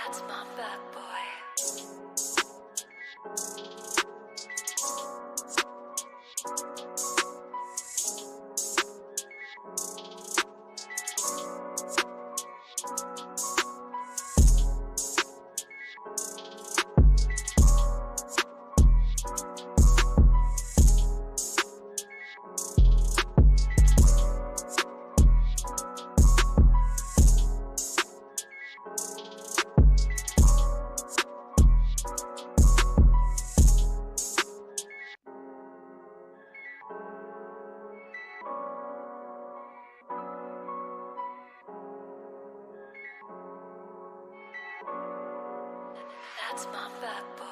That's my bad boy. That's my bad boy.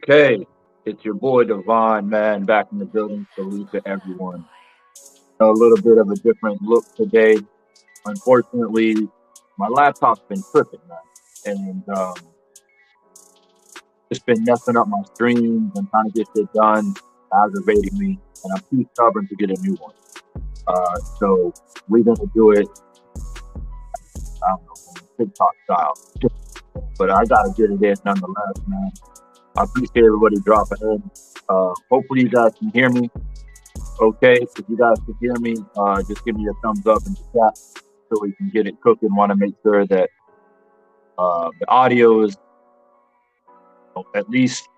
Okay. It's your boy Devon, man, back in the building. Salute to everyone. A little bit of a different look today. Unfortunately, my laptop's been tripping, man, and it's been messing up my streams and trying to get shit done, aggravating me, and I'm too stubborn to get a new one. So we're gonna do it, I don't know, TikTok style. But I gotta get it in nonetheless, man. I appreciate everybody dropping in. Hopefully you guys can hear me. Okay, if you guys can hear me, just give me a thumbs up in the chat so we can get it cooking. Want to make sure that the audio is at least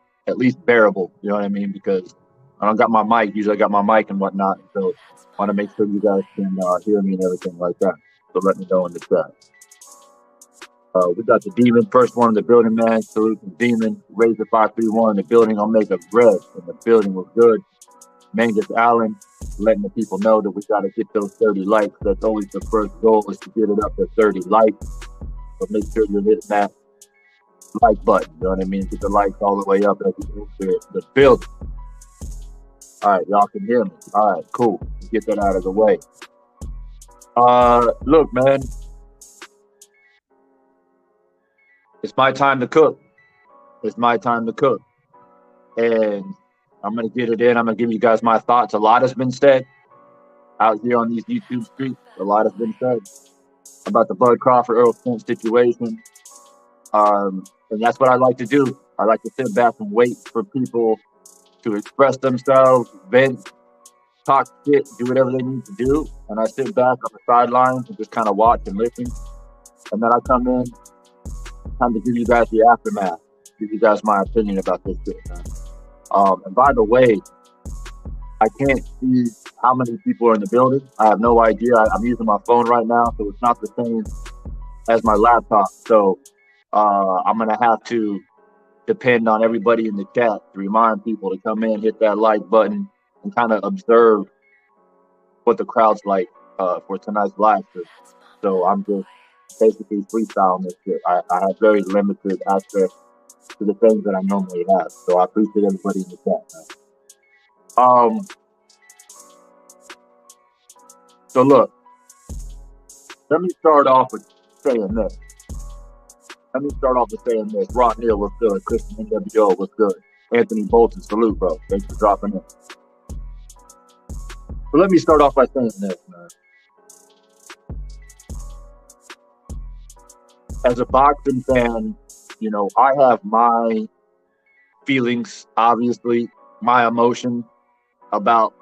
bearable. You know what I mean? Because I don't got my mic. Usually I got my mic and whatnot. So want to make sure you guys can hear me and everything like that. So let me know in the chat. We got the Demon, first one in the building, man. Salute to Demon. Razor 531 in the building. Omega Red in the building was good. Mangus Allen letting the people know that we got to get those 30 likes. That's always the first goal, is to get it up to 30 likes. So make sure you're hitting that like button. You know what I mean? Get the likes all the way up as you enter the building. All right, y'all can hear me. All right, cool. Let's get that out of the way. Look, man, it's my time to cook. It's my time to cook. And I'm going to get it in. I'm going to give you guys my thoughts. A lot has been said out here on these YouTube streets. A lot has been said about the Bud Crawford, Errol Spence situation. And that's what I like to do. I like to sit back and wait for people to express themselves, vent, talk shit, do whatever they need to do. And I sit back on the sidelines and just kind of watch and listen. And then I come in, time to give you guys the aftermath, give you guys my opinion about this shit, man. And by the way, I can't see how many people are in the building. I have no idea. I'm using my phone right now, so it's not the same as my laptop. So I'm going to have to depend on everybody in the chat to remind people to come in, hit that like button, and kind of observe what the crowd's like for tonight's live stream. So I'm just basically freestyling this shit. I have very limited access to the things that I normally have. So I appreciate everybody in the chat, man. So look, let me start off with saying this. Rock Neal, what's good? Christian NWO, what's good? Anthony Bolton, salute, bro. Thanks for dropping in. So let me start off by saying this, man. As a boxing fan, you know, I have my feelings, obviously, my emotions about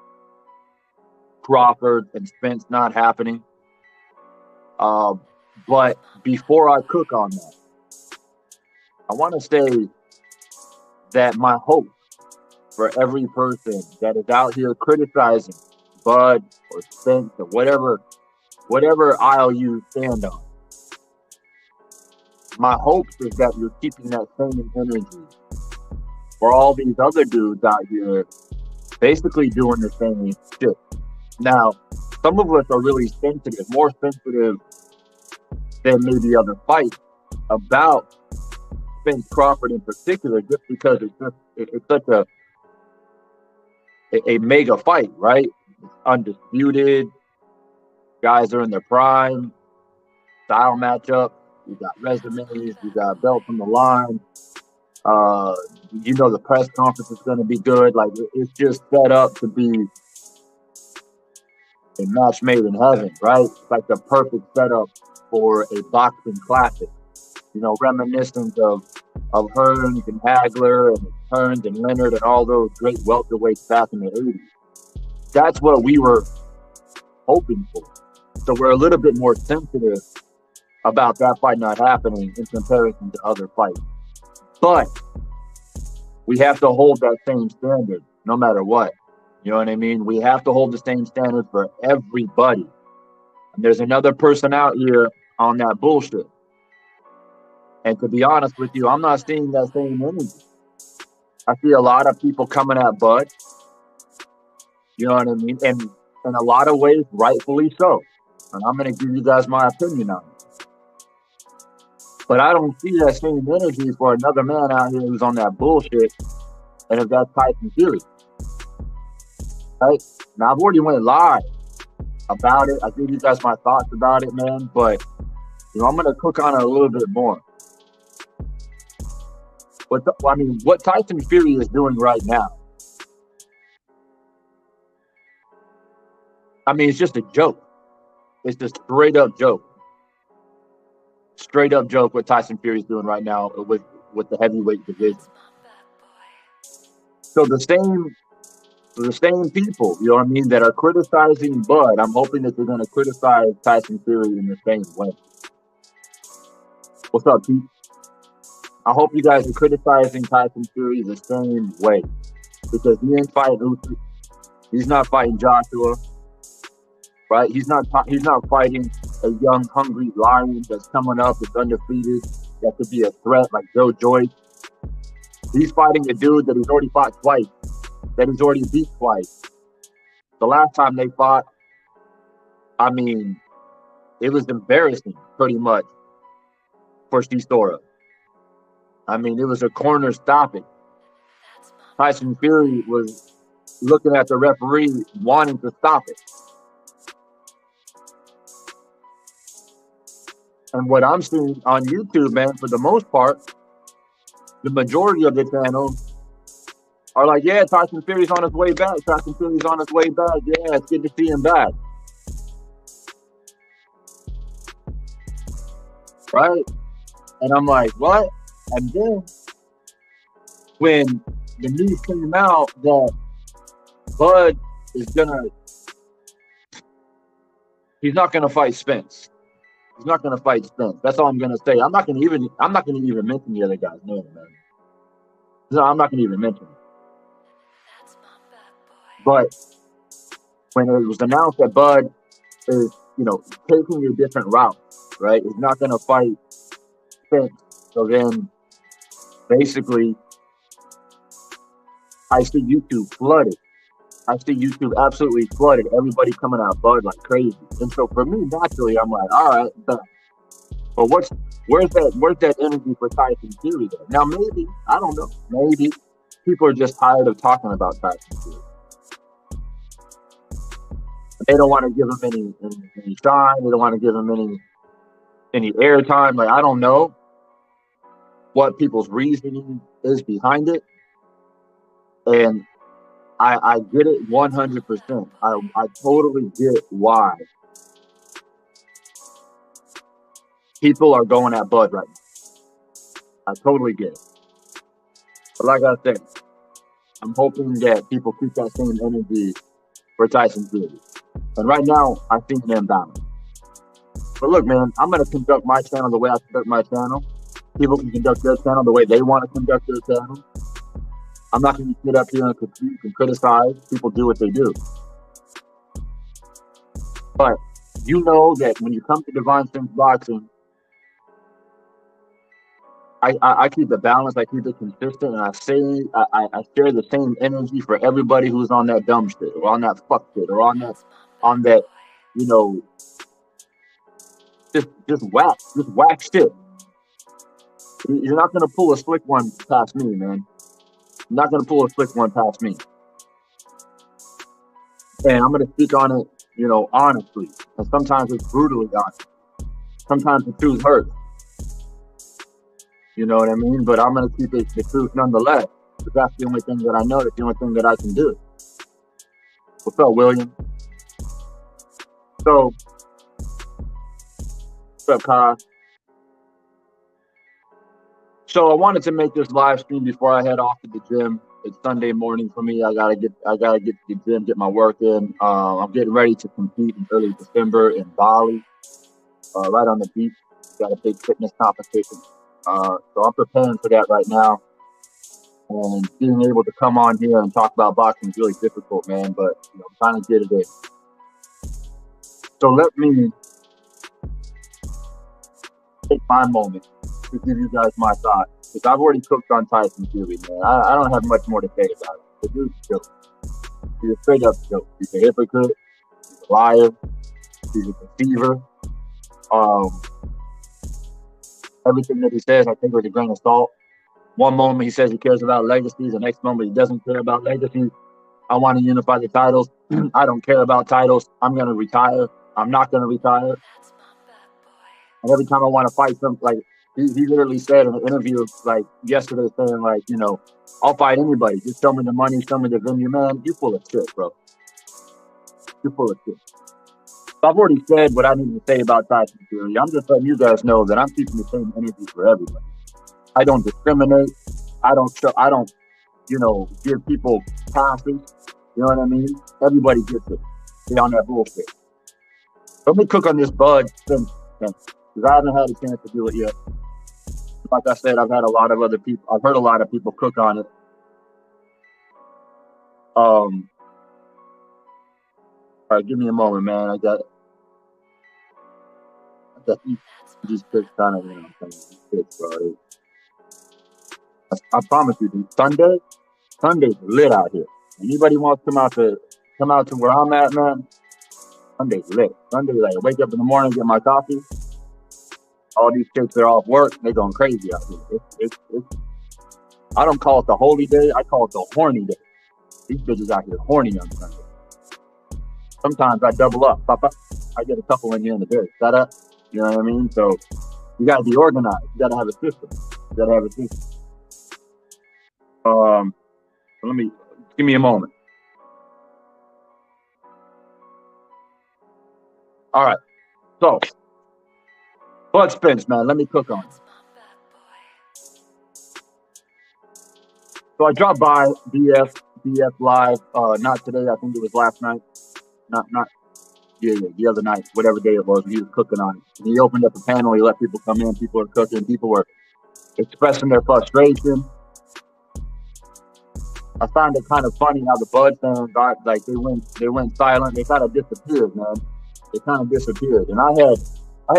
Crawford and Spence not happening. But before I cook on that, I want to say that my hope for every person that is out here criticizing Bud or Spence or whatever aisle you stand on, my hope is that you're keeping that same energy for all these other dudes out here basically doing the same shit. Now, some of us are really sensitive, more sensitive than maybe other fights about Spence Crawford in particular, just because it's such a mega fight, right? Undisputed, guys are in their prime, style matchup. You got resumes, you got belts on the line. You know the press conference is going to be good. Like, it's just set up to be a match made in heaven, right? It's like the perfect setup for a boxing classic. You know, reminiscent of Hearns and Hagler and Hearns and Leonard and all those great welterweights back in the 80s. That's what we were hoping for. So we're a little bit more sensitive about that fight not happening in comparison to other fights. But we have to hold that same standard no matter what. You know what I mean? We have to hold the same standard for everybody. And there's another person out here on that bullshit. And to be honest with you, I'm not seeing that same energy. I see a lot of people coming at Bud. You know what I mean? And in a lot of ways, rightfully so. And I'm going to give you guys my opinion on it. But I don't see that same energy for another man out here who's on that bullshit. And if that's Tyson Fury. Right? Now, I've already went live about it. I gave you guys my thoughts about it, man. But, you know, I'm going to cook on it a little bit more. What Tyson Fury is doing right now, I mean, it's just a joke. It's a straight up joke. Straight up joke what Tyson Fury is doing right now with the heavyweight division. So the same people, you know what I mean, that are criticizing Bud, I'm hoping that they're going to criticize Tyson Fury in the same way. What's up, Pete? I hope you guys are criticizing Tyson Fury the same way, because he ain't fighting Usyk. He's not fighting Joshua, right? He's not fighting a young, hungry lion that's coming up, that's undefeated, that could be a threat like Joe Joyce. He's fighting a dude that he's already fought twice, that he's already beat twice. The last time they fought, I mean, it was embarrassing, pretty much, for Chisora. I mean, it was a corner stopping. Tyson Fury was looking at the referee wanting to stop it. And what I'm seeing on YouTube, man, for the most part, the majority of the channels are like, yeah, Tyson Fury's on his way back. Tyson Fury's on his way back. Yeah, it's good to see him back. Right? And I'm like, what? And then when the news came out that Bud is he's not gonna fight Spence. He's not gonna fight Spence. That's all I'm gonna say. I'm not gonna even mention the other guy's name, man. No, I'm not gonna even mention it. That's my bad boy. But when it was announced that Bud is, taking a different route, right? He's not gonna fight Spence. So then basically I see YouTube flooded. I see YouTube absolutely flooded. Everybody coming out Bud like crazy. And so for me, naturally, I'm like, all right, but where's that energy for Tyson Fury there? Now maybe, I don't know, maybe people are just tired of talking about Tyson Fury. They don't want to give him any shine. They don't want to give him any airtime. Like, I don't know what people's reasoning is behind it. And I get it 100%. I totally get why people are going at Bud right now. I totally get it. But like I said, I'm hoping that people keep that same energy for Tyson Fury. And right now, I think an imbalance. But look, man, I'm going to conduct my channel the way I conduct my channel. People can conduct their channel the way they want to conduct their channel. I'm not going to sit up here and critique and criticize. People do what they do. But you know that when you come to Divine Strength Boxing, I keep it balanced, I keep it consistent, and I share the same energy for everybody who's on that dumb shit, or on that fuck shit, or on that, just whack shit. You're not gonna pull a slick one past me, man. You're not gonna pull a slick one past me. And I'm gonna speak on it, honestly. And sometimes it's brutally honest. Sometimes the truth hurts. You know what I mean? But I'm going to keep it the truth nonetheless. Because that's the only thing that I know. That's the only thing that I can do. What's up, William? So, what's up, Kai? So I wanted to make this live stream before I head off to the gym. It's Sunday morning for me. I gotta get to the gym, get my work in. I'm getting ready to compete in early December in Bali, right on the beach. Got a big fitness competition. So I'm preparing for that right now. And being able to come on here and talk about boxing is really difficult, man. But I'm trying to get it in. So let me take my moment to give you guys my thoughts. Because I've already cooked on Tyson Fury, man. I don't have much more to say about it. The dude's a joke. He's a straight up joke. He's a hypocrite. He's a liar. He's a deceiver. Everything that he says, I take with a grain of salt. One moment he says he cares about legacies, the next moment he doesn't care about legacies. I want to unify the titles. I don't care about titles. I'm going to retire. I'm not going to retire. That's my bad boy. And every time I want to fight something, like he literally said in an interview like yesterday, saying like, I'll fight anybody. Just show me the money, show me the venue. Man, you full of shit, bro. You're full of shit. I've already said what I need to say about Tyson Fury. I'm just letting you guys know that I'm keeping the same energy for everybody. I don't discriminate. I don't give people passes. You know what I mean? Everybody gets it. They on that bullshit. Let me cook on this Bud Spence thing, because I haven't had a chance to do it yet. Like I said, I've heard a lot of people cook on it. All right, give me a moment, man. I got these picks kind of, bro. I promise you, dude. Sunday's lit out here. Anybody wants to come out to where I'm at, man? Sunday's lit. Sunday, like, I wake up in the morning, get my coffee. All these kids are off work. They're going crazy out here. I don't call it the holy day. I call it the horny day. These bitches out here horny on Sunday. Sometimes I double up. I get a couple in here in the day. Shut up. You know what I mean? So you gotta be organized. You gotta have a system. You gotta have a system. Give me a moment. All right. So Crawford-Spence, man, let me cook on it. That's my bad boy. So I dropped by BF Live, not today, I think it was last night. The other night, whatever day it was, he was cooking on it. And he opened up a panel, he let people come in, people were cooking, people were expressing their frustration. I found it kind of funny how the Bud fans got like they went silent, they kind of disappeared, man. They kind of disappeared. And I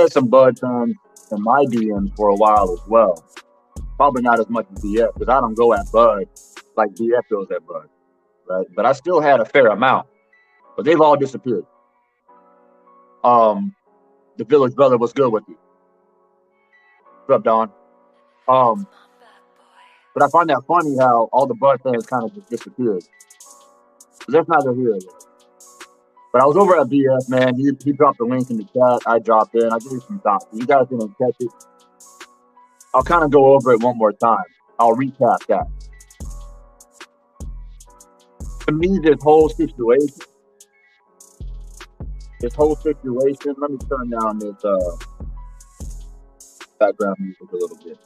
had some Bud fans in my DMs for a while as well. Probably not as much as BF, because I don't go at Bud like BF goes at Bud. Right? But I still had a fair amount. But they've all disappeared. The Village Brother was good with you. What's up, Don? But I find that funny how all the Bud fans kind of just disappeared. But that's neither here nor there. But I was over at BF, man. He dropped the link in the chat. I dropped in. I gave some thoughts. You guys didn't catch it. I'll kind of go over it one more time. I'll recap that. To me, this whole situation, let me turn down this background music a little bit.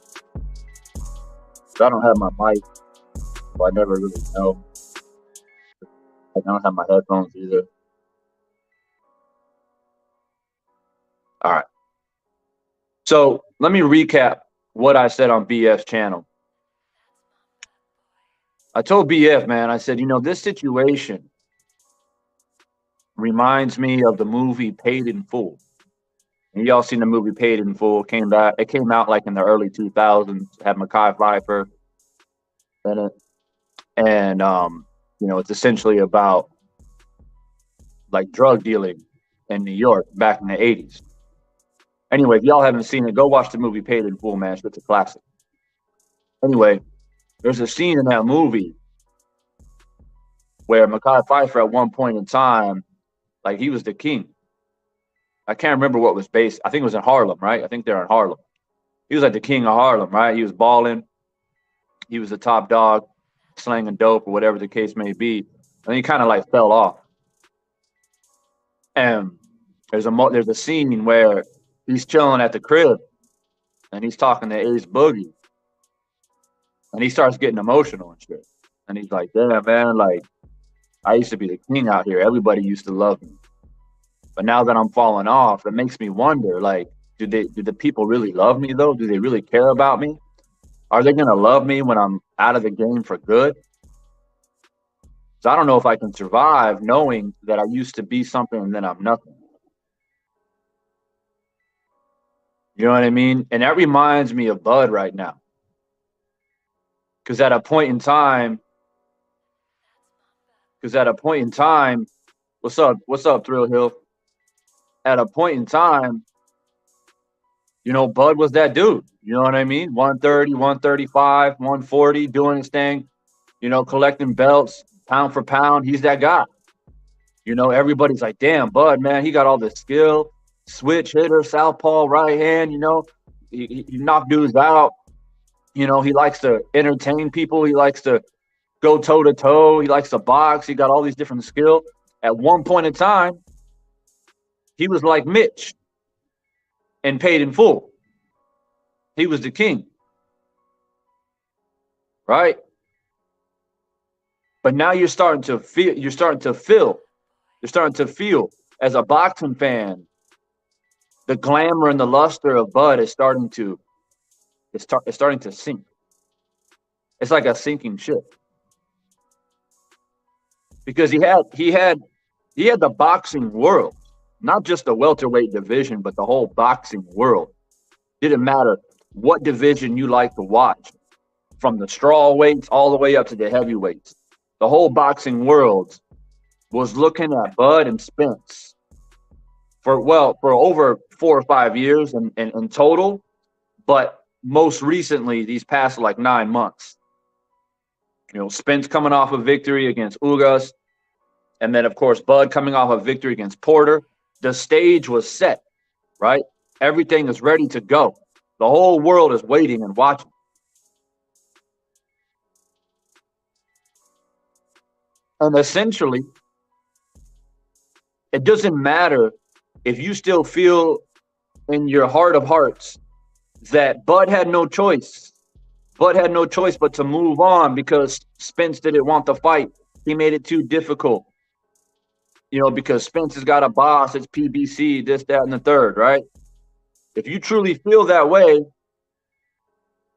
I don't have my mic, so I never really know. I don't have my headphones either. All right. So let me recap what I said on BF's channel. I told BF, man, I said, this situation reminds me of the movie Paid in Full. And y'all seen the movie Paid in Full. It came out like in the early 2000s. Had Mekhi Phifer in it. And, it's essentially about like drug dealing in New York back in the 80s. Anyway, if y'all haven't seen it, go watch the movie Paid in Full, man. It's a classic. Anyway, there's a scene in that movie where Mekhi Phifer at one point in time, like he was the king. I can't remember what was based. I think it was in Harlem, right? I think they're in Harlem. He was like the king of Harlem, right? He was balling. He was the top dog, slanging dope or whatever the case may be. And he kind of like fell off. And there's a scene where he's chilling at the crib and he's talking to Ace Boogie. And he starts getting emotional and shit. And he's like, damn, man, like, I used to be the king out here. Everybody used to love me. But now that I'm falling off, it makes me wonder, like, do the people really love me, though? Do they really care about me? Are they going to love me when I'm out of the game for good? So I don't know if I can survive knowing that I used to be something and then I'm nothing. You know what I mean? And that reminds me of Bud right now. Because at a point in time, what's up, Thrill Hill? At a point in time, Bud was that dude. You know what I mean? 130, 135, 140, doing his thing, collecting belts, pound for pound. He's that guy. Everybody's like, damn, Bud, man, he got all this skill. Switch hitter, southpaw, right hand, he knocked dudes out. He likes to entertain people. He likes to go toe-to-toe. He likes to box. He got all these different skills. At one point in time, he was like Mitch and Paid in Full. He was the king. Right? But now you're starting to feel as a boxing fan, the glamour and the luster of Bud is starting to sink. It's like a sinking ship. Because he had the boxing world, not just the welterweight division, but the whole boxing world. Didn't matter what division you like to watch, from the straw weights all the way up to the heavyweights. The whole boxing world was looking at Bud and Spence for over 4 or 5 years in total, but most recently, these past like 9 months. Spence coming off a victory against Ugas, and then, of course, Bud coming off a victory against Porter. The stage was set, right? Everything is ready to go. The whole world is waiting and watching. And essentially, it doesn't matter if you still feel in your heart of hearts that Bud had no choice. Bud had no choice but to move on because Spence didn't want the fight. He made it too difficult. Because Spence has got a boss, it's PBC, this, that, and the third, right? If you truly feel that way,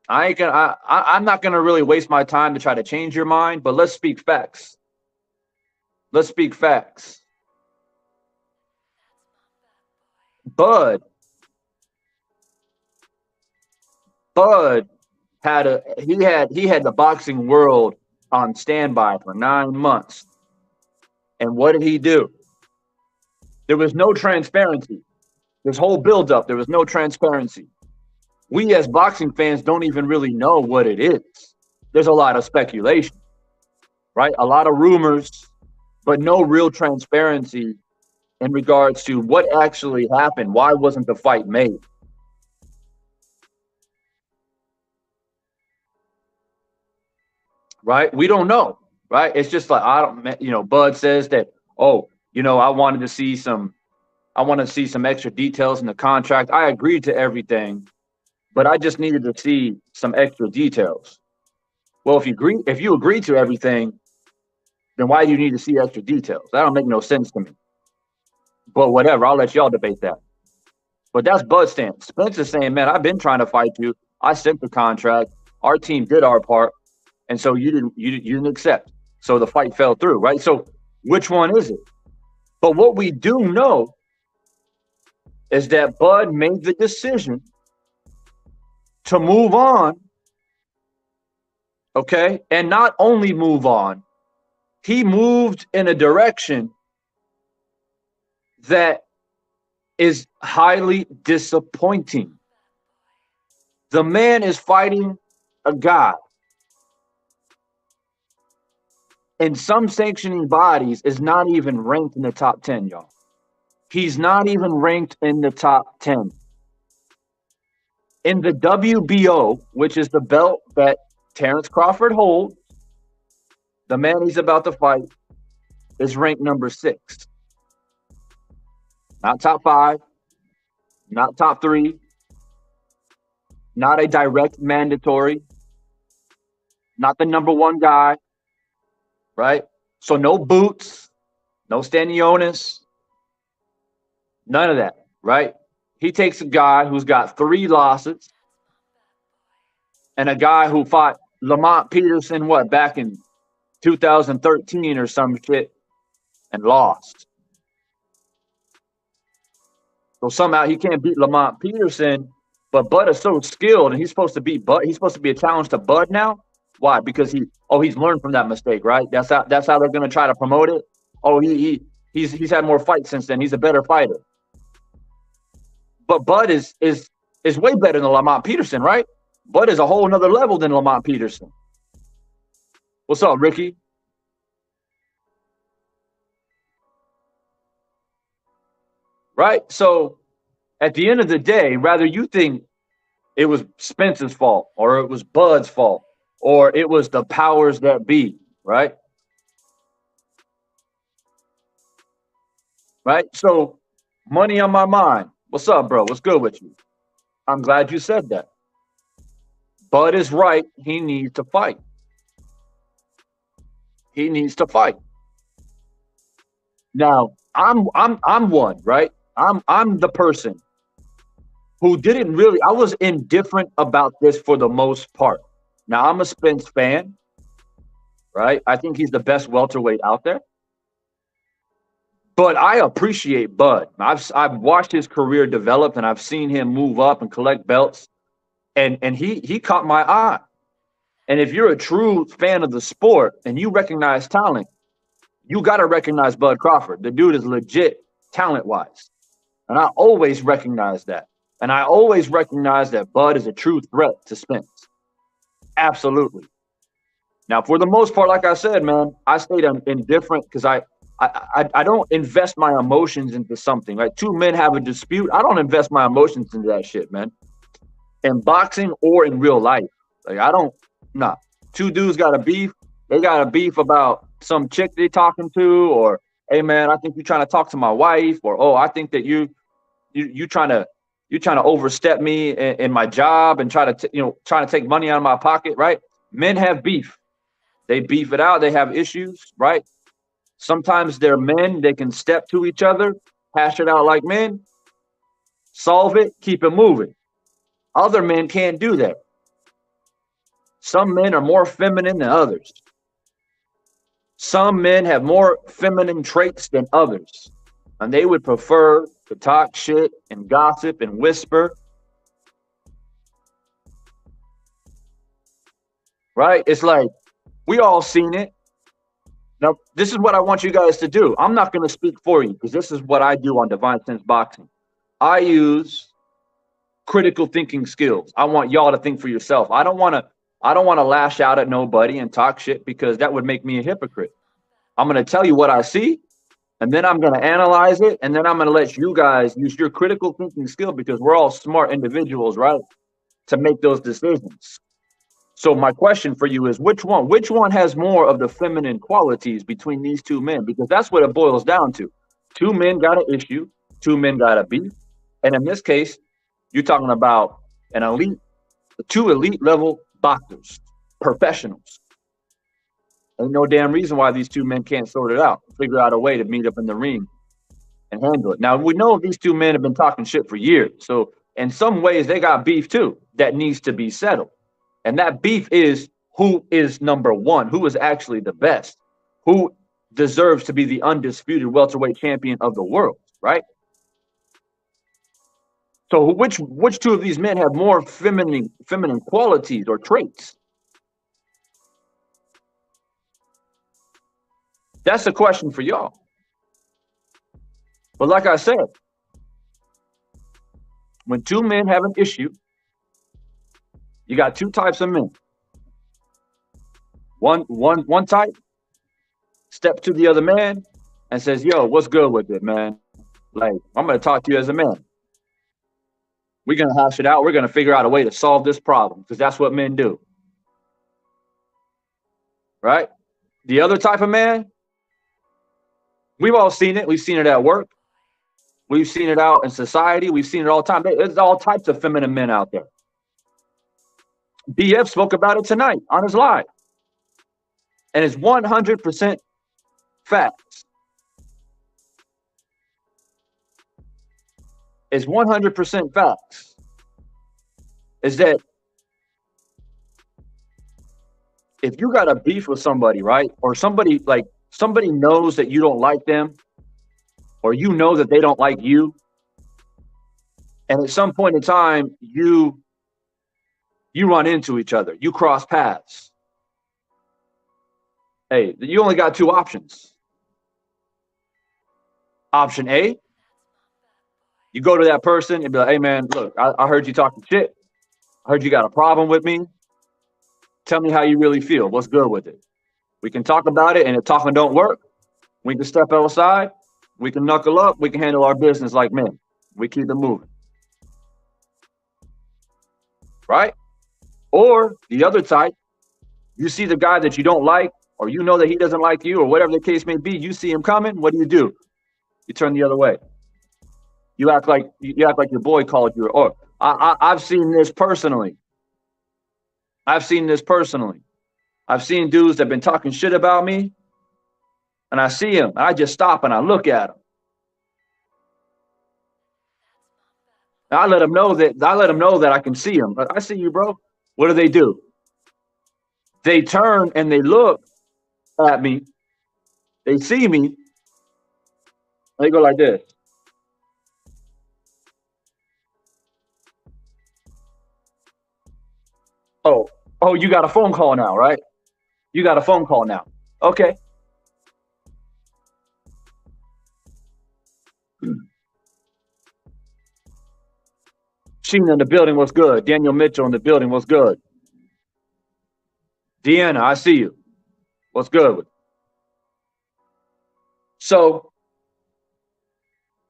I'm not gonna really waste my time to try to change your mind, but let's speak facts. Let's speak facts. Bud had the boxing world on standby for 9 months. And what did he do? There was no transparency. This whole buildup, there was no transparency. We as boxing fans don't even really know what it is. There's a lot of speculation, right? A lot of rumors, but no real transparency in regards to what actually happened. Why wasn't the fight made? Right? We don't know, right? It's just like, Bud says that, I wanted to see some extra details in the contract. I agreed to everything, but I just needed to see some extra details. Well, if you agree to everything, then why do you need to see extra details? That don't make no sense to me. But whatever, I'll let y'all debate that. But that's Bud's stance. Spence is saying, man, I've been trying to fight you. I sent the contract. Our team did our part. And so you didn't accept. So the fight fell through, right? So which one is it? But what we do know is that Bud made the decision to move on, okay? And not only move on, he moved in a direction that is highly disappointing. The man is fighting a guy in some sanctioning bodies is not even ranked in the top 10, y'all. He's not even ranked in the top 10. In the WBO, which is the belt that Terrance Crawford holds, the man he's about to fight is ranked number 6. Not top 5, not top 3, not a direct mandatory, not the number 1 guy, right? So no Boots, no Stanionis, none of that, right? He takes a guy who's got 3 losses and a guy who fought Lamont Peterson, back in 2013 or some shit, and lost. So somehow he can't beat Lamont Peterson, but Bud is so skilled, and he's supposed to beat Bud. He's supposed to be a challenge to Bud now. Why? Because he's learned from that mistake, right? That's how they're gonna try to promote it. Oh, he's had more fights since then. He's a better fighter. But Bud is way better than Lamont Peterson, right? Bud is a whole nother level than Lamont Peterson. What's up, Ricky? Right? So at the end of the day, rather you think it was Spence's fault, or it was Bud's fault, or it was the powers that be, right? Right? So money on my mind. What's up, bro? What's good with you? I'm glad you said that. Bud is right. He needs to fight. He needs to fight. Now, I'm one, right? I'm the person who didn't really, I was indifferent about this for the most part. Now, I'm a Spence fan, right? I think he's the best welterweight out there. But I appreciate Bud. I've watched his career develop, and I've seen him move up and collect belts. And he caught my eye. And if you're a true fan of the sport and you recognize talent, you got to recognize Bud Crawford. The dude is legit talent-wise. And I always recognize that. And I always recognize that Bud is a true threat to Spence. Absolutely. Now, for the most part, like I said, man, I stayed indifferent because I don't invest my emotions into something. Like two men have a dispute, I don't invest my emotions into that shit, man. In boxing or in real life, like I don't. Nah, two dudes got a beef. They got a beef about some chick they talking to, or hey, man, I think you're trying to talk to my wife, or oh, I think that you trying to overstep me in my job and trying to take money out of my pocket, right? Men have beef. They beef it out. They have issues, right? Sometimes they're men. They can step to each other, hash it out like men, solve it, keep it moving. Other men can't do that. Some men are more feminine than others. Some men have more feminine traits than others, and they would prefer to talk shit and gossip and whisper, right? It's like we all seen it. Now, this is what I want you guys to do. I'm not going to speak for you because this is what I do on Divine Sense Boxing. I use critical thinking skills. I want y'all to think for yourself. I don't want to lash out at nobody and talk shit because that would make me a hypocrite. I'm going to tell you what I see, and then I'm going to analyze it, and then I'm going to let you guys use your critical thinking skill because we're all smart individuals, right, to make those decisions. So my question for you is which one has more of the feminine qualities between these two men? Because that's what it boils down to. Two men got an issue, two men got a beef. And in this case, you're talking about two elite level boxers, professionals. Ain't no damn reason why these two men can't sort it out, figure out a way to meet up in the ring and handle it. Now, we know these two men have been talking shit for years. So in some ways, they got beef too that needs to be settled. And that beef is who is number one, who is actually the best, who deserves to be the undisputed welterweight champion of the world, right? So which two of these men have more feminine qualities or traits? That's a question for y'all. But like I said, when two men have an issue, you got two types of men. One type steps to the other man and says, yo, what's good with it, man? Like, I'm going to talk to you as a man. We're going to hash it out. We're going to figure out a way to solve this problem because that's what men do. Right? The other type of man, we've all seen it. We've seen it at work. We've seen it out in society. We've seen it all the time. There's all types of feminine men out there. BF spoke about it tonight on his live. And it's 100% facts. It's 100% facts. Is that if you got a beef with somebody, right? Or somebody knows that you don't like them, or you know that they don't like you, and at some point in time, you run into each other, you cross paths. Hey, you only got two options. Option A, you go to that person and be like, hey man, look, I heard you talking shit. I heard you got a problem with me. Tell me how you really feel. What's good with it? We can talk about it, and if talking don't work, we can step outside, we can knuckle up, we can handle our business like men. We keep it moving. Right? Or the other type, you see the guy that you don't like, or you know that he doesn't like you, or whatever the case may be, you see him coming, what do? You turn the other way. You act like your boy called you, or I've seen this personally. I've seen dudes that have been talking shit about me, and I see him, and I just stop and I look at him. And I let him know that I can see him. I see you, bro. What do? They turn and they look at me. They see me. They go like this. Oh, you got a phone call now, right? You got a phone call now. Okay. Sheena in the building was good. Daniel Mitchell in the building was good. Deanna, I see you. What's good? So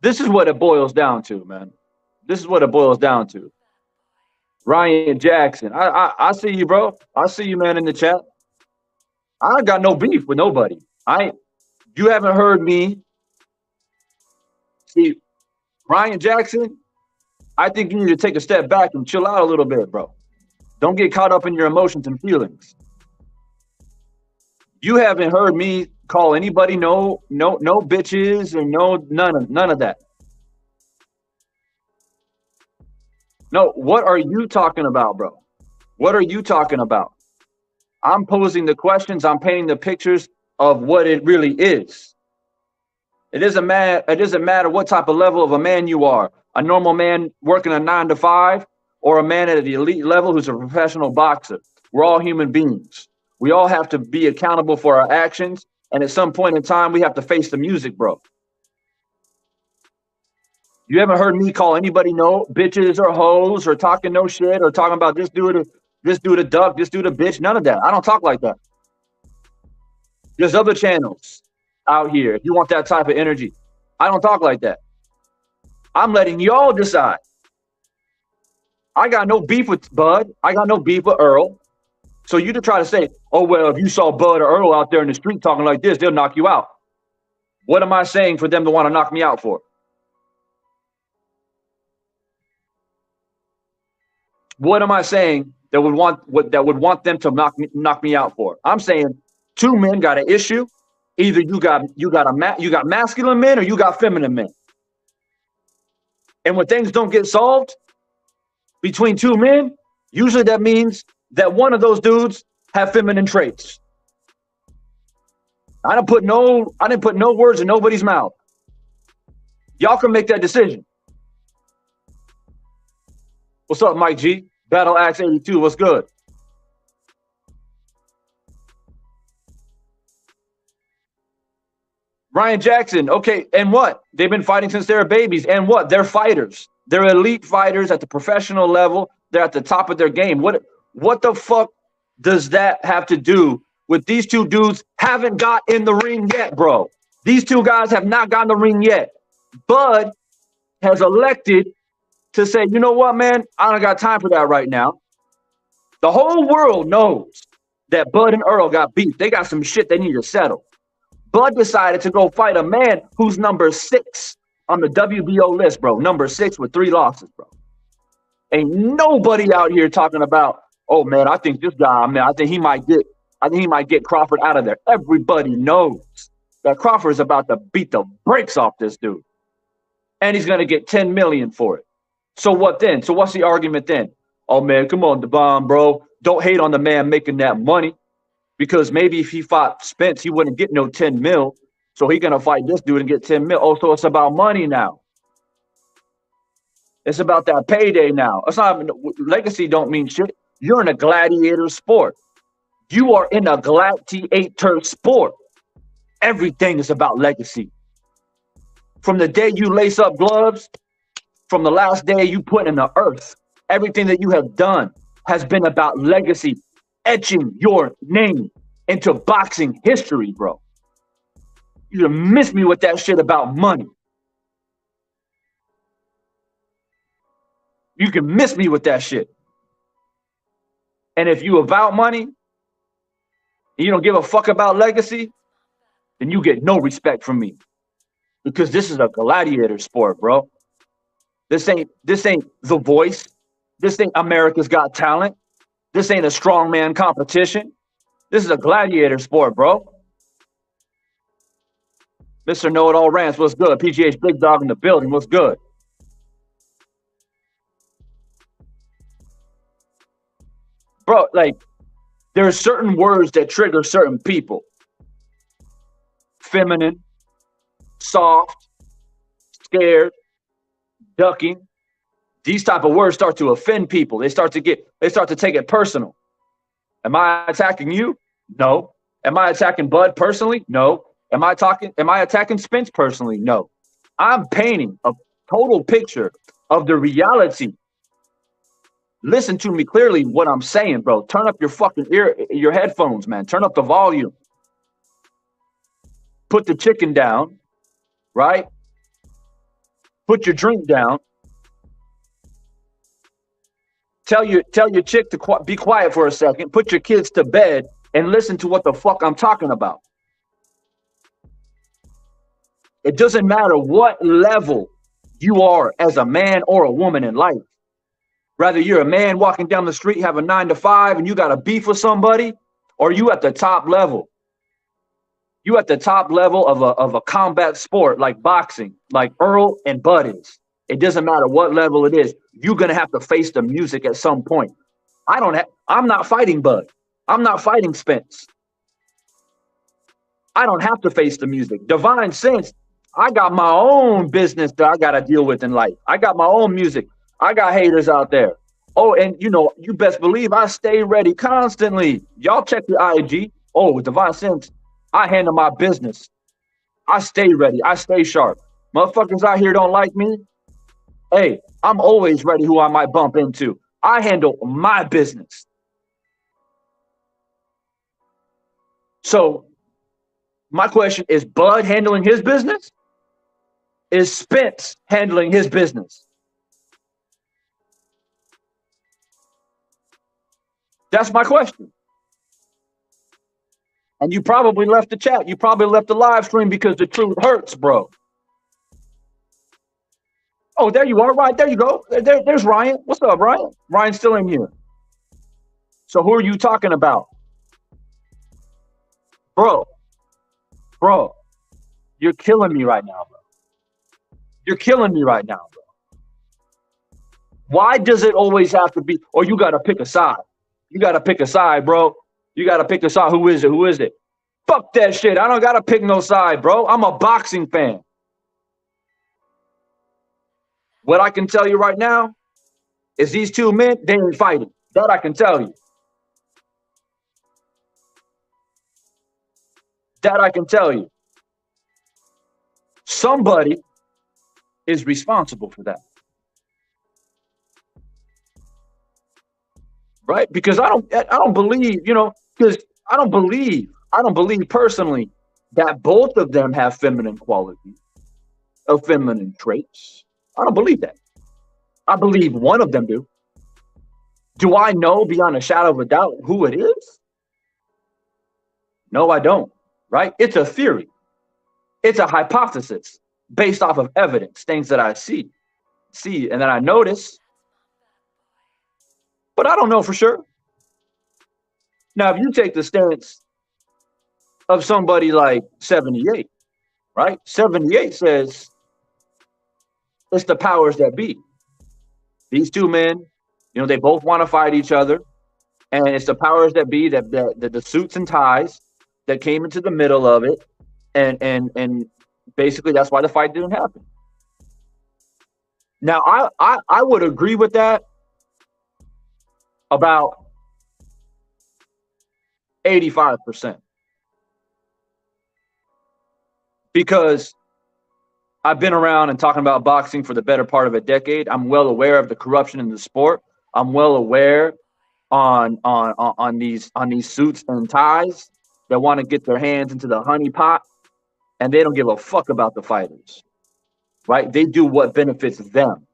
this is what it boils down to, man. This is what it boils down to. Ryan Jackson. I see you, bro. I see you, man, in the chat. I got no beef with nobody. You haven't heard me see Ryan Jackson. I think you need to take a step back and chill out a little bit, bro. Don't get caught up in your emotions and feelings. You haven't heard me call anybody no bitches or none of that. No, what are you talking about, bro? What are you talking about? I'm posing the questions. I'm painting the pictures of what it really is. It doesn't matter what type of level of a man you are. A normal man working a 9 to 5 or a man at the elite level who's a professional boxer. We're all human beings. We all have to be accountable for our actions. And at some point in time, we have to face the music, bro. You haven't heard me call anybody no bitches or hoes or talking no shit or talking about this dude a duck, this dude a bitch. None of that. I don't talk like that. There's other channels out here if you want that type of energy. I don't talk like that. I'm letting y'all decide. I got no beef with Bud. I got no beef with Earl. So you to try to say, oh, well, if you saw Bud or Earl out there in the street talking like this, they'll knock you out. What am I saying for them to want to knock me out for? What am I saying that would want them to knock me out for? I'm saying two men got an issue. Either you got masculine men or you got feminine men. And when things don't get solved between two men, usually that means that one of those dudes have feminine traits. I didn't put no words in nobody's mouth. Y'all can make that decision. What's up, Mike G? Battle Axe 82. What's good? Ryan Jackson. Okay, and what? They've been fighting since they were babies. And what? They're fighters. They're elite fighters at the professional level. They're at the top of their game. What the fuck does that have to do with these two dudes haven't got in the ring yet, bro? These two guys have not gotten the ring yet. Bud has elected to say, you know what, man? I don't got time for that right now. The whole world knows that Bud and Earl got beef. They got some shit they need to settle. Bud decided to go fight a man who's number 6 on the WBO list, bro. Number 6 with 3 losses, bro. Ain't nobody out here talking about, oh man, I think this guy, man, I think he might get Crawford out of there. Everybody knows that Crawford is about to beat the brakes off this dude. And he's gonna get 10 million for it. So what then? So what's the argument then? Oh man, come on, Devon, bro. Don't hate on the man making that money. Because maybe if he fought Spence, he wouldn't get no 10 mil. So he's gonna fight this dude and get 10 mil. Oh, so it's about money now. It's about that payday now. It's not legacy don't mean shit. You're in a gladiator sport. You are in a gladiator sport. Everything is about legacy. From the day you lace up gloves, from the last day you put in the earth, everything that you have done has been about legacy, etching your name into boxing history, bro. You miss me with that shit about money. You can miss me with that shit. And if you about money, and you don't give a fuck about legacy, then you get no respect from me. Because this is a gladiator sport, bro. This ain't The Voice. This ain't America's Got Talent. This ain't a strongman competition. This is a gladiator sport, bro. Mr. Know-It-All Rants, what's good? PGH Big Dog in the building, what's good? Bro, like, there are certain words that trigger certain people. Feminine, soft, scared, ducking. These type of words start to offend people. They start to take it personal. Am I attacking you? No. Am I attacking Bud personally? No. Am I attacking Spence personally? No. I'm painting a total picture of the reality. Listen to me clearly what I'm saying, bro. Turn up your fucking your headphones, man. Turn up the volume. put the chicken down, right? Put your drink down. Tell your chick to be quiet for a second. Put your kids to bed and listen to what the fuck I'm talking about. It doesn't matter what level you are as a man or a woman in life. Whether you're a man walking down the street, have a 9 to 5, and you got a beef with somebody, or you at the top level. You at the top level of a combat sport like boxing, like Earl and Bud is. It doesn't matter what level it is. You're gonna have to face the music at some point. I'm not fighting Bud. I'm not fighting Spence. I don't have to face the music. Divine Sense, I got my own business that I gotta deal with in life. I got my own music. I got haters out there. Oh, and you best believe I stay ready constantly. Y'all check the IG. Oh, with Divine Sense, I handle my business. I stay ready. I stay sharp. Motherfuckers out here don't like me. Hey, I'm always ready who I might bump into. I handle my business. So my question is, Bud handling his business? Is Spence handling his business? That's my question. And you probably left the chat. You probably left the live stream because the truth hurts, bro. Oh, there you are. Right, there you go. There's Ryan. What's up, Ryan? Ryan's still in here. So who are you talking about? Bro, you're killing me right now, bro. You're killing me right now, bro. Why does it always have to be, or you got to pick a side? You got to pick a side, bro. You got to pick a side. Who is it? Who is it? Fuck that shit. I don't got to pick no side, bro. I'm a boxing fan. What I can tell you right now is these two men, they ain't fighting. That I can tell you. That I can tell you. Somebody is responsible for that. Right? Because I don't believe, because I don't believe personally that both of them have feminine qualities, of feminine traits. I don't believe that. I believe one of them do. Do I know beyond a shadow of a doubt who it is? No, I don't. Right? It's a theory. It's a hypothesis based off of evidence, things that I see, and that I notice, but I don't know for sure. Now, if you take the stance of somebody like 78, right? 78 says it's the powers that be. These two men, they both want to fight each other, and it's the powers that be, that the suits and ties that came into the middle of it, and basically that's why the fight didn't happen. Now, I would agree with that about 85%, because I've been around and talking about boxing for the better part of a decade. I'm well aware of the corruption in the sport. I'm well aware on these suits and ties that want to get their hands into the honey pot, and they don't give a fuck about the fighters, right? They do what benefits them.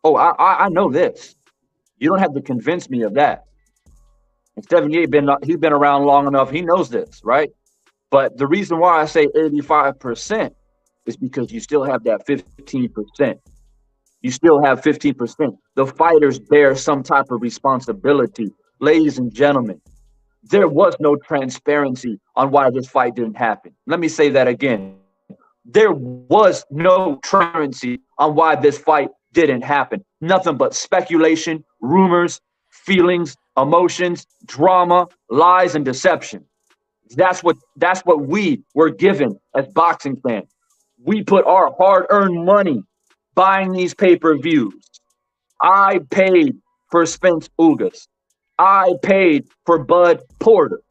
Oh, I know this. You don't have to convince me of that. And 78 he's been around long enough. He knows this, right? But the reason why I say 85% is because you still have that 15%. You still have 15%. The fighters bear some type of responsibility. Ladies and gentlemen, there was no transparency on why this fight didn't happen. Let me say that again. There was no transparency on why this fight didn't happen. Nothing but speculation, rumors, feelings, emotions, drama, lies, and deception. That's what we were given as boxing fans. We put our hard-earned money buying these pay-per-views. I paid for Spence Ugas. I paid for Bud Porter.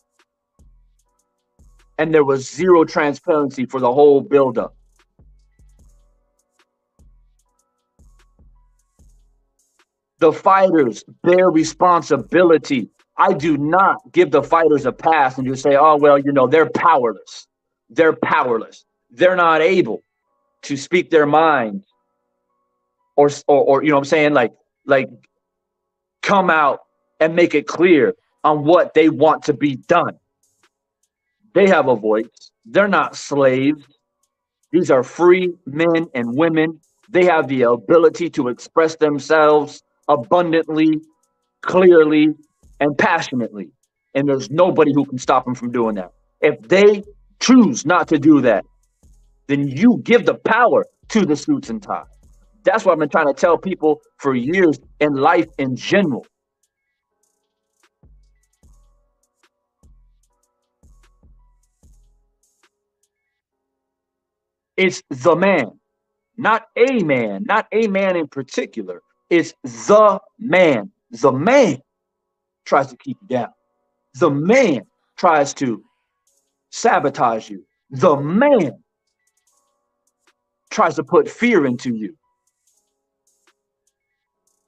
And there was zero transparency for the whole buildup. The fighters bear responsibility. I do not give the fighters a pass and just say, oh, well, they're powerless. they're powerless. They're not able to speak their mind or you know what I'm saying, like come out and make it clear on what they want to be done. They have a voice. They're not slaves. These are free men and women. They have the ability to express themselves abundantly, clearly, and passionately. And there's nobody who can stop them from doing that. If they choose not to do that, then you give the power to the suits and ties. That's what I've been trying to tell people for years in life in general. It's the man, not a man, not a man in particular. It's the man. The man tries to keep you down. The man tries to sabotage you. The man tries to put fear into you,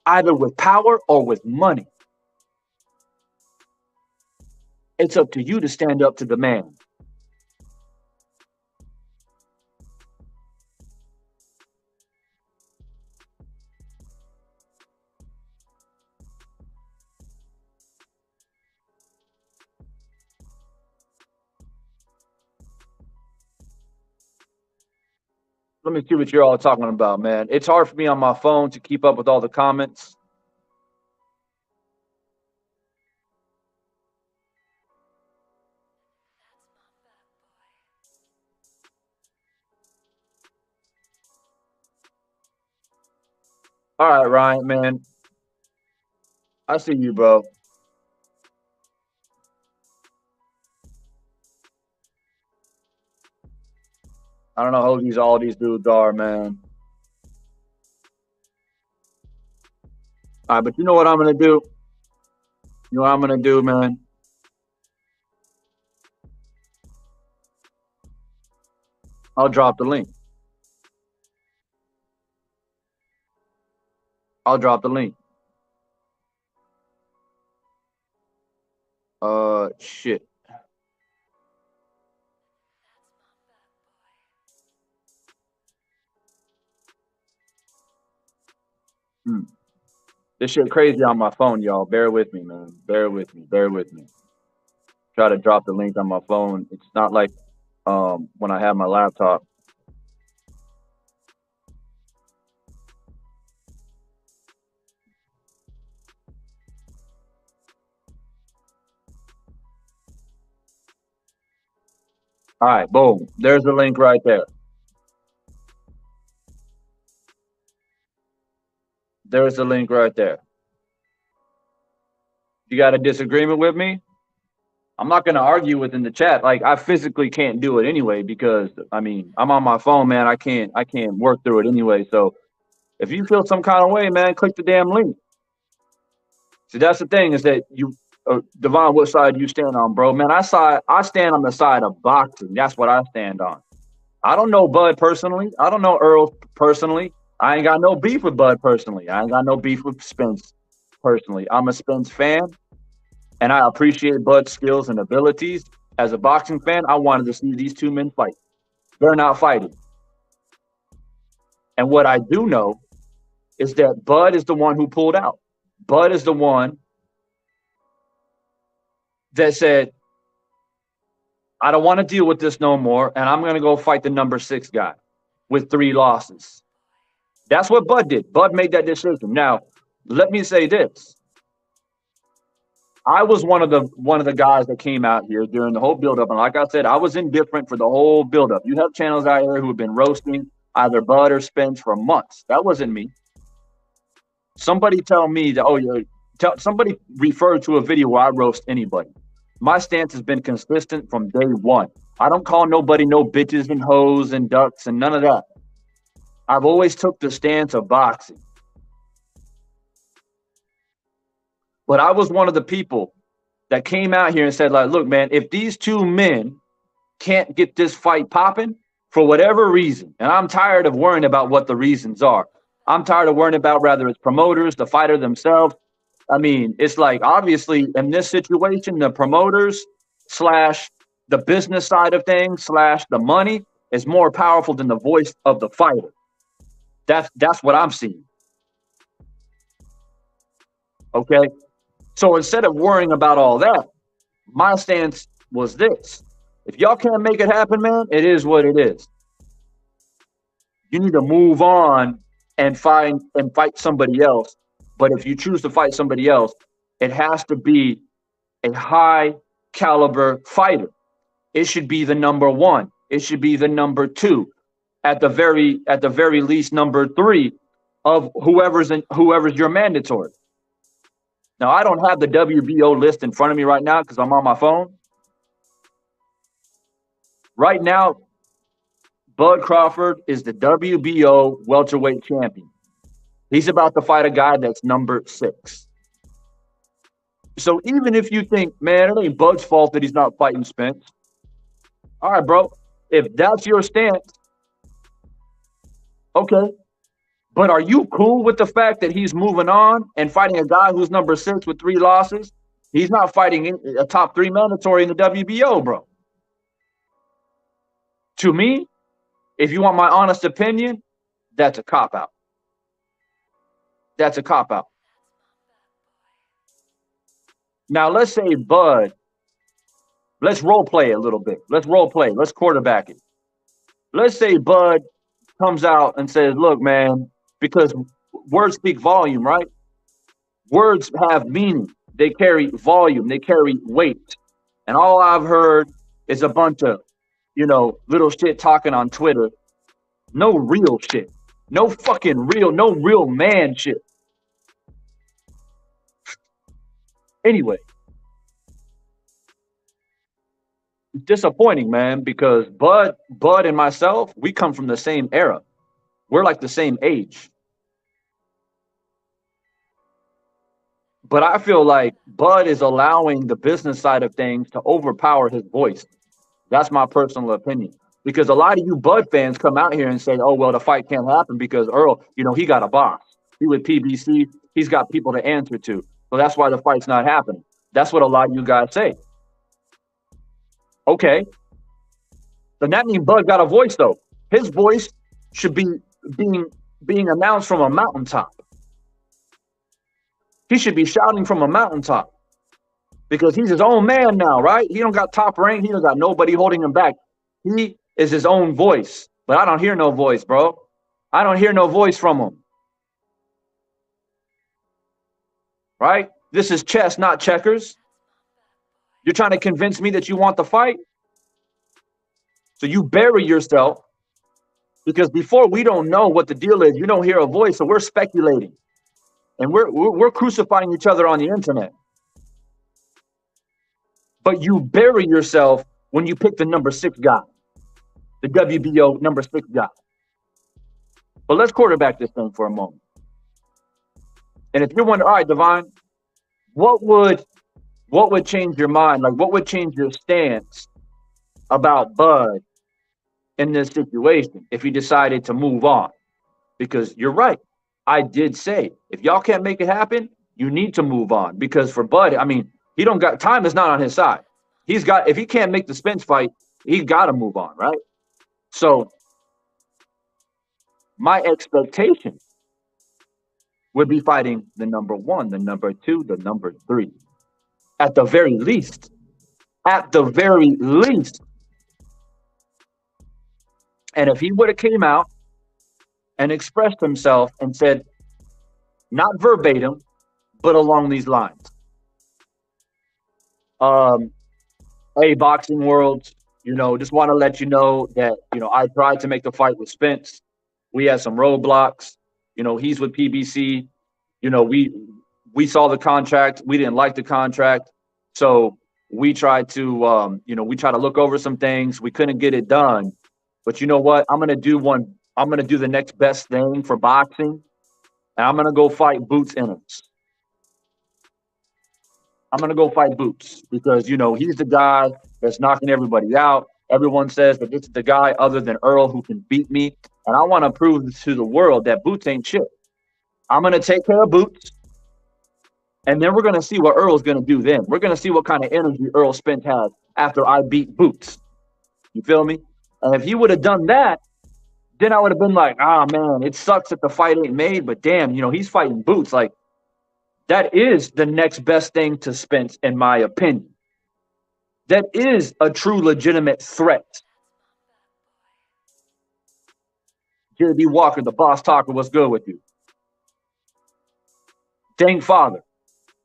either with power or with money. It's up to you to stand up to the man. Let me see what you're all talking about, man. It's hard for me on my phone to keep up with all the comments. All right, Ryan, man. I see you, bro. I don't know who all these dudes are, man. All right, but you know what I'm gonna do? You know what I'm gonna do, man? I'll drop the link. I'll drop the link. Shit. Hmm. This shit crazy on my phone, y'all. Bear with me, man. Bear with me. Bear with me. Try to drop the link on my phone. It's not like when I have my laptop. All right, boom. There's the link right there. There's the link right there. You got a disagreement with me? I'm not going to argue within the chat. Like I physically can't do it anyway because I mean I'm on my phone, man. I can't work through it anyway. So if you feel some kind of way, man, click the damn link. See, that's the thing is that you, Devon, what side you stand on, bro? Man, I stand on the side of boxing. That's what I stand on. I don't know Bud personally. I don't know Earl personally. I ain't got no beef with Bud personally. I ain't got no beef with Spence personally. I'm a Spence fan, and I appreciate Bud's skills and abilities. As a boxing fan, I wanted to see these two men fight. They're not fighting. And what I do know is that Bud is the one who pulled out. Bud is the one that said, I don't want to deal with this no more, and I'm going to go fight the number 6 guy with 3 losses. That's what Bud did. Bud made that decision. Now, let me say this. I was one of the guys that came out here during the whole buildup, and like I said, I was indifferent for the whole buildup. You have channels out here who have been roasting either Bud or Spence for months. That wasn't me. Somebody tell me that, somebody referred to a video where I roast anybody. My stance has been consistent from day one. I don't call nobody no bitches and hoes and ducks and none of that. I've always took the stance of boxing. But I was one of the people that came out here and said, like, look, man, if these two men can't get this fight popping for whatever reason, and I'm tired of worrying about what the reasons are. I'm tired of worrying about whether it's promoters, the fighter themselves. I mean, it's like, obviously, in this situation, the promoters / the business side of things / the money is more powerful than the voice of the fighter. That's what I'm seeing. Okay. So instead of worrying about all that, my stance was this. If y'all can't make it happen, man, it is what it is. You need to move on and fight somebody else. But if you choose to fight somebody else, it has to be a high caliber fighter. It should be the number one. It should be the number two. At the very least, number three of whoever's your mandatory. Now, I don't have the WBO list in front of me right now because I'm on my phone. Right now, Bud Crawford is the WBO welterweight champion. He's about to fight a guy that's number 6. So even if you think, man, it ain't Bud's fault that he's not fighting Spence. All right, bro. If that's your stance, okay. But are you cool with the fact that he's moving on and fighting a guy who's number 6 with 3 losses? He's not fighting a top 3 mandatory in the WBO, bro. To me, if you want my honest opinion, that's a cop-out. That's a cop-out. Now, let's say Bud, let's role play a little bit. Let's role play. Let's quarterback it. Let's say Bud comes out and says, look, man, because words speak volume, right? Words have meaning. They carry volume. They carry weight. And all I've heard is a bunch of, little shit talking on Twitter. No real shit. No fucking real, no real man shit. Anyway, it's disappointing, man, because Bud and myself, we come from the same era. We're like the same age. But I feel like Bud is allowing the business side of things to overpower his voice. That's my personal opinion. Because a lot of you Bud fans come out here and say, oh, well, the fight can't happen because Earl, he got a boss. He with PBC. He's got people to answer to. So that's why the fight's not happening. That's what a lot of you guys say. Okay. Then that means Bud got a voice, though. His voice should be being announced from a mountaintop. He should be shouting from a mountaintop because he's his own man now, right? He don't got top rank. He don't got nobody holding him back. He is his own voice, but I don't hear no voice, bro. I don't hear no voice from him. Right? This is chess, not checkers. You're trying to convince me that you want the fight? So you bury yourself because before we don't know what the deal is, you don't hear a voice, so we're speculating. And we're crucifying each other on the internet. But you bury yourself when you pick the number 6 guy, the WBO number 6 guy. But let's quarterback this thing for a moment. And if you're wondering, all right, Divine, what would change your mind? Like, what would change your stance about Bud in this situation if he decided to move on? Because you're right. I did say, if y'all can't make it happen, you need to move on. Because for Bud, I mean, he don't got time is not on his side. If he can't make the Spence fight, he's got to move on, right? So my expectation would be fighting the number 1, the number 2, the number 3. At the very least. At the very least. And if he would have came out and expressed himself and said, not verbatim, but along these lines. Hey, boxing world, just want to let you know that, I tried to make the fight with Spence. We had some roadblocks. He's with PBC. We saw the contract. We didn't like the contract. So we tried to, to look over some things. We couldn't get it done. But you know what? I'm going to do the next best thing for boxing. And I'm going to go fight Boots Ennis. I'm going to go fight Boots because, he's the guy that's knocking everybody out. Everyone says that this is the guy other than Earl who can beat me. And I want to prove to the world that Boots ain't shit. I'm going to take care of Boots. And then we're going to see what Earl's going to do then. We're going to see what kind of energy Errol Spence has after I beat Boots. You feel me? And if he would have done that, then I would have been like, ah, man, it sucks that the fight ain't made, but damn, he's fighting Boots. Like, that is the next best thing to Spence, in my opinion. That is a true legitimate threat. JB Walker, the boss talker, what's good with you? Dang father.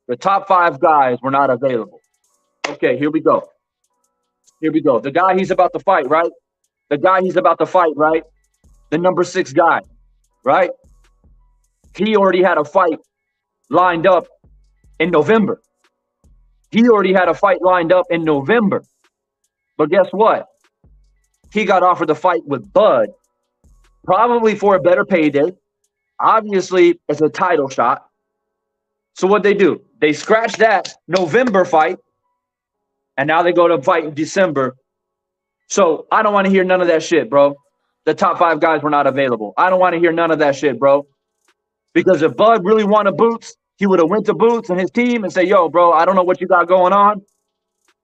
The top 5 guys were not available. Okay, here we go. Here we go. The guy he's about to fight, right? The guy he's about to fight, right? The number 6 guy, right? He already had a fight lined up in November. He already had a fight lined up in November. But guess what? He got offered the fight with Bud, probably for a better payday. Obviously, it's a title shot. So what they do? They scratch that November fight, and now they go to fight in December. So I don't want to hear none of that shit, bro. The top 5 guys were not available. I don't want to hear none of that shit, bro. Because if Bud really wanted Boots, he would have went to Boots and his team and say, yo, bro, I don't know what you got going on,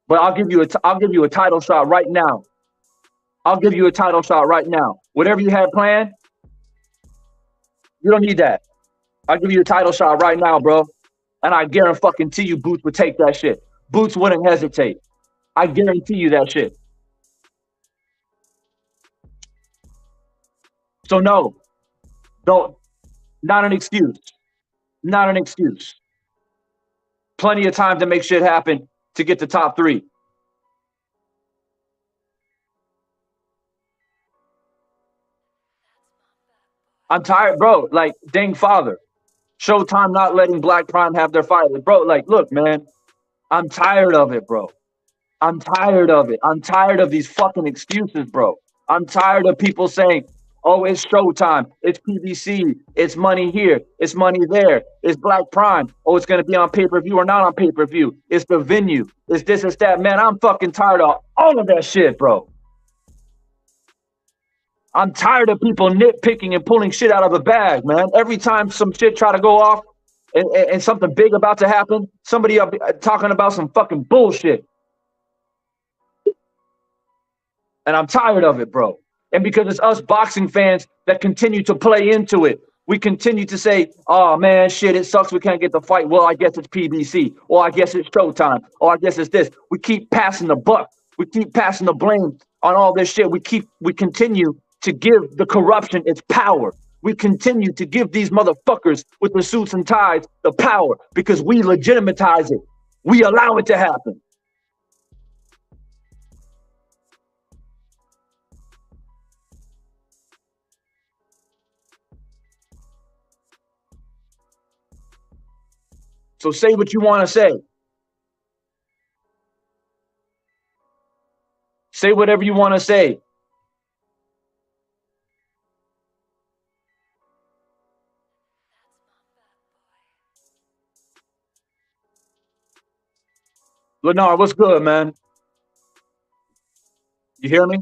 but I'll give you a title shot right now. I'll give you a title shot right now. Whatever you had planned, you don't need that. I'll give you a title shot right now, bro. And I guarantee you Boots would take that shit. Boots wouldn't hesitate. I guarantee you that shit. So no, don't, not an excuse. Not an excuse. Plenty of time to make shit happen to get the top 3. I'm tired, bro. Like, dang father. Showtime not letting Black Prime have their fight. Bro, like, look, man. I'm tired of it, bro. I'm tired of it. I'm tired of these fucking excuses, bro. I'm tired of people saying, oh, it's Showtime, it's PBC, it's money here, it's money there, it's Black Prime, oh, it's going to be on pay-per-view or not on pay-per-view, it's the venue, it's this, it's that. Man, I'm fucking tired of all of that shit, bro. I'm tired of people nitpicking and pulling shit out of a bag, man. Every time some shit try to go off and something big about to happen, somebody up talking about some fucking bullshit. And I'm tired of it, bro. And because it's us boxing fans that continue to play into it, we continue to say, oh, man, shit, it sucks we can't get the fight. Well, I guess it's PBC. Or I guess it's Showtime. Or I guess it's this. We keep passing the buck. We keep passing the blame on all this shit. We continue to give the corruption its power. We continue to give these motherfuckers with the suits and ties the power because we legitimatize it. We allow it to happen. So say what you want to say. Say whatever you want to say. Lennar, what's good, man? You hear me?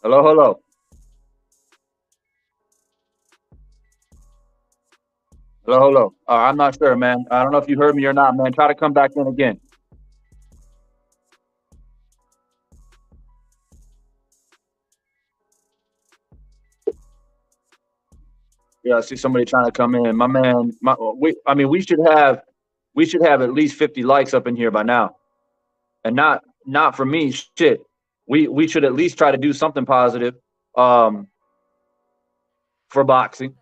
Hello, hello. Hello, hello. I'm not sure, man. I don't know if you heard me or not, man. Try to come back in again. Yeah, I see somebody trying to come in. My man, we should have at least 50 likes up in here by now. And not for me, shit. We should at least try to do something positive for boxing.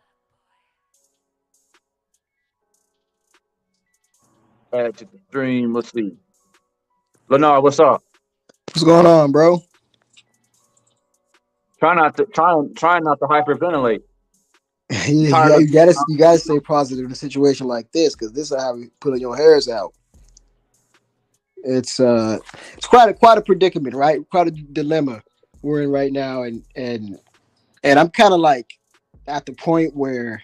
Add to the stream. Let's see. Lennar, what's up? What's going on, bro? Try not to hyperventilate. you gotta stay positive in a situation like this because this is how we pulling your hairs out. It's quite a predicament, right? Quite a dilemma we're in right now, and I'm kind of like at the point where,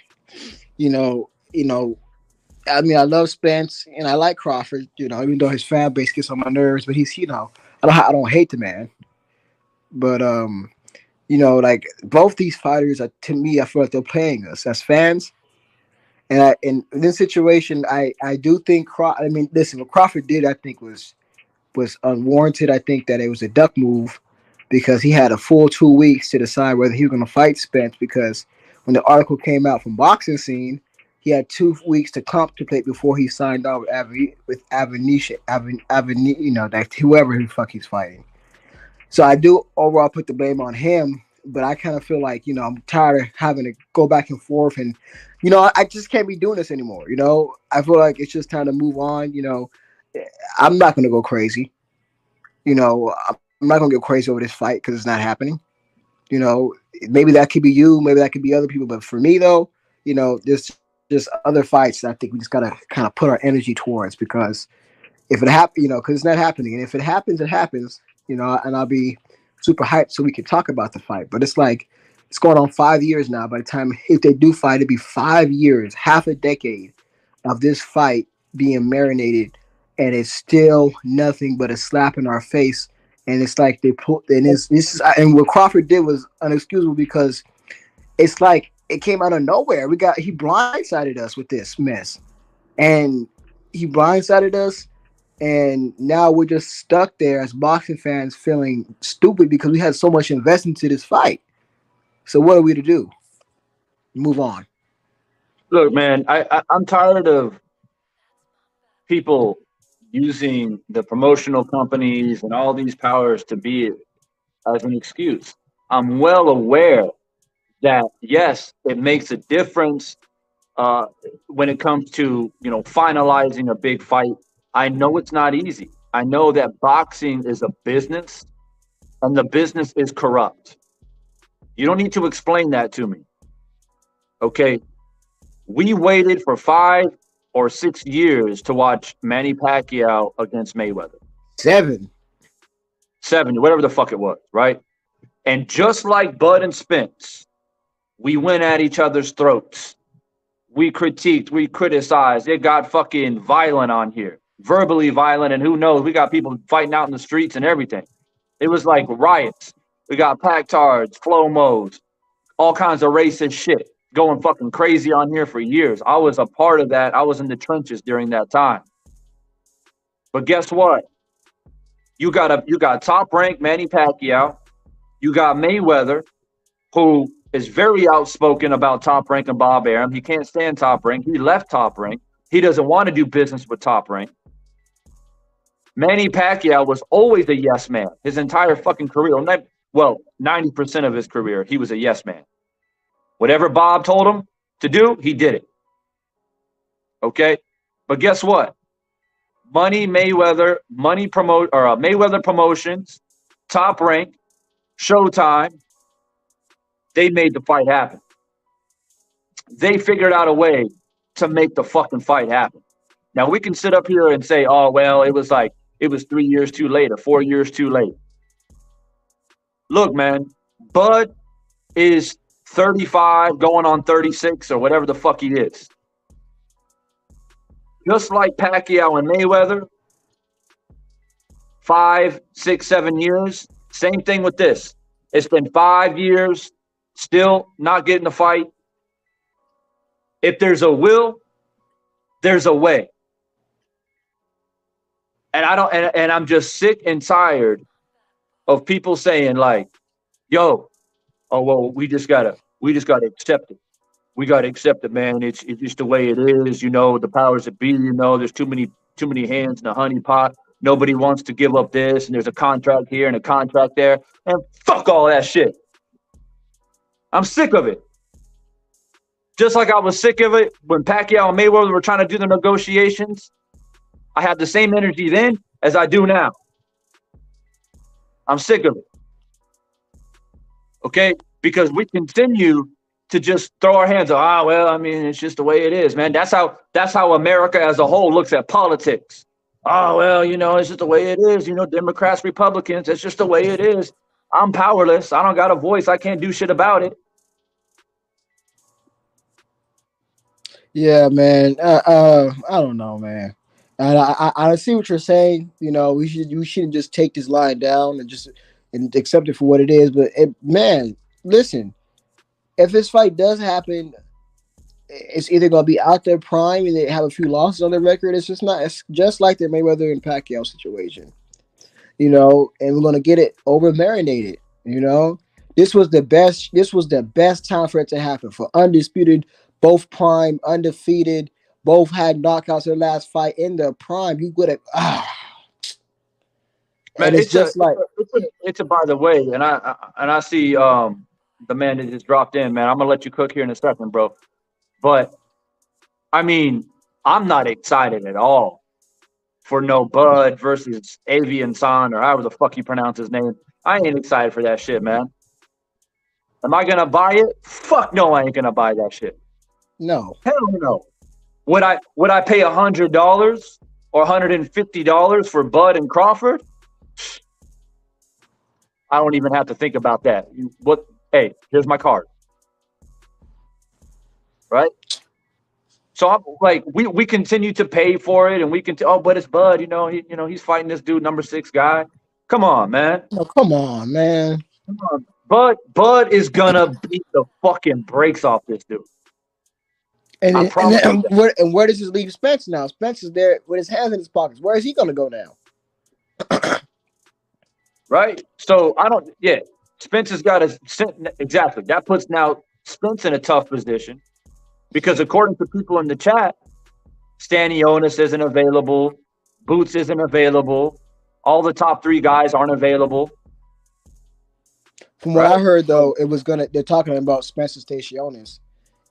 I mean, I love Spence and I like Crawford, even though his fan base gets on my nerves, but he's, I don't hate the man, but like both these fighters are, to me, I feel like they're playing us as fans, And in this situation, I do think I mean, listen, what Crawford did, I think was unwarranted. I think that it was a duck move because he had a full 2 weeks to decide whether he was going to fight Spence. Because when the article came out from Boxing Scene, he had 2 weeks to contemplate before he signed on with Avenisha, you know, that whoever the fuck he's fighting. So I do overall put the blame on him, but I kind of feel like, you know, I'm tired of having to go back and forth, and you know, I just can't be doing this anymore. You know, I feel like it's just time to move on. You know, I'm not gonna go crazy. You know, I'm not gonna go crazy over this fight because it's not happening. You know, maybe that could be you, maybe that could be other people, but for me though, you know, there's just other fights that I think we just gotta kind of put our energy towards, because if it happens, you know, because it's not happening, and if it happens, it happens. You know, and I'll be super hyped so we can talk about the fight. But it's like it's going on 5 years now. By the time if they do fight, it'd be 5 years, half a decade of this fight being marinated, and it's still nothing but a slap in our face. And it's like they put, and this is, and what Crawford did was unexcusable because it's like it came out of nowhere. He blindsided us with this mess, and he blindsided us, and now we're just stuck there as boxing fans feeling stupid because we had so much investment to this fight. So what are we to do? Move on. Look, man, I'm tired of people using the promotional companies and all these powers to be as an excuse. I'm well aware that yes, it makes a difference uh, when it comes to finalizing a big fight. I know it's not easy. I know that boxing is a business, and the business is corrupt. You don't need to explain that to me. Okay, we waited for 5 or 6 years to watch Manny Pacquiao against Mayweather. 7. 7, whatever the fuck it was, right? And just like Bud and Spence, we went at each other's throats. We critiqued, we criticized. It got fucking violent on here, verbally violent, and who knows? We got people fighting out in the streets and everything. It was like riots. We got packtards, flow-mos, all kinds of racist shit going fucking crazy on here for years. I was a part of that. I was in the trenches during that time. But guess what? You got top-ranked Manny Pacquiao. You got Mayweather, who is very outspoken about Top Rank and Bob Arum. He can't stand Top Rank. He left Top Rank. He doesn't want to do business with Top Rank. Manny Pacquiao was always a yes man his entire fucking career. Well, 90% of his career, he was a yes man. Whatever Bob told him to do, he did it. Okay? But guess what? Mayweather Promotions, Top Rank, Showtime, they made the fight happen. They figured out a way to make the fucking fight happen. Now we can sit up here and say, oh, well, it was 3 years too late or 4 years too late. Look, man, Bud is 35 going on 36 or whatever the fuck he is. Just like Pacquiao and Mayweather, 5, 6, 7 years. Same thing with this. It's been 5 years, still not getting the fight. If there's a will, there's a way. And I'm just sick and tired of people saying like, yo, oh well, we just gotta accept it. We gotta accept it, man. It's just the way it is, the powers that be, there's too many hands in a honey pot. Nobody wants to give up this, and there's a contract here and a contract there. And fuck all that shit. I'm sick of it. Just like I was sick of it when Pacquiao and Mayweather were trying to do the negotiations. I had the same energy then as I do now. I'm sick of it. Okay? Because we continue to just throw our hands up. Well, I mean, it's just the way it is, man. That's how America as a whole looks at politics. Oh, well, it's just the way it is. Democrats, Republicans, it's just the way it is. I'm powerless. I don't got a voice. I can't do shit about it. Yeah, man. I don't know, man. And I see what you're saying. We shouldn't just take this line down and accept it for what it is. But man, listen, if this fight does happen, it's either gonna be out their prime and they have a few losses on their record. It's just not. It's just like the Mayweather and Pacquiao situation, and we're gonna get it over marinated. This was the best. This was the best time for it to happen, for undisputed, both prime, undefeated, both had knockouts in their last fight in their prime. You would have Man, and it's just like it's a by the way, and I see the man that just dropped in, man. I'm gonna let you cook here in a second, bro. But I mean, I'm not excited at all for no Bud versus Avian San or however the fuck you pronounce his name. I ain't excited for that shit, man. Am I gonna buy it? Fuck no, I ain't gonna buy that shit. no. Hell no. Would I pay $100 or $150 for Bud and Crawford? I don't even have to think about that. Hey, here's my card. Right? So I'm like, we continue to pay for it, and we can. But it's Bud. He's fighting this dude, number 6 guy. Come on, man. No, come on, man. Come on. Bud is gonna beat the fucking brakes off this dude. And where does this leave Spence now? Spence is there with his hands in his pockets. Where is he gonna go now? Right? So Spence has got exactly. That puts now Spence in a tough position because according to people in the chat, Stanionis isn't available, Boots isn't available, all the top 3 guys aren't available. From what I heard, though, they're talking about Spence and Stanionis,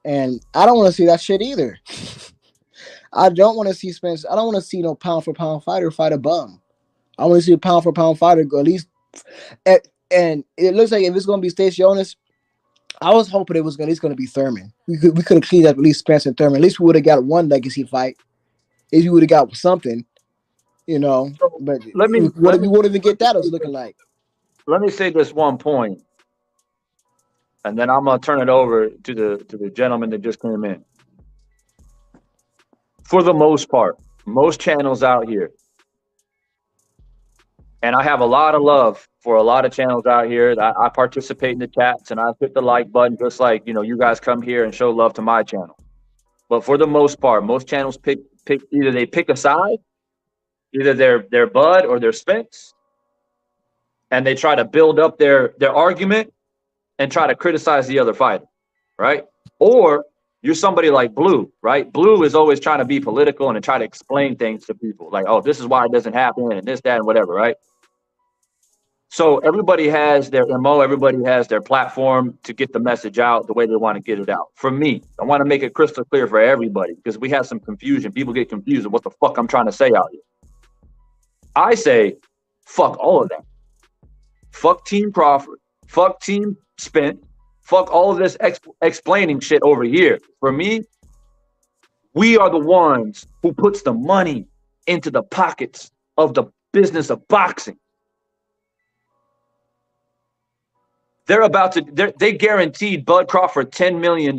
and I don't want to see that shit either. I don't want to see Spence. I don't want to see no pound for pound fighter fight a bum. I want to see a pound for pound fighter go at least. And it looks like if it's going to be Stanionis, I was hoping it's going to be Thurman. We could have cleaned up at least Spence and Thurman. At least we would have got one legacy fight. If you would have got something, But we won't even get that. It was looking like. Let me say this one point, and then I'm gonna turn it over to the gentleman that just came in. For the most part, most channels out here, and I have a lot of love for a lot of channels out here. I participate in the chats and I hit the like button, just like you guys come here and show love to my channel. But for the most part, most channels pick either they pick a side, either they're Bud or they're Spence, and they try to build up their argument and try to criticize the other fighter, right? Or you're somebody like Blue, right? Blue is always trying to be political and to try to explain things to people, like, oh, this is why it doesn't happen and this, that, and whatever, right? So everybody has their MO, everybody has their platform to get the message out the way they want to get it out. For me, I want to make it crystal clear for everybody because we have some confusion. People get confused of what the fuck I'm trying to say out here. I say, fuck all of that. Fuck Team Crawford. Fuck Team Spence. Fuck all of this explaining shit over here. For me, we are the ones who puts the money into the pockets of the business of boxing. They guaranteed Bud Crawford $10 million,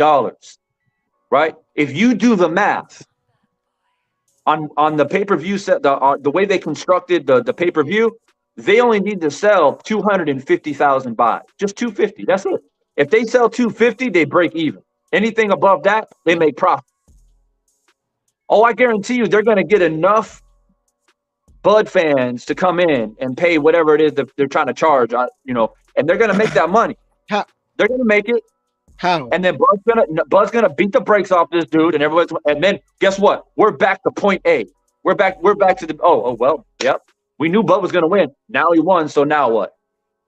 right? If you do the math on the pay-per-view set, the way they constructed the pay-per-view, they only need to sell 250,000 buys, just 250. That's it. If they sell 250, they break even. Anything above that, they make profit. Oh, I guarantee you, they're going to get enough Bud fans to come in and pay whatever it is that they're trying to charge, and they're going to make that money. How? They're going to make it. How? And then Bud's gonna beat the brakes off this dude, and then guess what? We're back to point A. We're back to the well, yep. We knew Bud was gonna win. Now he won, so now what?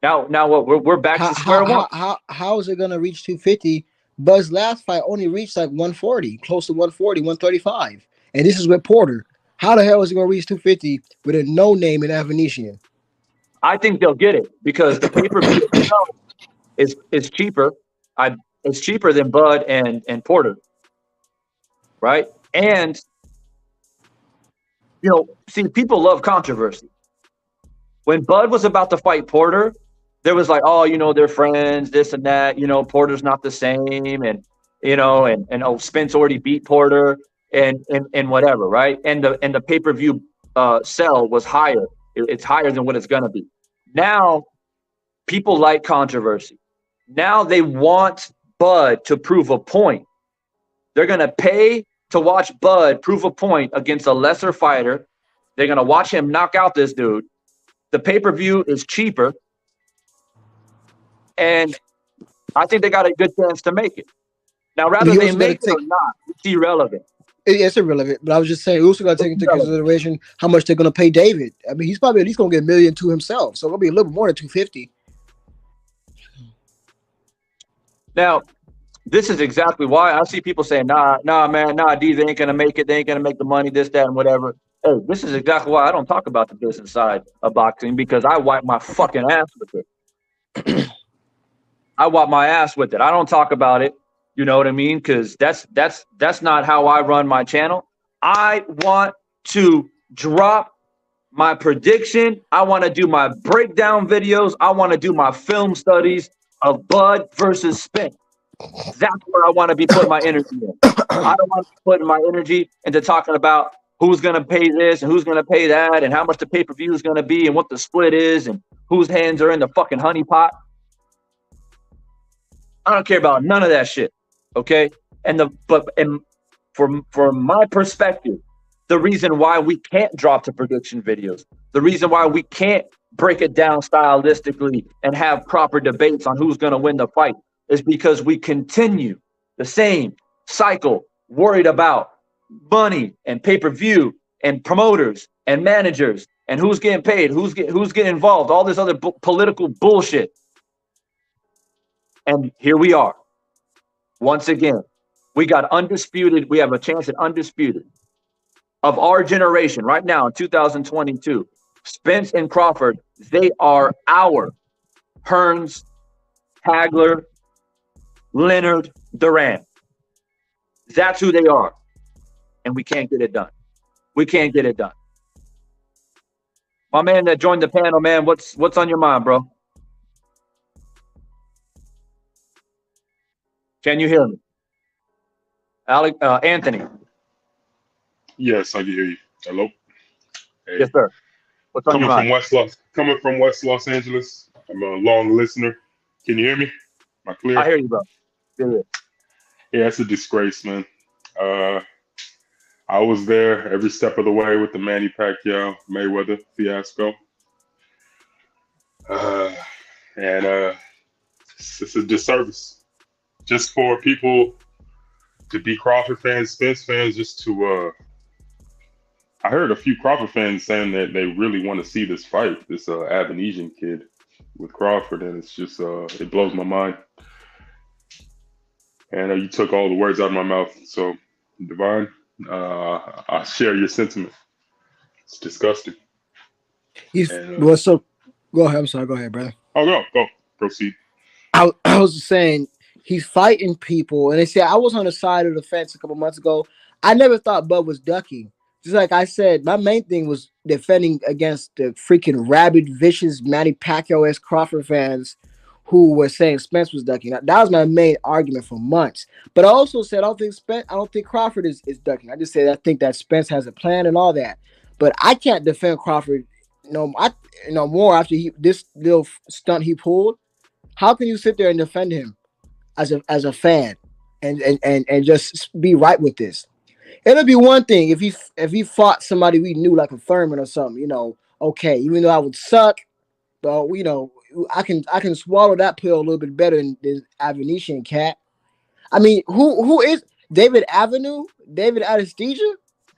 Now what? We're back to square one. How is it gonna reach 250? Bud's last fight only reached like 140, close to 140, 135. And this is with Porter. How the hell is it gonna reach 250 with a no name in Avenetian? I think they'll get it because the pay-per-view is cheaper. It's cheaper than Bud and Porter, right? And, see, people love controversy. When Bud was about to fight Porter, there was like, oh, they're friends, this and that. Porter's not the same, and Spence already beat Porter, and whatever, right? And the pay-per-view sell was higher. It's higher than what it's gonna be. Now, people like controversy. Now they want Bud to prove a point. They're going to pay to watch Bud prove a point against a lesser fighter. They're going to watch him knock out this dude. The pay-per-view is cheaper. And I think they got a good chance to make it. Now, rather they make it or not, it's irrelevant. It's irrelevant, but I was just saying, we also got to take into consideration how much they're going to pay David. I mean, he's probably at least going to get $1 million to himself, so it'll be a little more than $250. Now, this is exactly why I see people saying, nah, man, D, they ain't going to make it. They ain't going to make the money, this, that, and whatever. Hey, this is exactly why I don't talk about the business side of boxing, because I wipe my fucking ass with it. I wipe my ass with it. I don't talk about it. You know what I mean? Because that's not how I run my channel. I want to drop my prediction. I want to do my breakdown videos. I want to do my film studies of Bud versus Spence. That's where I want to be putting my energy in. I don't want to be putting my energy into talking about who's going to pay this and who's going to pay that and how much the pay-per-view is going to be and what the split is and whose hands are in the fucking honey pot. I don't care about none of that shit. Okay. And from my perspective, the reason why we can't drop the prediction videos, the reason why we can't break it down stylistically and have proper debates on who's going to win the fight is because we continue the same cycle, worried about money and pay-per-view and promoters and managers and who's getting paid, who's getting involved, all this other political bullshit. And here we are. Once again, we got undisputed. We have a chance at undisputed. Of our generation right now in 2022, Spence and Crawford, they are our Hearns, Hagler, Leonard, Duran. That's who they are. And we can't get it done. We can't get it done. My man that joined the panel, man, what's on your mind, bro? Can you hear me? Anthony. Yes, I can hear you. Hello? Hey. Yes, sir. What's on your mind? Coming from West Los Angeles. I'm a long listener. Can you hear me? Am I clear? I hear you, bro. Yeah, it's a disgrace, man. I was there every step of the way with the Manny Pacquiao Mayweather fiasco. And it's a disservice. Just for people to be Crawford fans, Spence fans, just to I heard a few Crawford fans saying that they really want to see this fight, this Avanesian kid with Crawford, and it's just it blows my mind. And you took all the words out of my mouth. So, Divine, I share your sentiment. It's disgusting. So go ahead. I'm sorry. Go ahead, brother. Oh, go. Proceed. I was saying he's fighting people, and they say I was on the side of the fence a couple months ago. I never thought Bud was ducking. Just like I said, my main thing was defending against the freaking rabid, vicious Manny Pacquiao-esque Crawford fans who were saying Spence was ducking. That was my main argument for months. But I also said I don't think Crawford is ducking. I just said I think that Spence has a plan and all that. But I can't defend Crawford more after this little stunt he pulled. How can you sit there and defend him as a fan and just be right with this? It'll be one thing if he fought somebody we knew like a Thurman or something, okay, even though I would suck, but I can swallow that pill a little bit better than this Avenesian cat. I mean, who is David Avenue? David Anesthesia?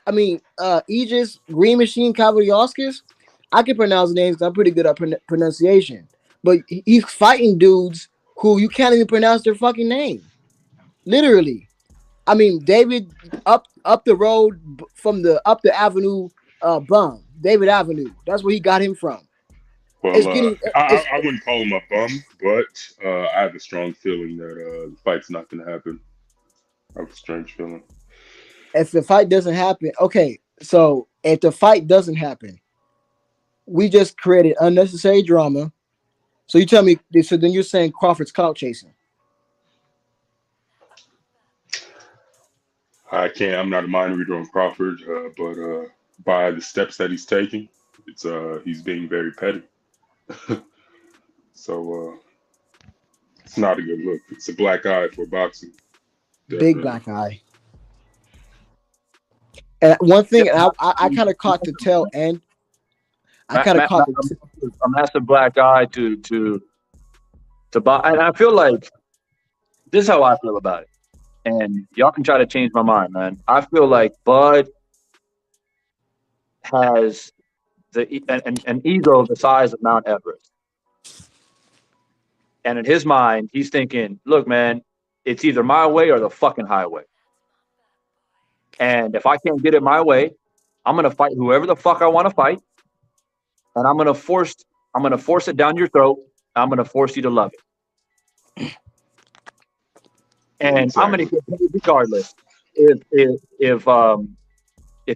I mean, Aegis, Green Machine, Kavaliauskas? I can pronounce names because I'm pretty good at pronunciation. But he's fighting dudes who you can't even pronounce their fucking name. Literally. I mean, David up the road from up the avenue, bum. David Avenue. That's where he got him from. Well, I wouldn't call him a bum, but I have a strong feeling that the fight's not going to happen. I have a strange feeling. If the fight doesn't happen, okay. So if the fight doesn't happen, we just created unnecessary drama. So you tell me. So then you're saying Crawford's clout chasing. I'm not a mind reader on Crawford, but by the steps that he's taking, he's being very petty. So it's not a good look. It's a black eye for boxing. Big black eye. And one thing, Yeah, and I kind of caught the tail end. I kind of caught the. a massive black guy to buy, and I feel like this is how I feel about it. And y'all can try to change my mind, man. I feel like Bud has an ego the size of Mount Everest, and in his mind, he's thinking, "Look, man, it's either my way or the fucking highway. And if I can't get it my way, I'm gonna fight whoever the fuck I want to fight, and I'm gonna force it down your throat. I'm gonna force you to love it, and I'm gonna Exactly. get paid regardless. If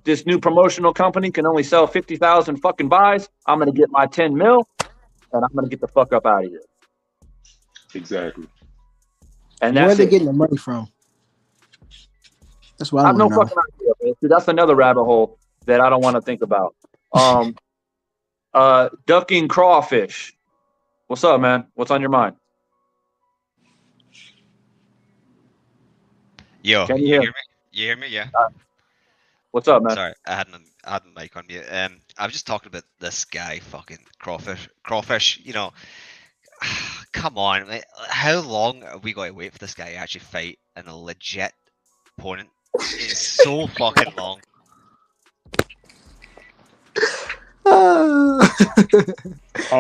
this new promotional company can only sell 50,000 fucking buys, I'm gonna get my 10 mil, and I'm gonna get the fuck up out of here. Exactly. And Where are that's they it. getting the money from? That's what I I have want no to know. fucking idea, man. See, that's another rabbit hole that I don't want to think about. Um, ducking crawfish. What's up, man? What's on your mind? Yo, Can you you hear hear me? me? You hear me? Yeah. What's up, man? Sorry, I had my mic on mute. I was just talking about this guy, fucking crawfish. Crawfish. Come on, mate. How long are we going to wait for this guy to actually fight in a legit opponent? It's so fucking long. I'm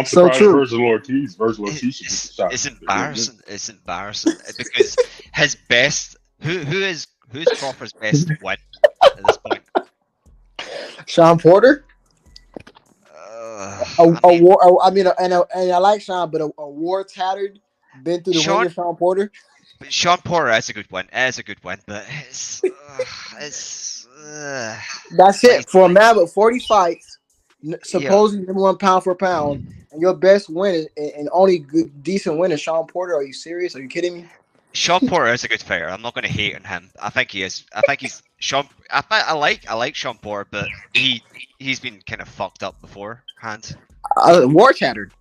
So surprised true. Virgil Ortiz should get the shot. It's embarrassing. It's embarrassing because his best. Who's Crawford's best win at this point? Sean Porter. I A mean, war. I mean, and I like Sean, but a war tattered, been through the Sean ringer. Sean Porter. Sean Porter is a good win. Is a good win, but it's That's like it for a man with 40 fights, yeah. supposedly number one pound for pound, and your best win and only good decent win is Sean Porter. Are you serious? Are you kidding me? Sean Porter is a good fighter. I'm not going to hate on him. I think he is. I think he's Sean. I like Sean Porter, but he's been kind of fucked up beforehand. War tattered.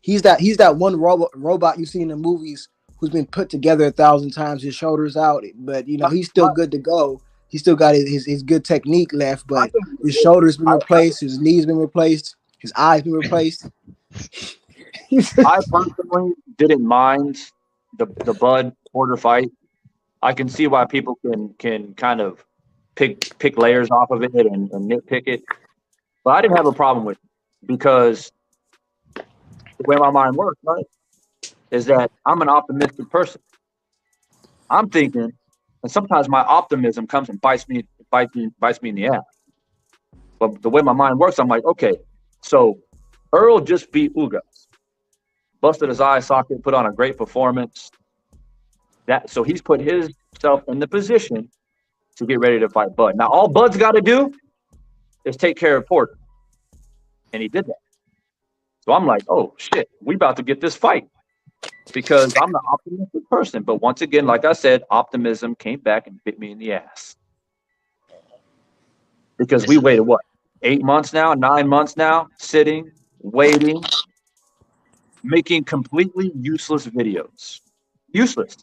He's that one robot you see in the movies who's been put together 1,000 times. His shoulders out, but he's still My, good to go. He still got his good technique left, my but thing his is, shoulders been I, replaced, his knees been replaced, his eyes been replaced. I personally didn't mind the Bud Porter fight. I can see why people can kind of pick layers off of it and nitpick it, but I didn't have a problem with it because the way my mind works, right, is that I'm an optimistic person. I'm thinking, and sometimes my optimism comes and bites me in the ass. But the way my mind works, I'm like, okay, so Earl just beat Ugas, busted his eye socket, put on a great performance. So he's put himself in the position to get ready to fight Bud. Now all Bud's got to do is take care of Porter, and he did that. So I'm like, oh shit, we about to get this fight because I'm the optimistic person. But once again, like I said, optimism came back and bit me in the ass because we Listen, waited what 8 months now, 9 months now, sitting, waiting, making completely useless videos. Useless,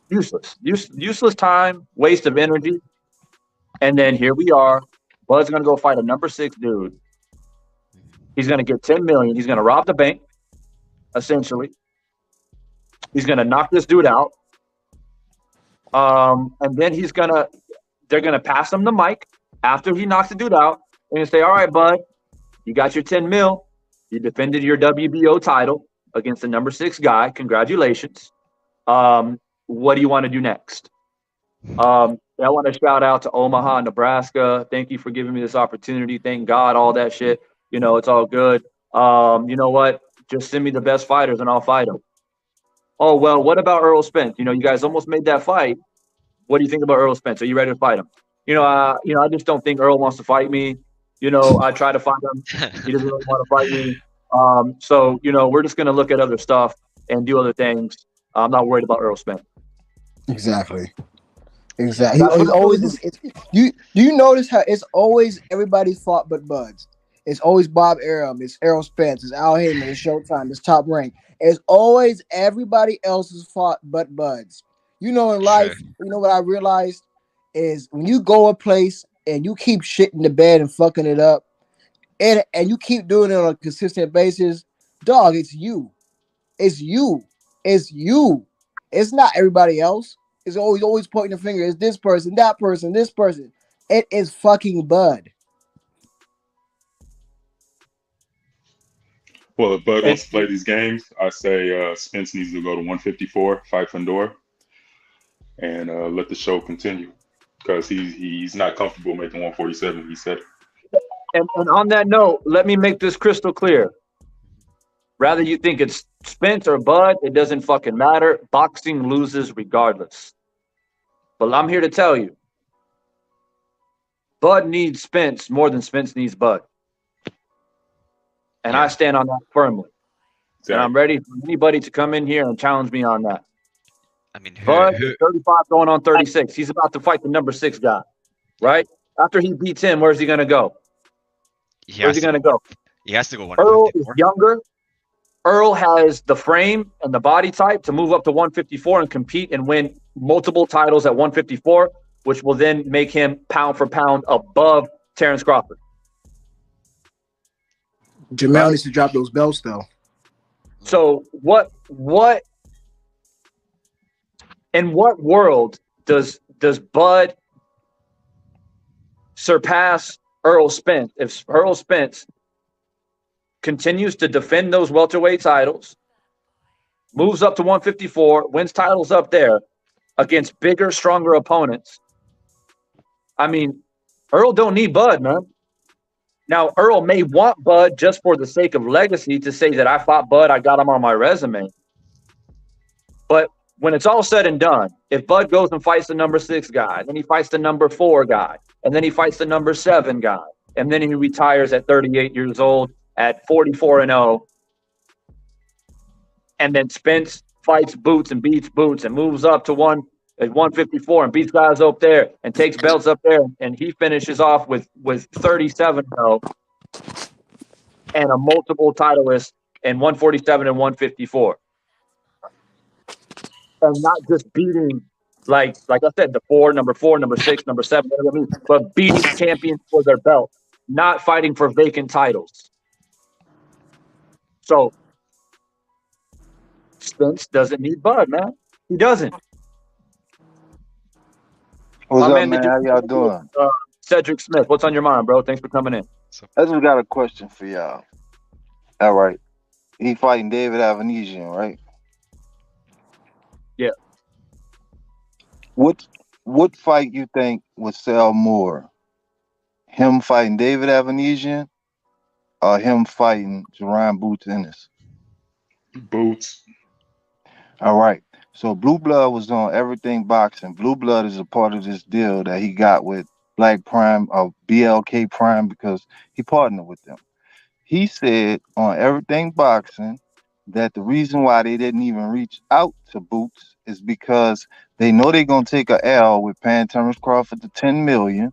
useless time, waste of energy. And then here we are. Bud's gonna go fight a number 6 dude. He's gonna get 10 million. He's gonna rob the bank, essentially. He's gonna knock this dude out. And then they're gonna pass him the mic after he knocks the dude out and say, all right, Bud, you got your 10 mil. You defended your WBO title against the number 6 guy. Congratulations. What do you want to do next? I want to shout out to Omaha, Nebraska. Thank you for giving me this opportunity. Thank God, all that shit. It's all good. You know what? Just send me the best fighters and I'll fight them. Oh, well, what about Errol Spence? You guys almost made that fight. What do you think about Errol Spence? Are you ready to fight him? I just don't think Earl wants to fight me. I try to fight him. He doesn't really want to fight me. So we're just gonna look at other stuff and do other things. I'm not worried about Errol Spence. Exactly. That's It's what always you notice how it's always everybody's fault but Bud's. It's always Bob Arum, it's Errol Spence, it's Al Heyman, it's Showtime, it's Top Rank. It's always everybody else's fault but Bud's. You know, in True. life, you know what I realized is when you go a place and you keep shitting the bed and fucking it up, and you keep doing it on a consistent basis, dog, it's you. It's you. It's you. It's not everybody else. It's always pointing the finger. It's this person, that person, this person. It is fucking Bud. Well, if Bud And wants to play these games, I say Spence needs to go to 154, fight Fundora, and let the show continue because he's not comfortable making 147. He said. and on that note, let me make this crystal clear. Rather you think it's Spence or Bud, it doesn't fucking matter. Boxing loses regardless. But I'm here to tell you, Bud needs Spence more than Spence needs Bud. And Yeah. I stand on that firmly. Exactly. And I'm ready for anybody to come in here and challenge me on that. I mean, Bud, who 35 going on 36. He's about to fight the number 6 guy, right? After he beats him, where's he going to go? Where's he going to go? He has to go Earl is 154. younger. Earl has the frame and the body type to move up to 154 and compete and win multiple titles at 154, which will then make him pound for pound above Terrance Crawford. Jamel needs to drop those belts though. So what in what world does Bud surpass Errol Spence if Errol Spence continues to defend those welterweight titles, moves up to 154, wins titles up there against bigger, stronger opponents? I mean, Earl don't need Bud, man. Now, Earl may want Bud just for the sake of legacy to say that I fought Bud, I got him on my resume. But when it's all said and done, if Bud goes and fights the number 6 guy, then he fights the number 4 guy, and then he fights the number 7 guy, and then he retires at 38 years old at 44-0, and then Spence fights Boots and beats Boots and moves up to 154 and beats guys up there and takes belts up there, and he finishes off with 37-0 and a multiple titleist in 147 and 154. And not just beating, like I said, the 4, number 4, number 6, number 7, whatever I mean, but beating champions for their belt, not fighting for vacant titles. So Spence doesn't need Bud, man. He doesn't. What's My up, man, man? did How you- y'all doing? Cedric Smith, what's on your mind, bro? Thanks for coming in. I just got a question for y'all. All right. He fighting David Avanesian, right? Yeah. What fight you think would sell more? Him fighting David Avanesian or him fighting Jerron Boots Ennis? Boots. All right. So Blue Blood was on Everything Boxing. Blue Blood is a part of this deal that he got with Black Prime or BLK Prime because he partnered with them. He said on Everything Boxing that the reason why they didn't even reach out to Boots is because they know they're gonna take a L with paying Terrance Crawford the $10 million,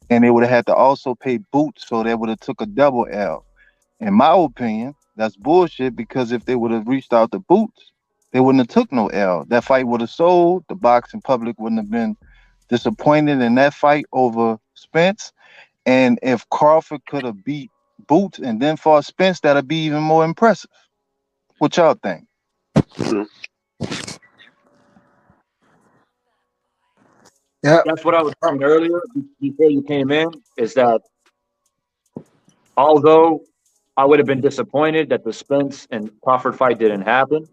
and they would have had to also pay Boots, so they would have took a double L. In my opinion, that's bullshit because if they would have reached out to Boots, they wouldn't have took no L. That fight would have sold. The boxing public wouldn't have been disappointed in that fight over Spence. And if Crawford could have beat Boots and then fought Spence, that'd be even more impressive. What y'all think? True. Yeah. That's what I was saying earlier before you came in, is that although I would have been disappointed that the Spence and Crawford fight didn't happen,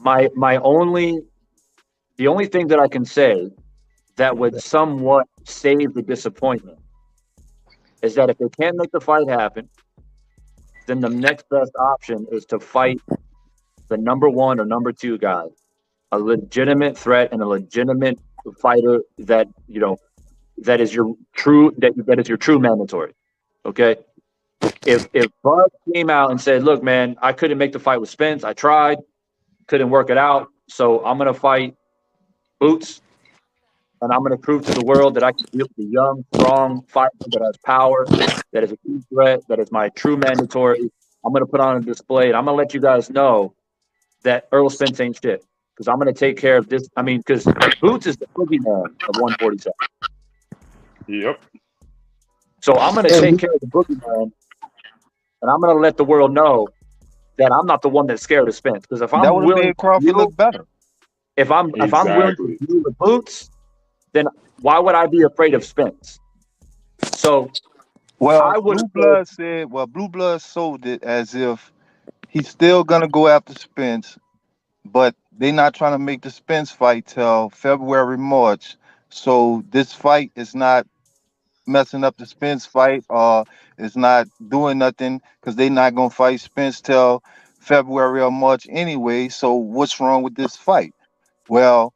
the only thing that I can say that would somewhat save the disappointment is that if they can't make the fight happen, then the next best option is to fight the number 1 or number 2 guy, a legitimate threat and a legitimate fighter that is your true mandatory. Okay, if Bud came out and said, "Look, man, I couldn't make the fight with Spence. I tried, couldn't work it out. So I'm gonna fight Boots, and I'm gonna prove to the world that I can deal with a young, strong fighter that has power, that is a key threat, that is my true mandatory. I'm gonna put on a display, and I'm gonna let you guys know that Errol Spence ain't shit." because I'm going to take care of this. I mean, because Boots is the boogeyman of 147. Yep. So I'm going to take care of the boogeyman, and I'm going to let the world know that I'm not the one that's scared of Spence. Because if That I'm would have willing made Crawford to look better. if I'm willing to Exactly. deal with Boots, then why would I be afraid of Spence? So I would Blue Blood sold it as if he's still gonna go after Spence, but they're not trying to make the Spence fight till February, March. So this fight is not messing up the Spence fight, or it's not doing nothing because they're not gonna fight Spence till February or March anyway. So what's wrong with this fight? Well,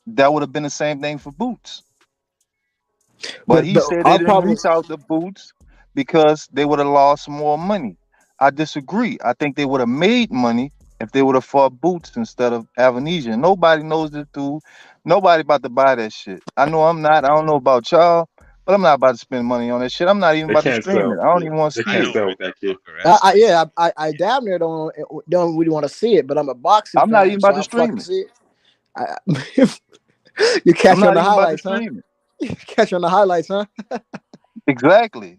that would have been the same thing for Boots. But he said they our didn't problem. reach out to Boots because they would have lost more money. I disagree. I think they would have made money if they would have fought Boots instead of Avanesia. Nobody knows this dude. Nobody about to buy that shit. I know I'm not. I don't know about y'all, but I'm not about to spend money on that shit. I'm not even They about to can't stream it. sell. I don't even want to They see I can't it. know sell who with that kid. Booker is. I damn near don't really want to see it, but I'm a boxing I'm not even fan, so about to I'll stream fucking it. see it. I, you I'm catch on not the even about to highlights, huh? stream it. You catch on the highlights, huh? Exactly.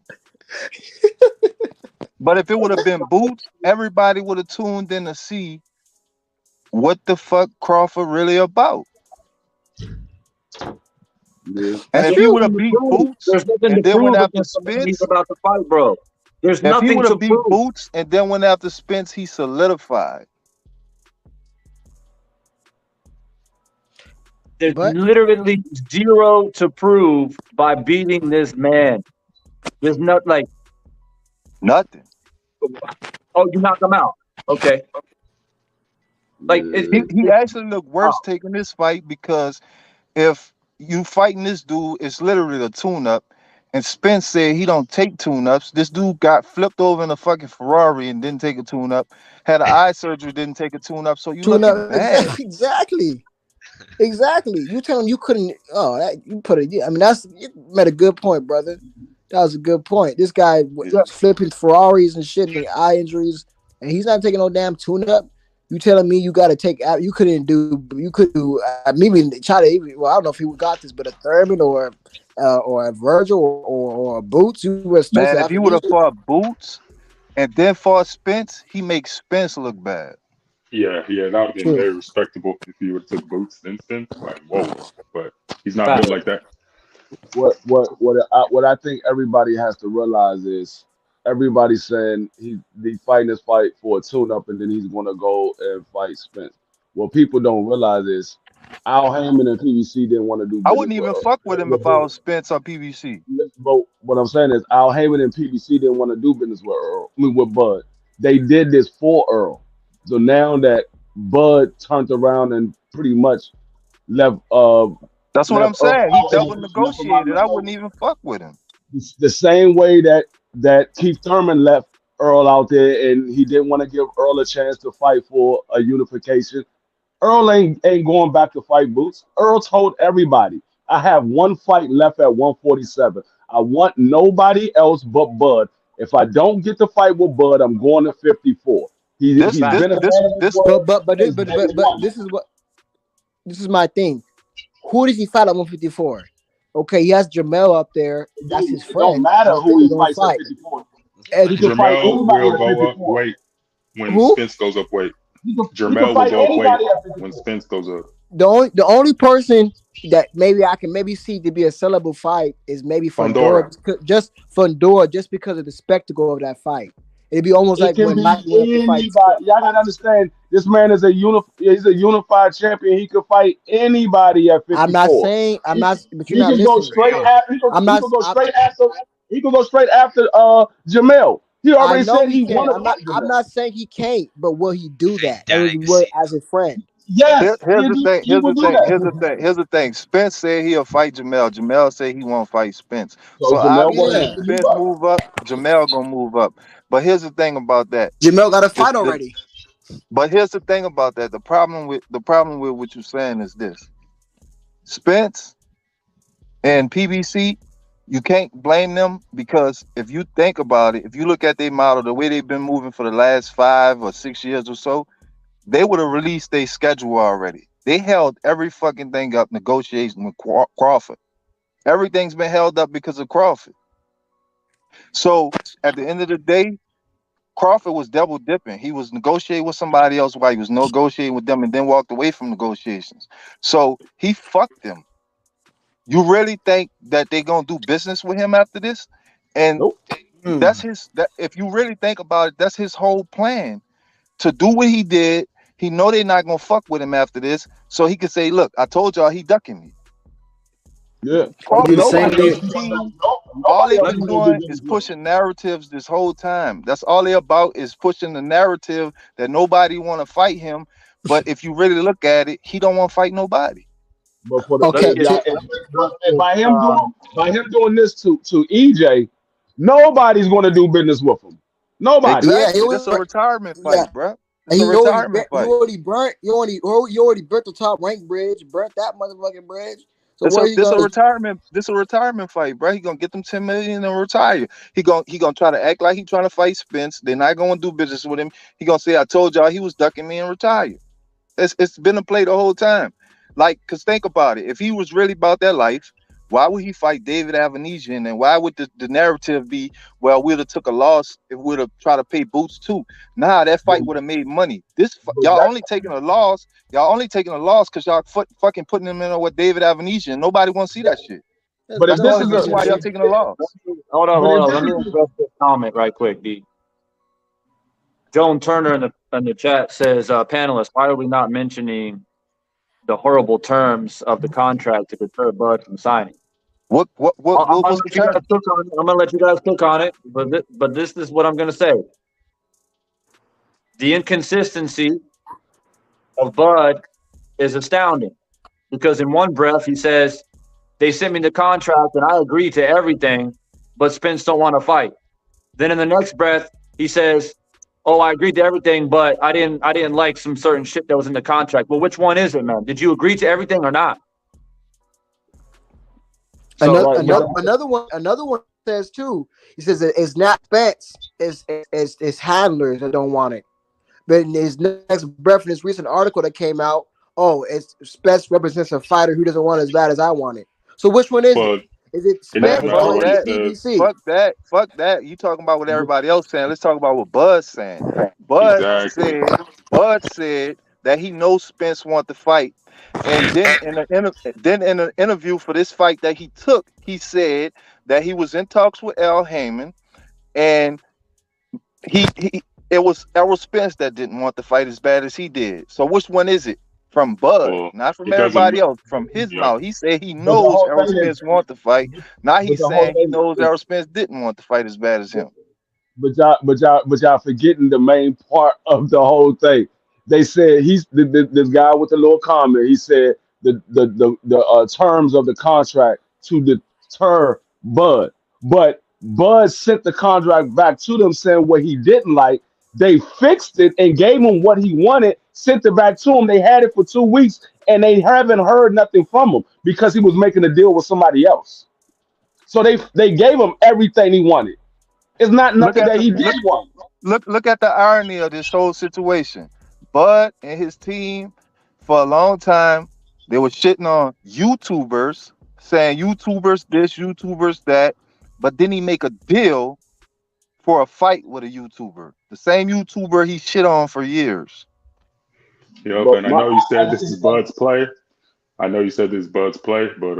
But if it would have been Boots, everybody would have tuned in to see what the fuck Crawford really about. Yeah. And That's if there's he would true. have nothing to beat prove. Boots There's nothing and to then went prove after against the man he's Spence, about to fight, bro. There's if he nothing would to have beat prove. Boots and then went after Spence, he solidified. There's But literally zero to prove by beating this man. There's not like, Nothing. oh, you knocked him out. Okay. Like He Yeah. he actually looked oh, worse taking this fight because if you fighting this dude, it's literally a tune-up. And Spence said he don't take tune-ups. This dude got flipped over in a fucking Ferrari and didn't take a tune-up. Had an eye surgery, didn't take a tune-up. So you tune looking up bad. exactly. You telling you couldn't? Oh, you put it. I mean, you made a good point, brother. That was a good point. This guy yeah. flipping Ferraris and shit and eye injuries, and he's not taking no damn tune up. You telling me you got to take out? You couldn't do. You could do. Maybe try to. Well, I don't know if he got this, but a Thurman or a Virgil or a Boots. You were straight to Man, if he would have Aphrodisiac. fought Boots and then fought Spence, he makes Spence look bad. Yeah, that would have been True. very respectable if he would have took Boots and Spence. Like, whoa. But he's not built Fact. like that. What I think everybody has to realize is everybody's saying he's fighting this fight for a tune up and then he's gonna go and fight Spence. What people don't realize is Al Heyman and PBC didn't want to do I business wouldn't with even Earl. fuck with him if I was Spence or PBC. But what I'm saying is Al Heyman and PBC didn't want to do business with Earl. I mean with Bud. They did this for Earl. So now that Bud turned around and pretty much left That's what I'm left Earl saying. He out in double the, left him out in negotiated. the I cold. wouldn't even fuck with him. The same way that Keith Thurman left Earl out there and he didn't want to give Earl a chance to fight for a unification. Earl ain't going back to fight Boots. Earl told everybody, I have one fight left at 147. I want nobody else but Bud. If I don't get to fight with Bud, I'm going to 54. He's This Fact. this been a man this of his this word since day But one. this is my thing. Who does he fight at 154? Okay, he has Jamel up there. That's his It don't friend. matter Most who people he don't fights at fight. 54. And He can fight Jermel anybody will at go up 54. weight when who? Spence goes up weight. He can Jermel will fight go up weight anybody at when 54. Spence goes up. The only person that maybe I can maybe see to be a sellable fight is maybe Fundora, Fondora. just Fundora, just because of the spectacle of that fight. It'd be almost It like can when be Mikey went up to fight. anybody. Y'all gotta understand. This man is he's a unified champion. He could fight anybody at I'm not 54. saying I'm He, not, but you're he not can go listening. straight after. I'm He not. could go straight after. He could go straight after Jamel. He I already know said he he can. want to I'm not. fight I'm Jamel. not saying he can't, but will he do Face that? In other Danny words, Garcia. as a friend. Yes, here's the thing. he Here's the would do thing. Here's the that. thing. Here's the thing. Spence said he'll fight Jamel. Jamel said he won't fight Spence. So So Jamel gonna obviously, if have Yeah, to move Spence up. move up, Jamel gonna move up. But here's the thing about that. Jamel got a The, fight the, already. but here's the thing about that. The problem with what you're saying is this: Spence and PBC, you can't blame them because if you think about it, if you look at their model, the way they've been moving for the last 5 or 6 years or so, they would have released their schedule already. They held every fucking thing up negotiating with Crawford. Everything's been held up because of Crawford. So at the end of the day, Crawford was double dipping. He was negotiating with somebody else while he was negotiating with them and then walked away from negotiations. So he fucked them. You really think that they gonna do business with him after this? And Nope. that's that if you really think about it, that's his whole plan to do what he did. He know they're not gonna fuck with him after this, so he could say, "Look, I told y'all he ducking me." Yeah. He do Crawford the same and Nobody thing. else his is gonna team, all nobody they've else is been gonna do doing business is with him. pushing narratives this whole time. That's all they're about is pushing the narrative that nobody want to fight him. But if you really look at it, he don't want to fight nobody. But for the Let me Okay, and, get to, and this. by him doing this to EJ, nobody's gonna do business with him. Nobody. yeah, Exactly. This a retirement yeah. fight, bruh. It's a He already retirement fight. you already burnt the top rank bridge, burnt that motherfucking bridge. So This what a are you this a gonna? retirement this a retirement fight, bro. He gonna get them 10 million and retire. He gonna try to act like he trying to fight Spence. They're not gonna do business with him. He gonna say, "I told y'all he was ducking me and retire." It's been a play the whole time. Like, cause think about it. If he was really about that life, why would he fight David Avanesian? And why would the narrative be, well, we'd have took a loss if we'd have tried to pay Boots too? Nah, that But, fight would have made money. but Y'all that only taking a loss. Y'all only taking a loss because y'all fucking putting him in with David Avanesian. Nobody want to see that shit. That's but if That's the this only is bullshit, reason why y'all man. taking a loss. Hold but if on. this Let me is address this comment right quick, D. Joan Turner in the chat says, panelists, why are we not mentioning the horrible terms of the contract to deter Bud from signing? I'm gonna What's the let you guys term? cook on it. I'm gonna let you guys cook on it, but this is what I'm gonna say. The inconsistency of Bud is astounding because in one breath he says they sent me the contract and I agree to everything, but Spence don't want to fight. Then in the next breath he says, "Oh, I agreed to everything, but I didn't like some certain shit that was in the contract." Well, which one is it, man? Did you agree to everything or not? So Another like, another another one says too. He says that it's not Spence, it's handlers that don't want it. But in his next breath, in his recent article that came out, oh, it's Spence represents a fighter who doesn't want it as bad as I want it. So which one is it? But Is it in that Man, Spence breath, fuck or is already it that. said PBC? Fuck that. You talking about what everybody else saying. Let's talk about what Bud's saying. Bud exactly. said, Bud said that he knows Spence want to fight. And then in an interview for this fight that he took, he said that he was in talks with Al Heyman and he it was Errol Spence that didn't want the fight as bad as he did. So which one is it? From Bud, Well, not from it doesn't. everybody else. From his Yep. mouth, he said he but the knows whole Errol thing is Spence want to fight. Now but he's the whole saying he thing knows is Errol Spence didn't want to fight as bad as him. but y'all forgetting the main part of the whole thing. They said this guy with the little comment. He said the terms of the contract to deter Bud, but Bud sent the contract back to them saying what he didn't like. They fixed it and gave him what he wanted. Sent it back to him. They had it for 2 weeks and they haven't heard nothing from him because he was making a deal with somebody else. So they gave him everything he wanted. It's not Look nothing at that the he look did want. look at the irony of this whole situation. Bud and his team for a long time they were shitting on YouTubers, saying YouTubers this, YouTubers that, but then he make a deal for a fight with a YouTuber, the same YouTuber he shit on for years. Yep. But And I my know you said I this is Bud's play. I know you said this is Bud's play, but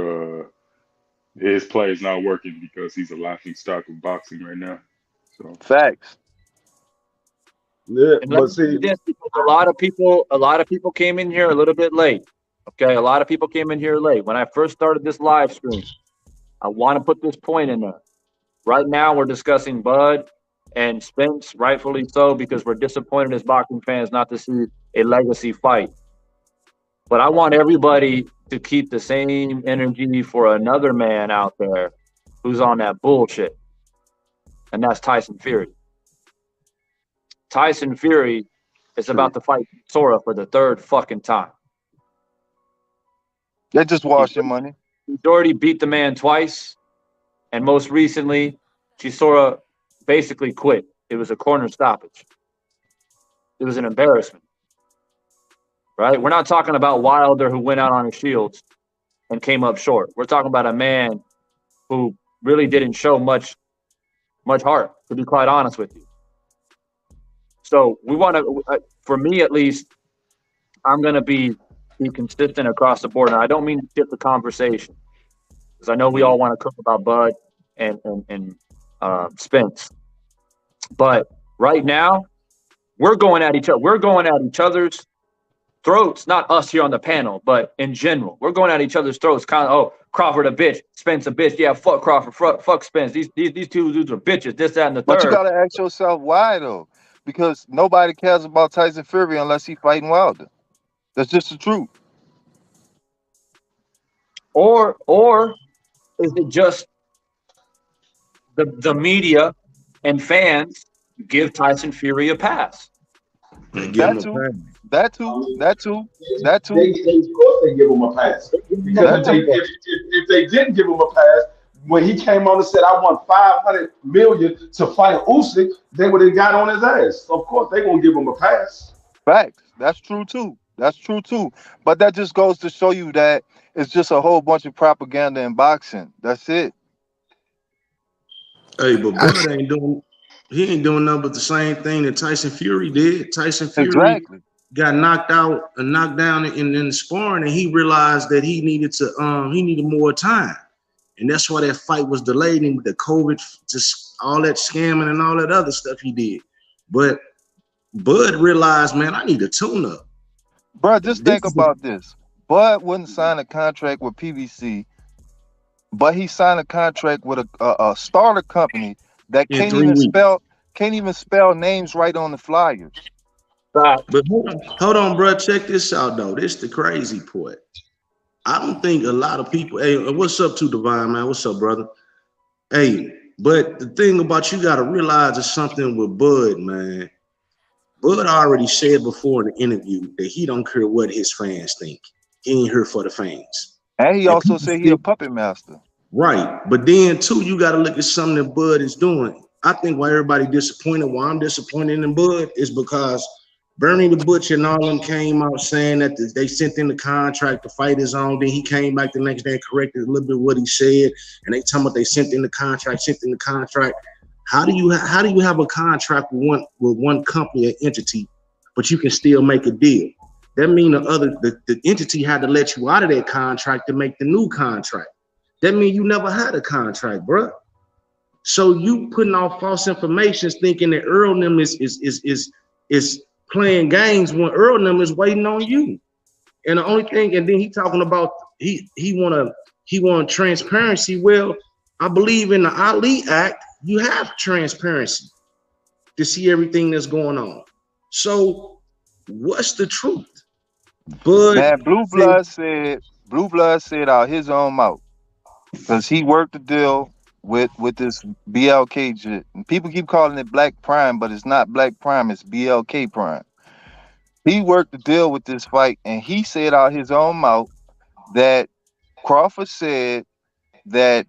his play is not working because he's a laughing stock of boxing right now. So Facts. yeah, and let but me say see, this because a lot of people came in here a little bit late. Okay, a lot of people came in here late. When I first started this live stream, I want to put this point in there. Right now, we're discussing Bud and Spence, rightfully so, because we're disappointed as boxing fans not to see a legacy fight. But I want everybody to keep the same energy for another man out there who's on that bullshit, and that's Tyson Fury. Tyson Fury is True. about to fight Sora for the third fucking time. They just He's, washing money. he's already beat the man twice, and most recently, Chisora basically quit. It was a corner stoppage. It was an embarrassment. right? We're not talking about Wilder who went out on his shields and came up short. We're talking about a man who really didn't show much heart, to be quite honest with you. So we want to, for me at least, I'm going to be consistent across the board. And I don't mean to skip the conversation because I know we all want to cook about Bud and Spence. But right now, we're going at each other. We're going at each other's throats, not us here on the panel, but in general. We're going at each other's throats, kind of, oh, Crawford a bitch, Spence a bitch. Yeah, fuck Crawford, fuck Spence. These two dudes are bitches, this, that, and the But you third. gotta ask yourself why though, because nobody cares about Tyson Fury unless he fighting Wilder. That's just the truth. Or is it just the media and fans give Tyson Fury a pass? Give That him a too. pass. That too. That too. That too. They, of course, they give him a pass because if they didn't give him a pass, when he came on and said, "I want 500 million to fight Usyk," they would have got on his ass. So of course, they gonna give him a pass. Facts. That's true too. That's true too. But that just goes to show you that it's just a whole bunch of propaganda in boxing. That's it. Hey, but Bud ain't doing. He ain't doing nothing but the same thing that Tyson Fury did. Tyson Fury Exactly. got knocked out and knocked down in sparring, and he realized that he needed more time, and that's why that fight was delayed and the COVID, just all that scamming and all that other stuff he did. But Bud realized, man, I need a tune-up. Bro, just think about this. Bud wouldn't sign a contract with PBC, but he signed a contract with a starter company that In can't 3 even weeks. spell names right on the flyers. Right. But hold on, bro. Check this out, though. This the crazy part. I don't think a lot of people. Hey, what's up, to Divine, man? What's up, brother? Hey, but the thing about you got to realize is something with Bud, man. Bud already said before in the interview that he don't care what his fans think. He ain't here for the fans. And he And also people said he still, a puppet master. right. But then too, you got to look at something that Bud is doing. I think why everybody disappointed, why I'm disappointed in Bud is because Bernie the Butcher and all them came out saying that they sent in the contract to fight his own. Then he came back the next day and corrected a little bit what he said. And they talking about they sent in the contract. How do you have a contract with one company or entity, but you can still make a deal? That means the entity had to let you out of that contract to make the new contract. That means you never had a contract, bro. So you putting out false information, thinking that Earl them is playing games when Earl them is waiting on you. And the only thing, and then he talking about he want transparency. Well, I believe in the Ali Act, you have transparency to see everything that's going on. So what's the truth? Bud Man, Blue Blood said out his own mouth, because he worked the deal with this BLK shit. And people keep calling it Black Prime, but it's not Black Prime, it's BLK Prime. He worked the deal with this fight, and he said out his own mouth that Crawford said that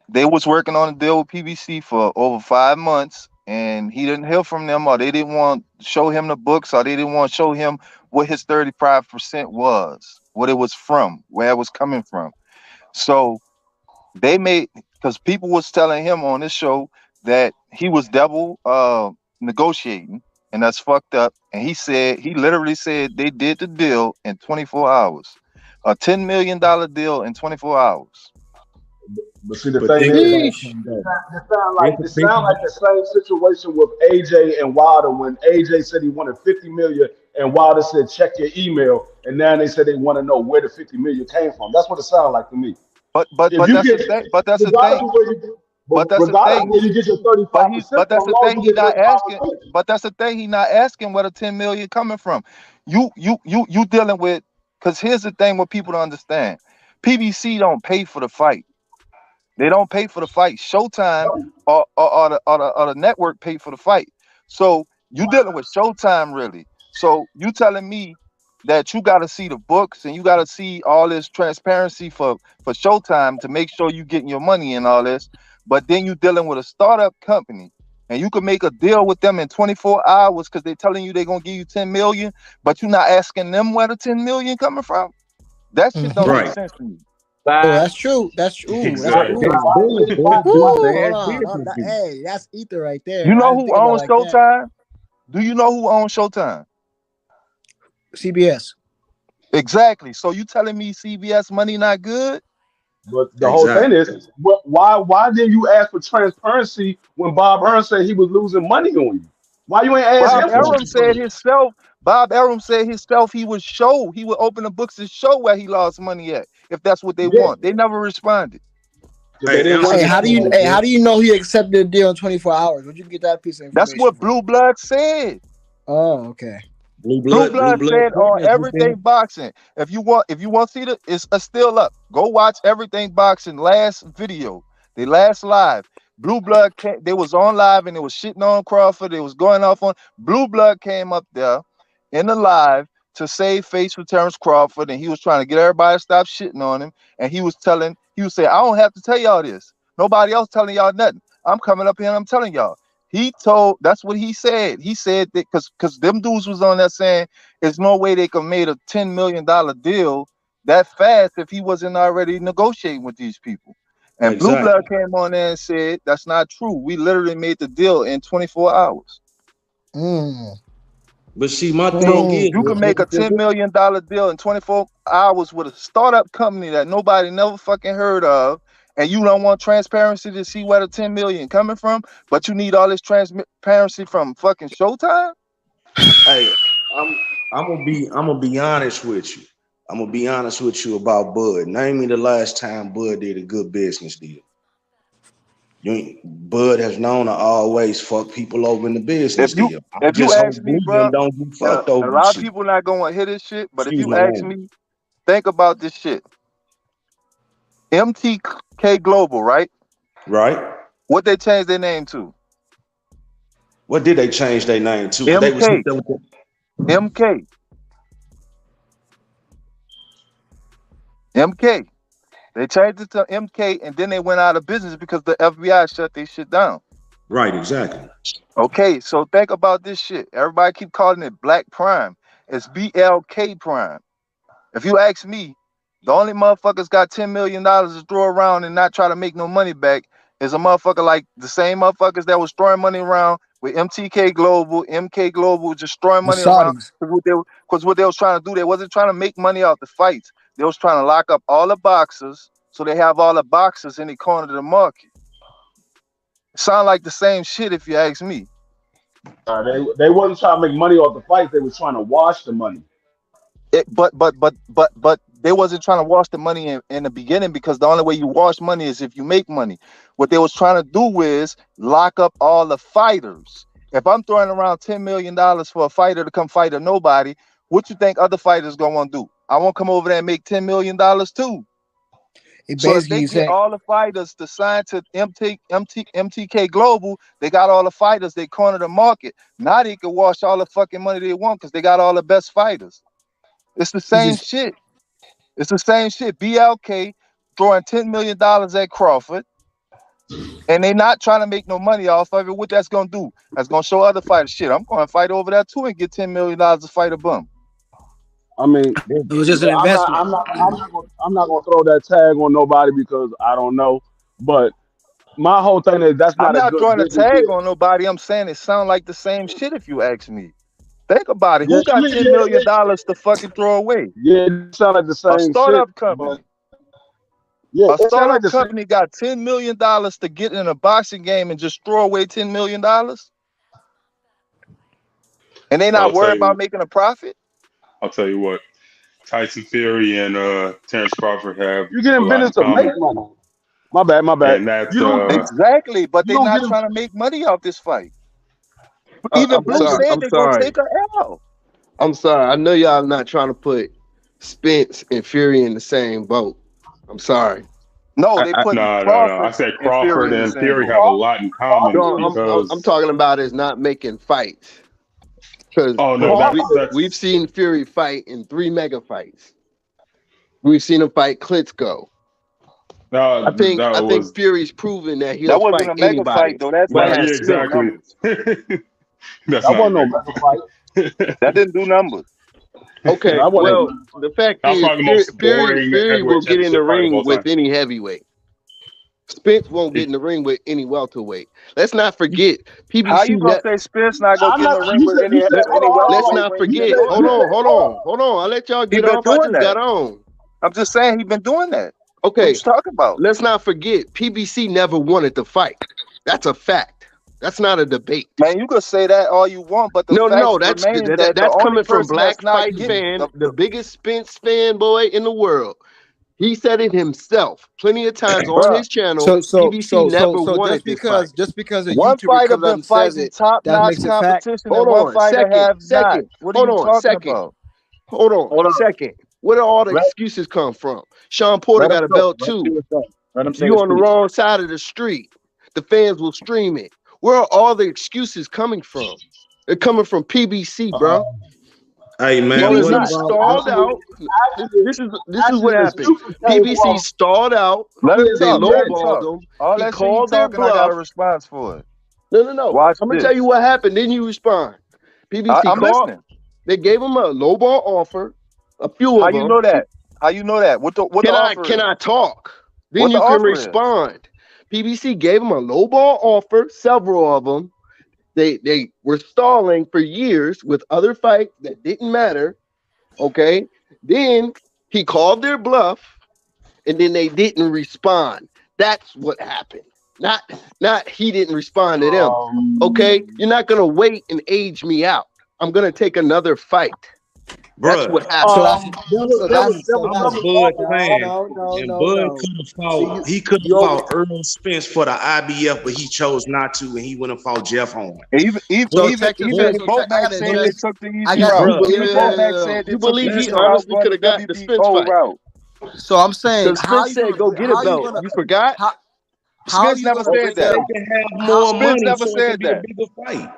they was working on a deal with PBC for over 5 months, and he didn't hear from them, or they didn't want to show him the books, or they didn't want to show him what his 35% was, what it was from, where it was coming from. So they made, because people was telling him on this show that he was double negotiating, and that's fucked up. And he literally said they did the deal in 24 hours, a $10 million deal in 24 hours. But see, the but thing think is, about Sheesh. something though. it sound like the same situation with AJ and Wilder when AJ said he wanted 50 million and Wilder said check your email, and now they said they want to know where the 50 million came from. That's what it sounds like to me. But If you that's get the thing. But that's the regardless thing. of where you But that's the regardless of thing. where you get your 35%, But that's from, the long thing. as He you get not asking. 35%. But that's the thing. He not asking where the 10 million coming from. You dealing with, because here's the thing what people don't understand. PBC don't pay for the fight. They don't pay for the fight. Showtime or the network pay for the fight. So you dealing with Showtime really. So you telling me that you got to see the books and you got to see all this transparency for Showtime to make sure you getting your money and all this. But then you dealing with a startup company and you can make a deal with them in 24 hours because they're telling you they're gonna give you 10 million, but you're not asking them where the 10 million coming from. That shit don't make Right. sense to me. Oh, that's true. That's true. That's Exactly. true. That's bullish, boy. Woo, That's hold bad on. business. Hey, that's ether right there. You I know didn't who think about it owns like that. Showtime? Do you know who owns Showtime? CBS. Exactly. So you telling me CBS money not good? But the whole thing Exactly. is, why didn't you ask for transparency when Bob Hearn said he was losing money on you? Why you ain't ask Bob him for Exactly. Arum said transparency? himself. Bob Arum said himself he would open the books and show where he lost money at, if that's what they Yeah, want. They never responded. because they Hey, didn't want answer to Hey, this how do you for disclose. me, boy. know he accepted the deal in 24 hours? Where'd you get that piece of That's information what from? Blue Blood said. Oh, okay. Blue Blue Blood blood said on partners with Everything them. Boxing. If you want to see it's still up. Go watch Everything Boxing last video. They last live. Blue Blood they was on live and it was shitting on Crawford. It was going off on Blue Blood came up there in the live to save face for Terrance Crawford, and he was trying to get everybody to stop shitting on him. And he was saying, I don't have to tell y'all this. Nobody else telling y'all nothing. I'm coming up here and I'm telling y'all. That's what he said. He said that because them dudes was on there saying there's no way they could have made a $10 million deal that fast if he wasn't already negotiating with these people. And Blue Blood Exactly. came on there and said that's not true. We literally made the deal in 24 hours. Mm. But see, my thing So is, you can make a $10 million deal in 24 hours with a startup company that nobody never fucking heard of, and you don't want transparency to see where the 10 million coming from, but you need all this transparency from fucking Showtime? hey, I'm gonna be honest with you. I'm gonna be honest with you about Bud. Name me the last time Bud did a good business deal. Bud has known to always fuck people over in the business If you deal. I if you just hope ask me, Blue bro, them don't get fucked a over the lot of shit. people not gonna hear this shit, but if Excuse you my ask language. me, think about this shit. MTK Global, right? Right? What they changed their name to? What did they change their name to? Because they was MK. hooked up with the, MK. MK. They changed it to MK, and then they went out of business because the FBI shut their shit down. right, exactly. Okay, so think about this shit. Everybody keep calling it Black Prime. It's BLK Prime. If you ask me, the only motherfuckers got $10 million to throw around and not try to make no money back is a motherfucker like the same motherfuckers that was throwing money around with MTK Global, MK Global, just throwing The money around. Saudis. Because what they was trying to do, they wasn't trying to make money off the fights. They was trying to lock up all the boxers so they have all the boxers in the corner of the market. Sound like the same shit if you ask me. They wasn't trying to make money off the fight. They was trying to wash the money. But they wasn't trying to wash the money in the beginning because the only way you wash money is if you make money. What they was trying to do is lock up all the fighters. If I'm throwing around $10 million for a fighter to come fight a nobody, what you think other fighters gonna want to do? I want to come over there and make $10 million too. It So if basically they you get saying all the fighters to sign to MTK Global, they got all the fighters, they corner the market. Now they can wash all the fucking money they want because they got all the best fighters. It's the you same just shit. It's the same shit. BLK throwing $10 million at Crawford, and they not trying to make no money off of it. What that's gonna do? That's gonna show other fighters, shit, I'm gonna fight over that too and get $10 million to fight a bum. I mean, it was just an I'm not, investment. I'm not gonna throw that tag on nobody because I don't know. But my whole thing is that's I'm not a not good throwing a business tag deal. on nobody. I'm saying it sound like the same shit if you ask me. Think about it. Yeah, Who got $10 million to fucking throw away? yeah, it sound like the A same shit. startup But company. yeah, A it sound like startup the same. company got $10 million to get in a boxing game and just throw away $10 million, and they not I'll tell worried about you. making a profit. I'll tell you what. Tyson Fury and Terrance Crawford have You get a in lot in business to make common, money. My bad, my bad. and that's You don't get Exactly, but you they don't not get trying to make money off this fight. Even I'm Blue okay. sorry. said I'm they're gonna sorry. take a L. I'm sorry. I know y'all not trying to put Spence and Fury in the same boat. I'm sorry. No, I, they I putting no, no, no. I Crawford said and Fury Crawford in the and same Fury boat. have a lot in common no. Crawford, I'm because. talking about is not making fights because Oh no, because that's we've that's. seen Fury fight in 3 mega fights. We've seen him fight Klitschko. I think That was Fury's proven that That he'll wasn't fight a mega anybody. fight though. That Might fight yeah, have didn't do skill. exactly. numbers. That's That not a wasn't no mega mega fight. fight. That didn't do numbers. Okay, That wasn't no well, mega fight. the fact That was is, probably the most boring Fury will heavyweight get in the championship fight of ring all with time. any heavyweight. Spence won't get in the ring with any welterweight. Let's not forget How PBC. you gonna say Spence not gonna I'm get in not. the ring You with said. You said. Hold any on. Hold Let's on. welterweight not when he You been said. forget. doing You Hold that? said. on, hold Hold on, on. hold on. I'll let y'all He get been off. I doing just that. got on. I'm just saying he been doing that. What Okay, you talking about? let's not forget PBC never wanted to fight. That's a fact. That's not a debate. Man, you could say that all you want, but the No, facts that's remain that the that's only coming from person that's Black not Fight getting Fan, the biggest Spence fanboy in the world. He said it himself plenty of times on bruh. his channel. PBC So never wanted this fight. just because a One YouTuber fighter comes out been and says fighting it, top that notch makes it fact. competition and Hold one on, fighter have not. What are hold you on, talking about? hold on, Hold on. second. Where do all the Let, excuses come from? Sean Porter let him got a talk. belt Let him say too. his thing. Let him say You his on the piece. wrong side of the street. The fans will stream it. Where are all the excuses coming from? They're coming from PBC, bro. Hey man, No, it's what PBC not. about stalled Actually, out. actually, This is what actually, the happened. excuses came PBC from. stalled out. Let him They talk. Yeah. Let him lowballed talk. him. All He that shit he called their talking, I got a bluff. response for it. No. Watch I'm gonna tell you this. what happened. Then you respond. PBC I'm called. listening. They gave him a lowball offer. A few How of you them. know that? How you know that? What the Can offer is? I talk? Then What the you can offer is? respond. PBC gave him a lowball offer. Several of them. They were stalling for years with other fights that didn't matter. Okay. Then he called their bluff, and then they didn't respond. That's what happened. Not he didn't respond to them. Okay. You're not gonna wait and age me out. I'm gonna take another fight. That's bruh? what happened. There was I'm a several Bud offers. fan, and Bud No. could have See, fought. He could have fought Errol Spence for the IBF, but he chose not to, and he went and fought Jeff Horn. Even So even check this. even Bud, I Bomac gotta said they address. took the I easy got route. bruh. Even Bomac said they You took the believe he Let's easy route honestly going could the have got the Spence WBO fight? route. So I'm saying, Because Spence said, "Go get a how you belt." gonna, You forgot? how, how Spence you never gonna so said put they that? that. can have How, more Spence money, never so it can said be a that. bigger fight.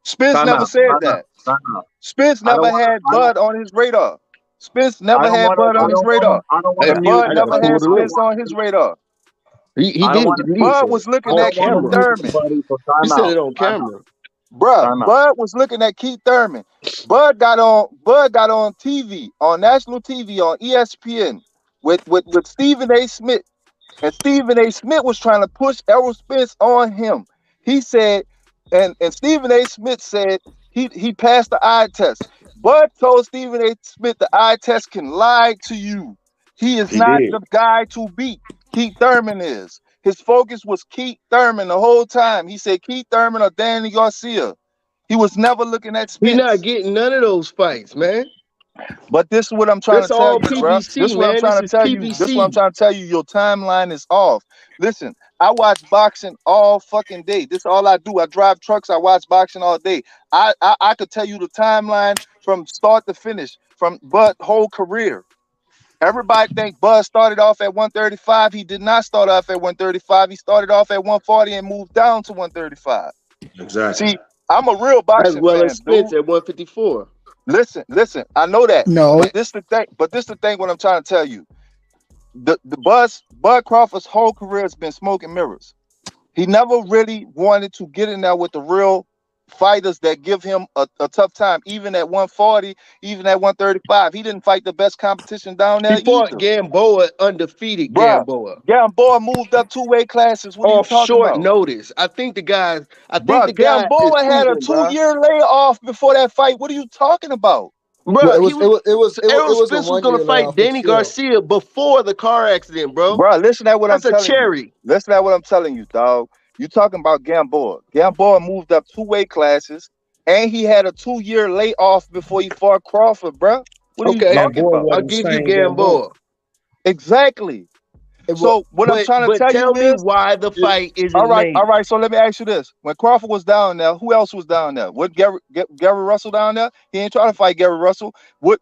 Spence Time never out. said Time out. that. Time out. Spence I don't never want to. had Bud on his radar. Spence I never don't had want to. Bud I on his don't want to. radar. I don't want Hey, to And mute. Bud I never got had pulled I don't away. Spence want on his to. radar. He I don't didn't, want to. didn't he? Bud So was looking I on at don't want Keith to camera. mute Thurman. anybody. So You time said out. it on Time out. camera. Bruh, Time out. Bud was looking at Keith Thurman. Bud got on TV, on national TV, on ESPN with Stephen A. Smith. And Stephen A. Smith was trying to push Errol Spence on him. He said, and Stephen A. Smith said he passed the eye test. Bud told Stephen A. Smith the eye test can lie to you. He is He not did. the guy to beat. Keith Thurman is. His focus was Keith Thurman the whole time. He said Keith Thurman or Danny Garcia. He was never looking at He not Spence. getting none of those fights, man. But this is what I'm trying to That's tell all you, bro. This PBC, is what I'm man. This trying to is tell you. This is what I'm PBC. trying to tell you. Your timeline is off. Listen, I watch boxing all fucking day. This is all I do. I drive trucks. I watch boxing all day. I could tell you the timeline from start to finish, from Bud's whole career. Everybody think Bud started off at 135. He did not start off at 135. He started off at 140 and moved down to 135. Exactly. See, I'm a real As boxing well as fan, dude. Spence at 154. Listen. I know that. no. But this the thing. What I'm trying to tell you. Bud Crawford's whole career has been smoke and mirrors. He never really wanted to get in there with the real fighters that give him a tough time, even at 140, even at 135. He didn't fight the best competition down He there fought either. Gamboa, undefeated Bruh, Gamboa, Gamboa moved up two weight classes. What are you off talking short about? notice. I think the guy is Gamboa had a proven, bro. 2-year layoff before that fight. What are you talking about? Well, Bro, he was Errol it was a Spence was gonna 1 year fight layoff, but Danny still. Garcia before the car accident, bro. Bro, listen to what I'm That's a telling you. cherry. Listen to what I'm telling you, dog. You talking about Gamboa. Gamboa moved up two weight classes, and he had a 2-year layoff before he fought Crawford, bro. What are you Okay, talking Gamboa about? I'll wasn't the give you same Gamboa. Gamboa. Exactly. Well, So what I'm trying to But tell you tell me is, why the fight all isn't right, made. all right. So let me ask you this: when Crawford was down there, who else was down there? What Gary Russell down there? He ain't trying to fight Gary Russell. What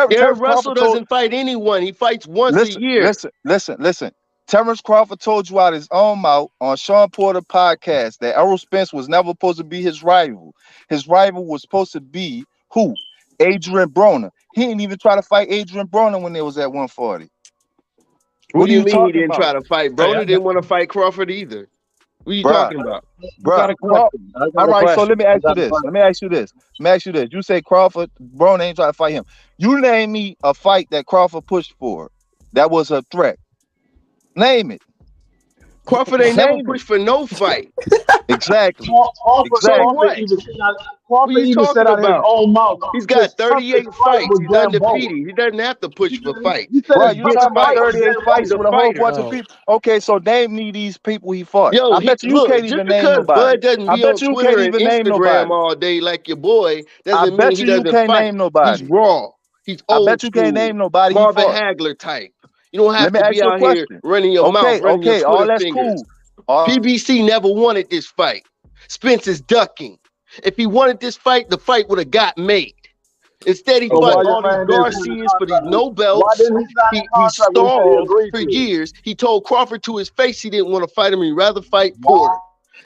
Gary Terrence Russell Crawford told? doesn't fight anyone. He fights once a Listen, year. listen, listen, listen. Terrence Crawford told you out his own mouth on Sean Porter podcast that Errol Spence was never supposed to be his rival. His rival was supposed to be who? Adrian Broner. He didn't even try to fight Adrian Broner when they was at 140. What do you you mean he talking didn't about? try to fight? Hey, Broner didn't want to fight Crawford either. What are you Bruh, talking about? I bruh. got a question. I got All a right, so question. let me I ask you got a this. question. Let me ask you this. Let me ask you this. You say Crawford, Brown ain't trying to fight him. You name me a fight that Crawford pushed for that was a threat. Name it. Crawford ain't never Name it. pushed for no fight. Exactly. So Exactly. what? What Crawford are you even said talking out of his about? own mouth, He's his got toughest 38 fight fights. was He's Dan Boy. undefeated. He doesn't have to push for fights. He said Bro, his He you gets toughest talking about fight was fights. 38 Dan fights He's a Boy. with a whole fighter. bunch of Oh, people. Okay, so name me these people he fought. Yo, I he bet you look, can't just even name because nobody. Bud doesn't I be on bet you can't Twitter and even name Instagram nobody. all day like your boy, I doesn't mean bet he you doesn't can't fight. name He's nobody. raw. He's I old bet you can't school. name nobody he Marvin fought. Hagler type. You don't Let have me to ask be you a out here question. running your mouth, running your Okay, all Twitter that's fingers. cool. All PBC never wanted this fight. Spence is ducking. If he wanted this fight, the fight would have got made. Instead, he So fought why Okay. your all these man didn't sign the Garcias for these contract? no Why belts. didn't he sign the He contract when he said he stalled agreed for to it? years. He told Crawford to his face he didn't want to fight him. He'd rather fight Why? Porter.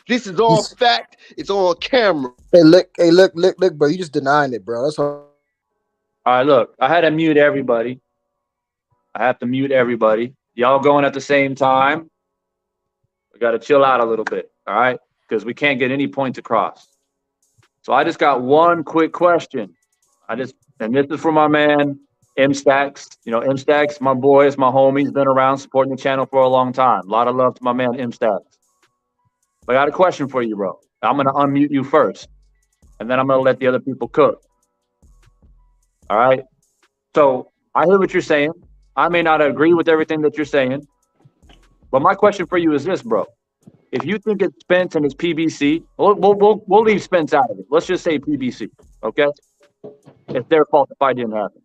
This is all he's, fact. It's on camera. look, bro. You just denying it, bro. That's all. All right, look, I had to mute everybody. I have to mute everybody. Y'all going at the same time. We got to chill out a little bit, all right? Because we can't get any points across. So I just got one quick question. And this is for my man, M Stacks. You know, M Stacks, my boy, is my homie. He's been around supporting the channel for a long time. A lot of love to my man, M Stacks. But I got a question for you, bro. I'm going to unmute you first, and then I'm going to let the other people cook. All right? So I hear what you're saying. I may not agree with everything that you're saying, but my question for you is this, bro. If you think it's Spence and it's PBC, we'll leave Spence out of it. Let's just say PBC, okay? It's their fault the fight didn't happen.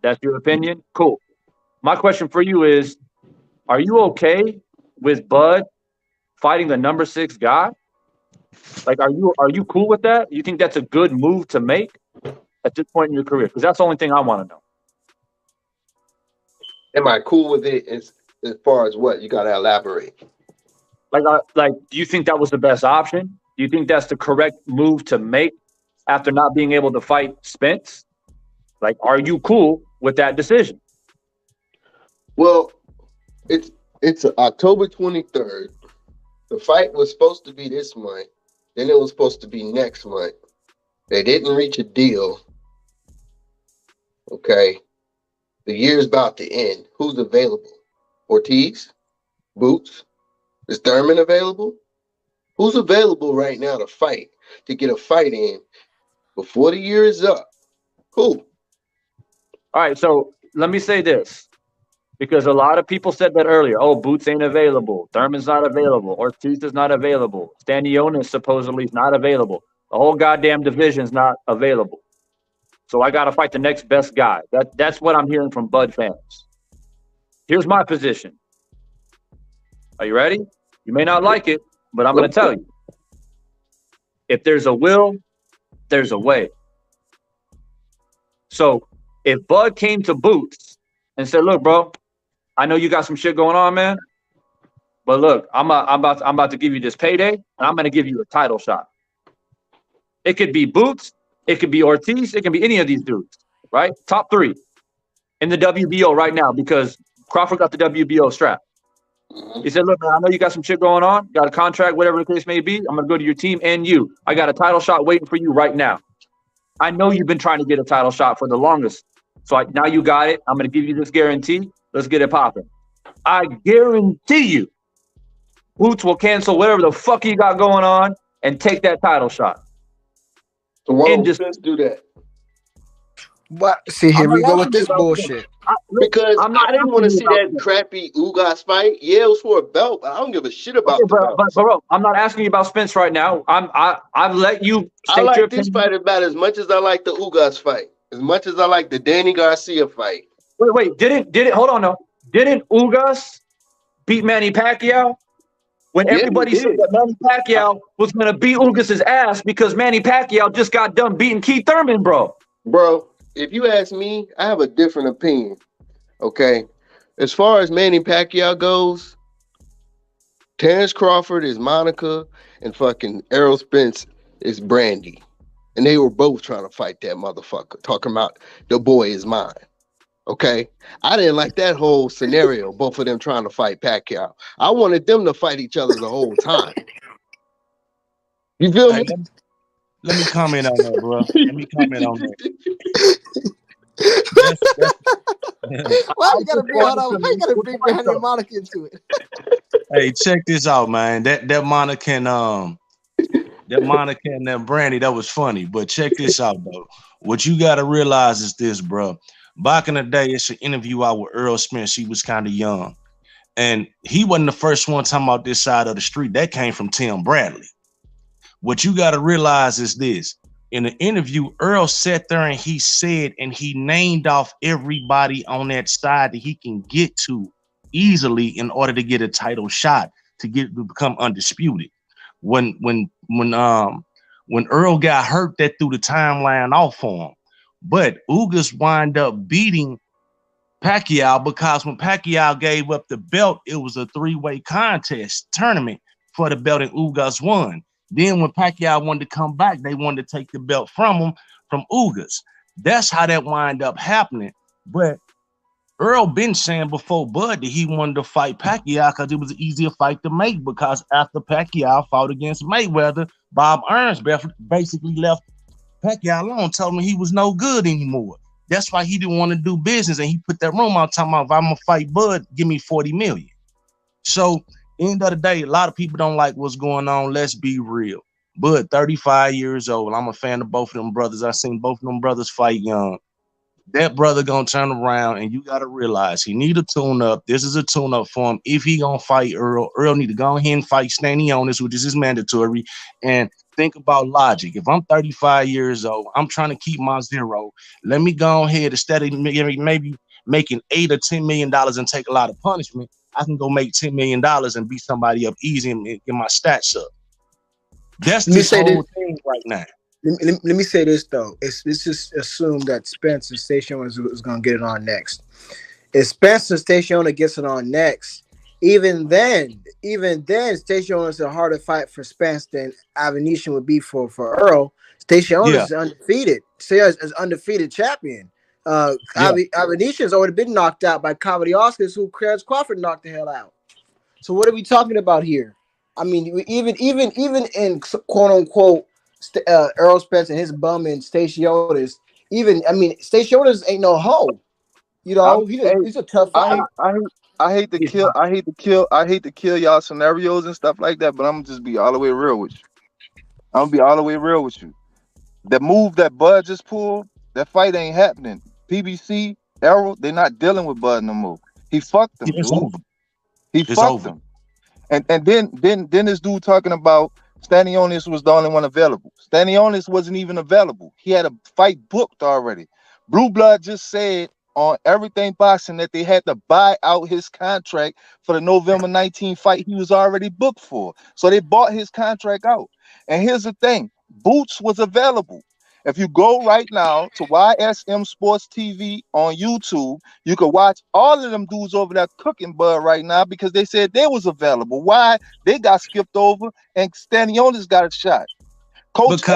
That's your opinion? Cool. My question for you is, are you okay with Bud fighting the number 6 guy? Like, are you cool with that? You think that's a good move to make at this point in your career? Because that's the only thing I want to know. Am I cool with it as far as what? You got to elaborate. Like, do you think that was the best option? Do you think that's the correct move to make after not being able to fight Spence? Like, are you cool with that decision? Well, it's October 23rd. The fight was supposed to be this month. Then it was supposed to be next month. They didn't reach a deal. Okay. The year's about to end. Who's available? Ortiz? Boots? Is Thurman available? Who's available right now to fight, to get a fight in before the year is up? Who? All right, so let me say this, because a lot of people said that earlier. Oh, Boots ain't available. Thurman's not available. Ortiz is not available. Stanionis supposedly is not available. The whole goddamn division's not available. So I got to fight the next best guy. That's what I'm hearing from Bud fans. Here's my position. Are you ready? You may not like it, but I'm going to tell you. If there's a will, there's a way. So if Bud came to Boots and said, "Look, bro, I know you got some shit going on, man, but look, I'm about to give you this payday, and I'm going to give you a title shot." It could be Boots, it could be Ortiz, it can be any of these dudes, right? Top 3 in the WBO right now, because Crawford got the WBO strap. He said, "Look, man, I know you got some shit going on, got a contract, whatever the case may be. I'm going to go to your team and you. I got a title shot waiting for you right now. I know you've been trying to get a title shot for the longest. So now you got it. I'm going to give you this guarantee. Let's get it popping. I guarantee you, Boots will cancel whatever the fuck he got going on and take that title shot." So why don't Spence do that? What? See, here we go with this bullshit. Because I didn't want to see that crappy Ugas fight. Yeah, it was for a belt, but I don't give a shit about the belt. But bro, I'm not asking you about Spence right now. I've let you state I like your this opinion. fight about as much as I like the Ugas fight, as much as I like the Danny Garcia fight. Wait, didn't hold on, no. Didn't Ugas beat Manny Pacquiao? When everybody said that Manny Pacquiao was going to beat Ugas' ass because Manny Pacquiao just got done beating Keith Thurman, bro. Bro, if you ask me, I have a different opinion. Okay? As far as Manny Pacquiao goes, Terrance Crawford is Monica and fucking Errol Spence is Brandy. And they were both trying to fight that motherfucker, talking about the boy is mine. Okay, I didn't like that whole scenario. Both of them trying to fight Pacquiao. I wanted them to fight each other the whole time. You feel Hey, me? let me comment on that, bro. Let me comment on that. That's Why I you gotta just bring hold wanted on? to Why you make gotta the bring point Brandy and though. Monica into it? hey, check this out, man. That Monica and that Brandy, that was funny. But check this out though. What you gotta realize is this, bro. Back in the day, it's an interview out with Errol Spence. He was kind of young. And he wasn't the first one talking about this side of the street. That came from Tim Bradley. What you got to realize is this. In the interview, Earl sat there and he said, and he named off everybody on that side that he can get to easily in order to get a title shot to become undisputed. When Earl got hurt, that threw the timeline off for him. But Ugas wind up beating Pacquiao because when Pacquiao gave up the belt, it was a three-way contest tournament for the belt, and Ugas won. Then when Pacquiao wanted to come back, they wanted to take the belt from him, from Ugas. That's how that wind up happening. But Earl been saying before Bud that he wanted to fight Pacquiao because it was an easier fight to make, because after Pacquiao fought against Mayweather, Bob Ernst basically left Pacquiao alone, told him he was no good anymore. That's why he didn't want to do business, and he put that room out talking about, if I'm gonna fight Bud, give me 40 million. So end of the day, a lot of people don't like what's going on. Let's be real. Bud, 35 years old. I'm a fan of both of them brothers. I seen both of them brothers fight young. That brother gonna turn around, and you gotta realize he need a tune-up. This is a tune-up for him. If he gonna fight Earl need to go ahead and fight Stanionis, which is mandatory. And think about logic. If I'm 35 years old, I'm trying to keep my zero. Let me go ahead, instead of maybe making $8 or $10 million and take a lot of punishment, I can go make $10 million and beat somebody up easy and get my stats up. That's this whole thing right now. Let me say this though. It's just assumed that Spence and Station is going to get it on next. If Spence and Station gets it on next, even then, Station is a harder fight for Spence than Avenetian would be for Earl. Station is undefeated. Sayers is undefeated champion. Avenetian's already been knocked out by Crawford, who Terrance Crawford knocked the hell out. So what are we talking about here? I mean, even in quote unquote Errol Spence and his bum and Stacionis, Stacionis ain't no hoe. You know, he's a tough fighter. I hate to kill y'all scenarios and stuff like that, but I'm gonna just be all the way real with you. I'm gonna be all the way real with you. The move that Bud just pulled, that fight ain't happening. PBC, Errol, they're not dealing with Bud no more. He fucked them, It's dude. over. He fucked them. And then this dude talking about Stanionis was the only one available. Stanionis wasn't even available. He had a fight booked already. Blue Blood just said on Everything Boxing that they had to buy out his contract for the November 19 fight he was already booked for. So they bought his contract out. And here's the thing, Boots was available. If you go right now to YSM Sports TV on YouTube, you can watch all of them dudes over there cooking Bud right now because they said they was available. Why? They got skipped over and Stanionis got a shot. Coach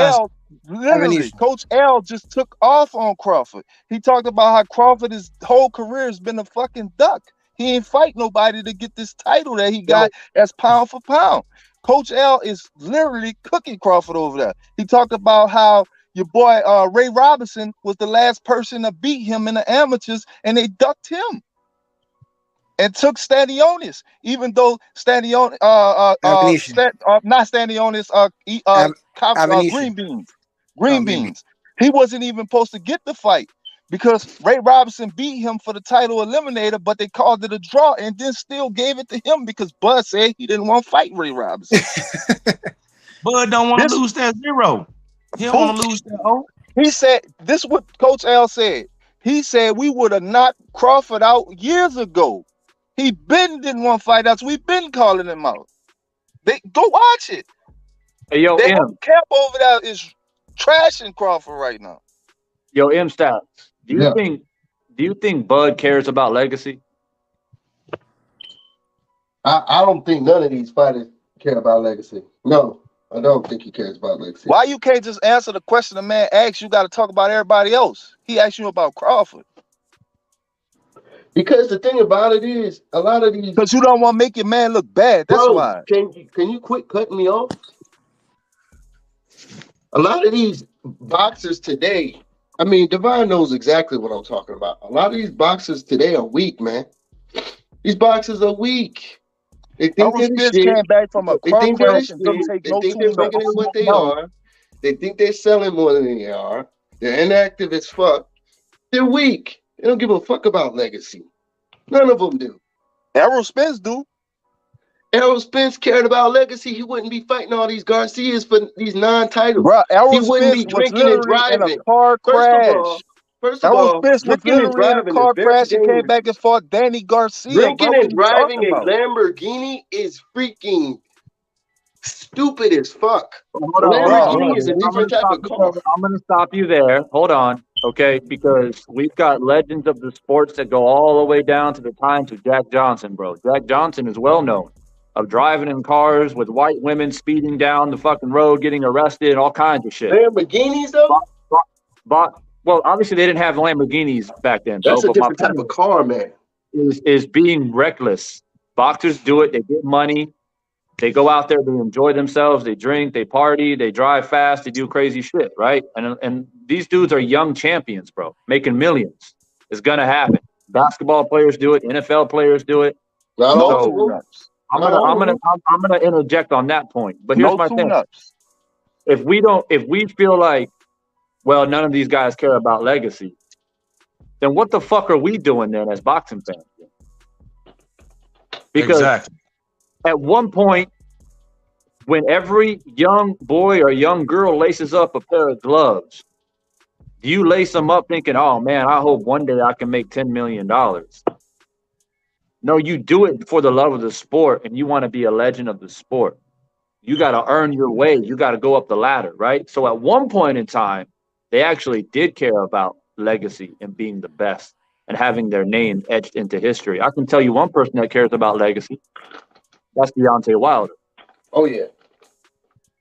L just took off on Crawford. He talked about how Crawford, his whole career has been a fucking duck. He ain't fight nobody to get this title that he got as pound for pound. Coach L is literally cooking Crawford over there. He talked about how your boy Ray Robinson was the last person to beat him in the amateurs, and they ducked him and took Stanionis, even though Stanionis, not Stanionis, Green Beans. He wasn't even supposed to get the fight because Ray Robinson beat him for the title eliminator, but they called it a draw and then still gave it to him because Bud said he didn't want to fight Ray Robinson. Bud don't want to lose that zero. He don't want to lose that O. He said, this is what Coach L said. He said we would have knocked Crawford out years ago. He didn't want to fight us. We've been calling him out. They go watch it. Hey, yo, that M. Camp over there is trashing Crawford right now. Yo, M Styles. Do you think Bud cares about legacy? I don't think none of these fighters care about legacy. No, I don't think he cares about legacy. Why you can't just answer the question the man asks? You got to talk about everybody else. He asked you about Crawford. Because the thing about it is, a lot of these. Because you don't want to make your man look bad. That's why. Can you quit cutting me off? A lot of these boxers today, I mean, Divine knows exactly what I'm talking about. A lot of these boxers today are weak, man. These boxers are weak. They think they're the shit. Came back from a car crash and didn't take no they're bigger than what they are. They think they're selling more than they are. They're inactive as fuck. They're weak. They don't give a fuck about legacy. None of them do. Errol Spence do. Errol Spence cared about legacy. He wouldn't be fighting all these Garcias for these non-titles. Bro, He wouldn't be drinking and driving. In a car crash. First of all, Spence was literally in a car crash and came back and fought Danny Garcia. Drinking and driving a Lamborghini is freaking stupid as fuck. Lamborghini is a different type of car. I'm going to stop you there. Hold on, okay? Because we've got legends of the sports that go all the way down to the times of Jack Johnson, bro. Jack Johnson is well known of driving in cars with white women speeding down the fucking road, getting arrested, and all kinds of shit. Lamborghinis, though? Well, obviously they didn't have Lamborghinis back then. That's a different type of car, man. Is being reckless. Boxers do it. They get money. They go out there. They enjoy themselves. They drink. They party. They drive fast. They do crazy shit, right? And these dudes are young champions, bro, making millions. It's gonna happen. Basketball players do it. NFL players do it. I'm gonna interject on that point. But here's my thing: if we feel like, well, none of these guys care about legacy, then what the fuck are we doing then as boxing fans? Because at one point, when every young boy or young girl laces up a pair of gloves, do you lace them up thinking, oh man, I hope one day I can make $10 million? No, you do it for the love of the sport and you want to be a legend of the sport. You got to earn your way. You got to go up the ladder, right? So at one point in time, they actually did care about legacy and being the best and having their name etched into history. I can tell you one person that cares about legacy. That's Deontay Wilder. Oh, yeah.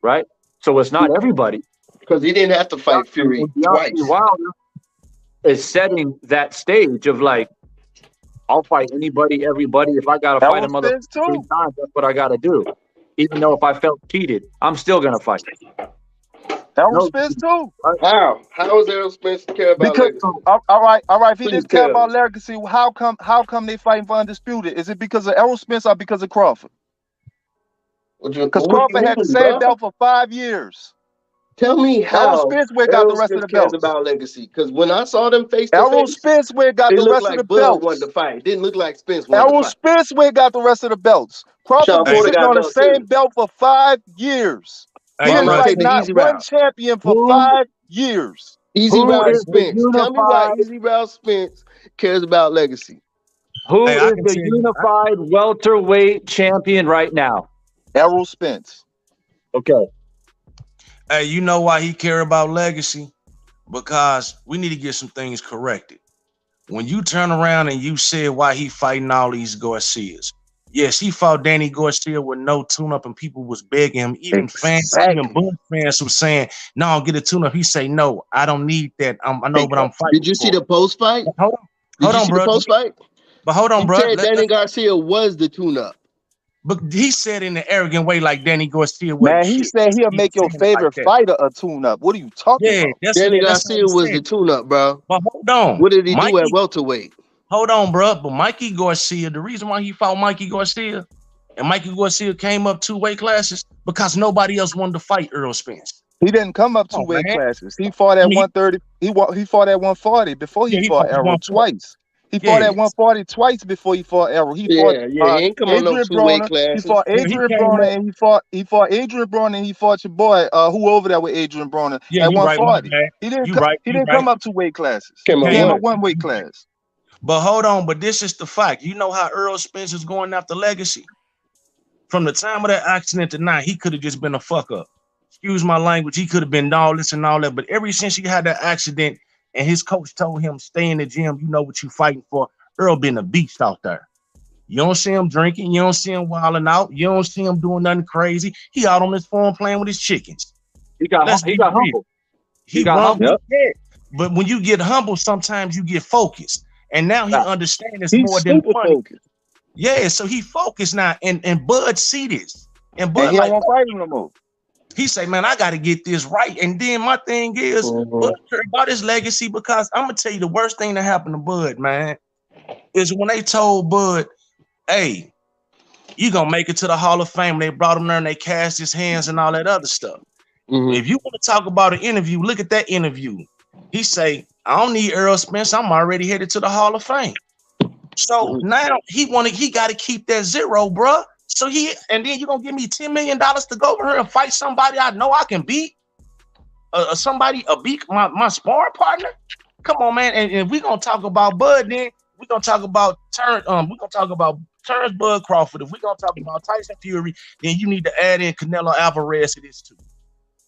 Right? So it's not everybody. Because he didn't have to fight Fury twice. Deontay Wilder is setting that stage of like, I'll fight anybody, everybody. If I got to fight a mother 3 times, that's what I got to do. Even though if I felt cheated, I'm still going to fight. Errol Spence too. How is Errol Spence care about legacy? All right. If he didn't care about legacy, how come they fighting for undisputed? Is it because of Errol Spence or because of Crawford? Because Crawford had the same belt for 5 years. Tell me how Errol Spence got the rest of the belts about legacy. Because when I saw them face to Errol face, Spence got the rest of the belts. Wanted to fight. It didn't look like Spence wanted Errol to fight. Spence got the rest of the belts. Crawford was sitting on the same belt for 5 years. He didn't fight not one champion for 5 years. Easy Route Spence. Tell me why Easy Route Spence cares about legacy. Who is the unified welterweight champion right now? Errol Spence. Okay. Hey, you know why he care about legacy? Because we need to get some things corrected. When you turn around and you said why he fighting all these Garcias. Yes, he fought Danny Garcia with no tune-up and people was begging him. Even fans, even Bush fans was saying, no, get a tune-up. He say, no, I don't need that. I know what I'm fighting Did you see the post-fight? Hold on, bro. Post-fight? But hold on, bro. He said Danny Garcia was the tune-up. But he said in an arrogant way like Danny Garcia. Man, he said he'll make your favorite fighter a tune-up. What are you talking about? Danny Garcia was the tune-up, bro. But hold on. What did he do at welterweight? Hold on, bro. But Mikey Garcia, the reason why he fought Mikey Garcia, and Mikey Garcia came up 2 weight classes because nobody else wanted to fight Errol Spence. He didn't come up 2 weight classes. He fought at 130. He fought at 140 before he fought Errol twice. He fought at 140 twice before he fought Errol. He ain't come on no 2 weight classes. He fought Adrian Broner and he fought Adrian Broner and he fought your boy who over there with Adrian Broner at 140. He didn't come up 2 weight classes. He came up 1 weight class. But hold on, but this is the fact. You know how Errol Spence is going after legacy? From the time of that accident to now, he could have just been a fuck up. Excuse my language. He could have been all this and all that. But ever since he had that accident and his coach told him, stay in the gym, you know what you're fighting for, Earl been a beast out there. You don't see him drinking. You don't see him wilding out. You don't see him doing nothing crazy. He out on his phone playing with his chickens. He got humble. He got humble. Yeah. But when you get humble, sometimes you get focused. And now he Nah, understands it's he's more than super money. focused, Yeah, so he focused now, and Bud see this, and and Bud he don't like, want to fight him no more. he say, man, I got to get this right. And then my thing is, Bud care about his legacy, because I'm gonna tell you the worst thing that happened to Bud, man, is when they told Bud, hey, you gonna make it to the Hall of Fame. They brought him there and they cast his hands and all that other stuff. If you want to talk about an interview, look at that interview. He say, I don't need Errol Spence. I'm already headed to the Hall of Fame. So now he got to keep that zero, bro. So and then you're gonna give me $10 million to go over here and fight somebody I know I can beat, my sparring partner. Come on, man. And if we gonna talk about Bud, then we're gonna talk about Terrance Bud Crawford. If we're gonna talk about Tyson Fury, then you need to add in Canelo Alvarez to this too.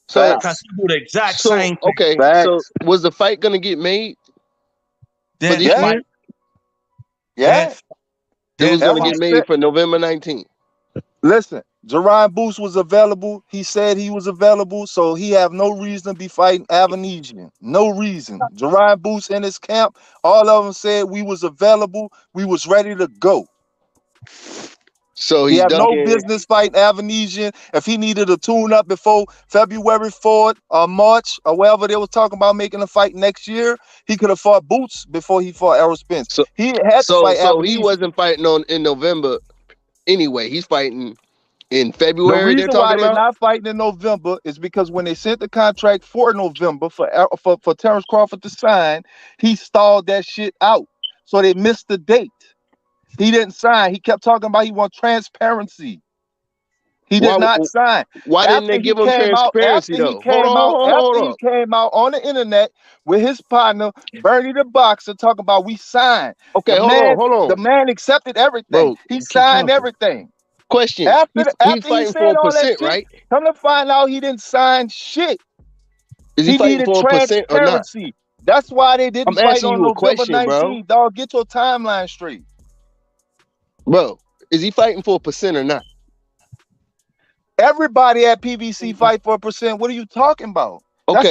So, Because he do the exact same thing. okay. Facts. So was the fight gonna get made for That this Yeah. year? Yeah. It was gonna Everybody get made for November 19th. Listen, Jerron Booth was available. He said he was available, so he have no reason to be fighting Avanesian. No reason. Jerron Booth's in his camp. All of them said we was available. We was ready to go. So He he's had done. no business fighting Avanesian. If he needed a tune-up before February 4th or March or wherever they was talking about making a fight next year, he could have fought Boots before he fought Errol Spence. So he had to fight so he Avanesian. wasn't fighting in November anyway. He's fighting in The February. They're reason why talking they're about. not fighting in November is because when they sent the contract for November for Terrance Crawford to sign, he stalled that shit out. So they missed the date. He didn't sign. He kept talking about he want transparency. He did not sign. Why didn't they give him transparency though? Hold After he on. came out on the internet with his partner Bernie the Boxer talking about we signed. Okay, hold on. The man accepted everything. Bro, He signed everything. Question. After He's he fighting said for a all that percent, shit, right? come to find out he didn't sign shit. Is he fighting needed for a percent or not? transparency. That's why they didn't I'm fight asking on you a November question, bro. 19th, dog. Get your timeline straight. Bro, is he fighting for a percent or not? Everybody at PBC fight for a percent. What are you talking about? Okay.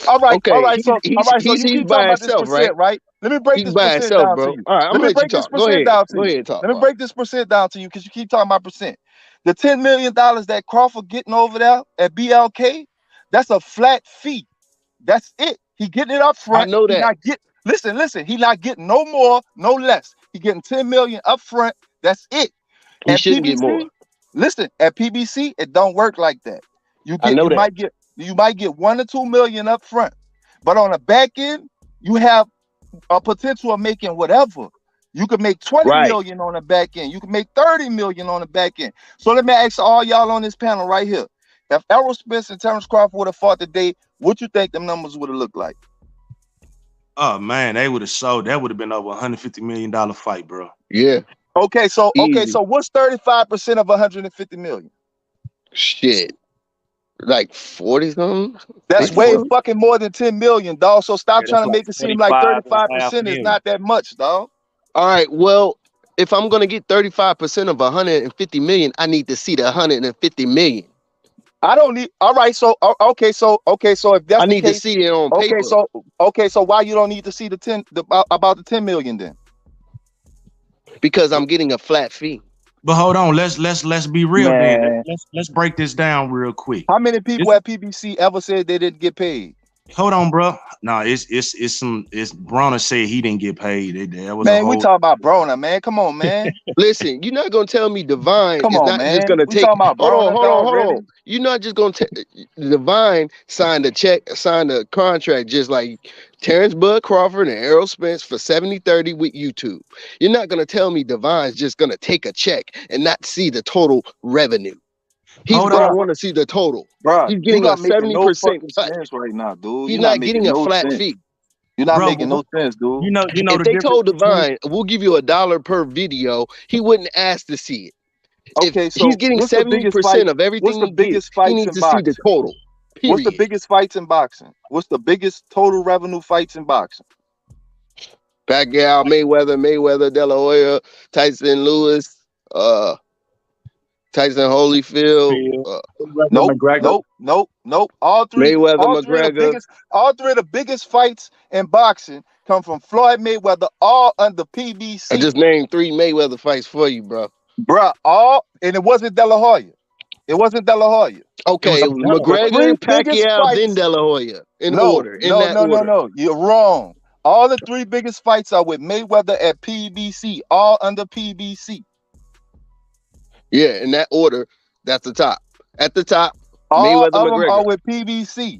All right. So He's you keep talking by about this himself, percent, right? Let me break He's this by percent himself, down bro. to you. All right, I'm Let gonna me let you break this talk. Go percent ahead. down to Go you. ahead, talk. Let me break this percent down to you because you keep talking about percent. The $10 million that Crawford getting over there at BLK, that's a flat fee. That's it. He getting it up front. I know that. He not listen. He not getting no more, no less. He getting $10 million up front. That's it. He shouldn't get more. Listen, at PBC, it don't work like that. You might get $1 or $2 million up front, but on the back end, you have a potential of making whatever. You could make $20 million on the back end. You can make $30 million on the back end. So let me ask all y'all on this panel right here: if Errol Spence and Terrance Crawford would have fought today, what you think them numbers would have looked like? Oh man, they would have sold. That would have been over $150 million fight, bro. Yeah. Okay, so what's 35% of 150 million? Shit. Like 40 something? That's way fucking more than 10 million, dog. So stop trying to make it seem like 35% is not that much, dog. All right, well, if I'm gonna get 35% of 150 million, I need to see the 150 million. I don't need. All right, so okay, so if that's I need to see it on paper. So why you don't need to see about the 10 million then? Because I'm getting a flat fee. But hold on, let's be real, man. Let's break this down real quick. How many people at PBC ever said they didn't get paid? Hold on, bro. No, it's Brona said he didn't get paid. Man, we talking about Brona, man. Come on, man. Listen, you're not gonna tell me Divine is not just gonna take. Hold on. You're not just gonna Divine signed a contract just like Terrance Bud Crawford and Errol Spence for 70-30 with YouTube. You're not gonna tell me Divine's just gonna take a check and not see the total revenue. He's gonna want to see the total. Bro, he's getting a 70% cut right now, dude. He's not getting a flat fee. You're not making no sense, dude. You know. If they told Divine, we'll give you $1 per video, he wouldn't ask to see it. Okay, so he's getting 70% of everything he gets. He needs to see the total. Period. What's the biggest fights in boxing? What's the biggest total revenue fights in boxing? Pacquiao, Mayweather, De La Hoya, Tyson Lewis, Tyson Holyfield, Nope, McGregor. nope. All three of McGregor. the biggest fights in boxing come from Floyd Mayweather, all under PBC. I just named 3 Mayweather fights for you, bro. Bruh, and it wasn't De La Hoya. Okay, it was McGregor, Pacquiao, then De La Hoya in order. No. You're wrong. All the 3 biggest fights are with Mayweather at PBC, all under PBC. Yeah, in that order, that's the top. At the top, All Mayweather, of them McGregor. are with PBC.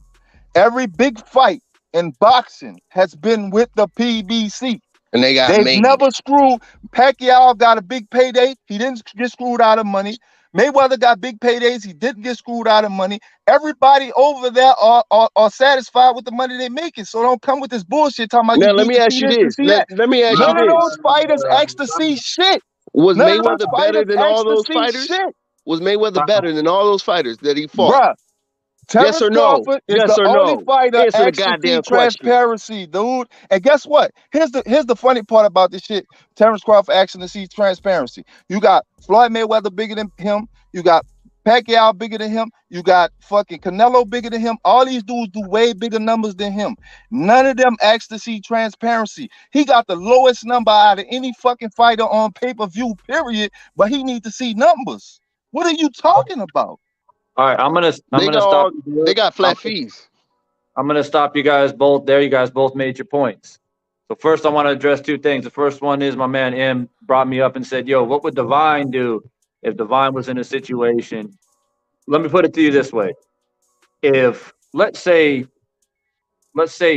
Every big fight in boxing has been with the PBC. And They've never screwed. Pacquiao got a big payday. He didn't get screwed out of money. Mayweather got big paydays. He didn't get screwed out of money. Everybody over there are satisfied with the money they're making. So don't come with this bullshit talking about. Now let me ask you this. Let me ask you this. None of those fighters asked to see shit. Was Mayweather better than all those fighters? Was Mayweather better than all those fighters that he fought? Bruh, Yes or no? Crawford is the only fighter Answer the asked to goddamn see transparency, dude. And guess what? Here's the funny part about this shit. Terrance Crawford asking to see transparency. You got Floyd Mayweather bigger than him. You got Pacquiao bigger than him. You got fucking Canelo bigger than him. All these dudes do way bigger numbers than him. None of them asked to see transparency. He got the lowest number out of any fucking fighter on pay-per-view, period. But he need to see numbers. What are you talking about? All right, I'm gonna stop. They got flat fees. I'm gonna stop you guys both there. You guys both made your points. So first, I want to address 2 things. The first one is my man M brought me up and said, "Yo, what would Divine do if Divine was in a situation?" Let me put it to you this way: if let's say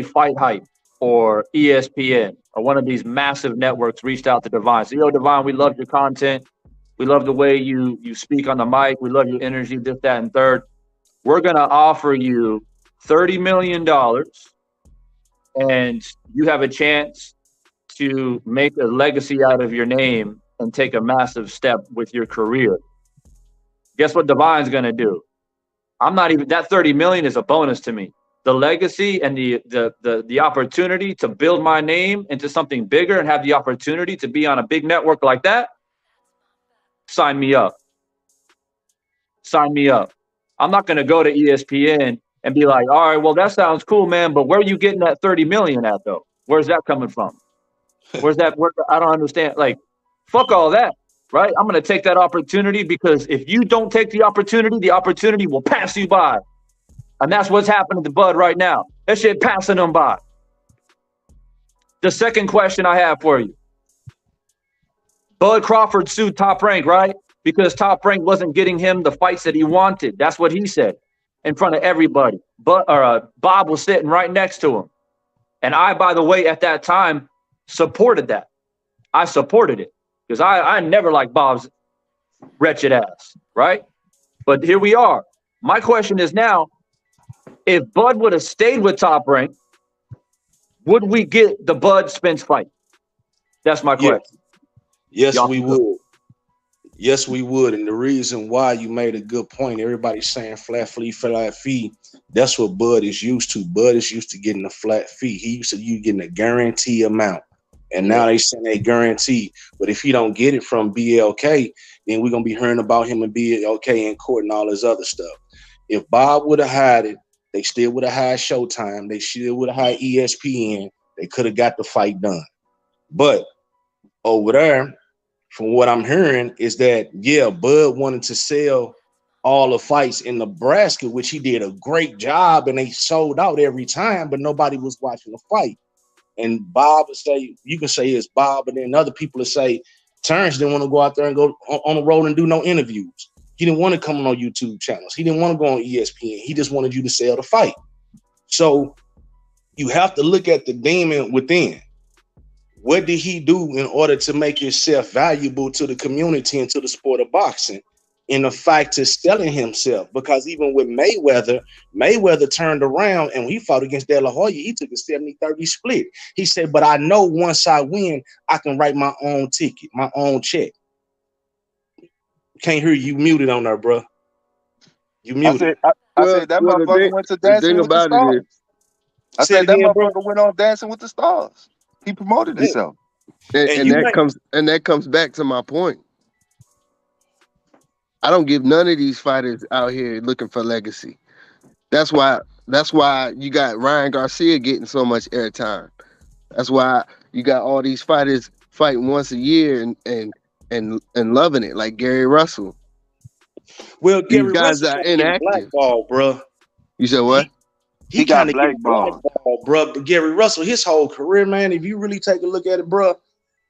Fight Hype or ESPN or one of these massive networks reached out to Divine, so yo, Divine, we love your content. We love the way you speak on the mic. We love your energy, this, that, and third. We're going to offer you $30 million, and you have a chance to make a legacy out of your name and take a massive step with your career. Guess what Divine's going to do? That 30 million is a bonus to me. The legacy and the opportunity to build my name into something bigger and have the opportunity to be on a big network like that, sign me up. Sign me up. I'm not going to go to ESPN and be like, all right, well, that sounds cool, man, but where are you getting that 30 million at, though? Where's that coming from? I don't understand. Like, fuck all that, right? I'm going to take that opportunity, because if you don't take the opportunity will pass you by. And that's what's happening to Bud right now. That shit passing him by. The second question I have for you. Bud Crawford sued Top Rank, right? Because Top Rank wasn't getting him the fights that he wanted. That's what he said in front of everybody. Bob was sitting right next to him. And I, by the way, at that time, supported that. I supported it because I never liked Bob's wretched ass, right? But here we are. My question is now, if Bud would have stayed with Top Rank, would we get the Bud Spence fight? That's my question. Yes, we would. Yes, we would. And the reason why, you made a good point. Everybody's saying flat fee. That's what Bud is used to. Bud is used to getting a flat fee. He used to you getting a guarantee amount. And now they saying they guarantee. But if he don't get it from BLK, then we're going to be hearing about him and BLK in court and all this other stuff. If Bob would have had it, they still would have had Showtime. They still would have had ESPN. They could have got the fight done. But over there, from what I'm hearing, is that, yeah, Bud wanted to sell all the fights in Nebraska, which he did a great job, and they sold out every time, but nobody was watching the fight. And Bob would say, you can say it's Bob, and then other people would say, Terrance didn't want to go out there and go on the road and do no interviews. He didn't want to come on YouTube channels. He didn't want to go on ESPN. He just wanted you to sell the fight. So you have to look at the demon within. What did he do in order to make himself valuable to the community and to the sport of boxing? In the fact to selling himself, because even with Mayweather turned around, and when he fought against De La Hoya, he took a 70-30 split. He said, but I know once I win, I can write my own ticket, my own check. Can't hear you. Muted on there, bro. You muted. I said that motherfucker went to Dancing with the Stars. I said that motherfucker went on Dancing with the Stars. He promoted himself. And that comes back to my point. I don't give none of these fighters out here looking for legacy. That's why you got Ryan Garcia getting so much airtime. That's why you got all these fighters fighting once a year and loving it, like Gary Russell. Well, These Gary guys Russell are getting inactive. blackballed, bro. You said what? He got kind of getting blackballed. blackballed, bro. But Gary Russell, his whole career, man, if you really take a look at it, bro,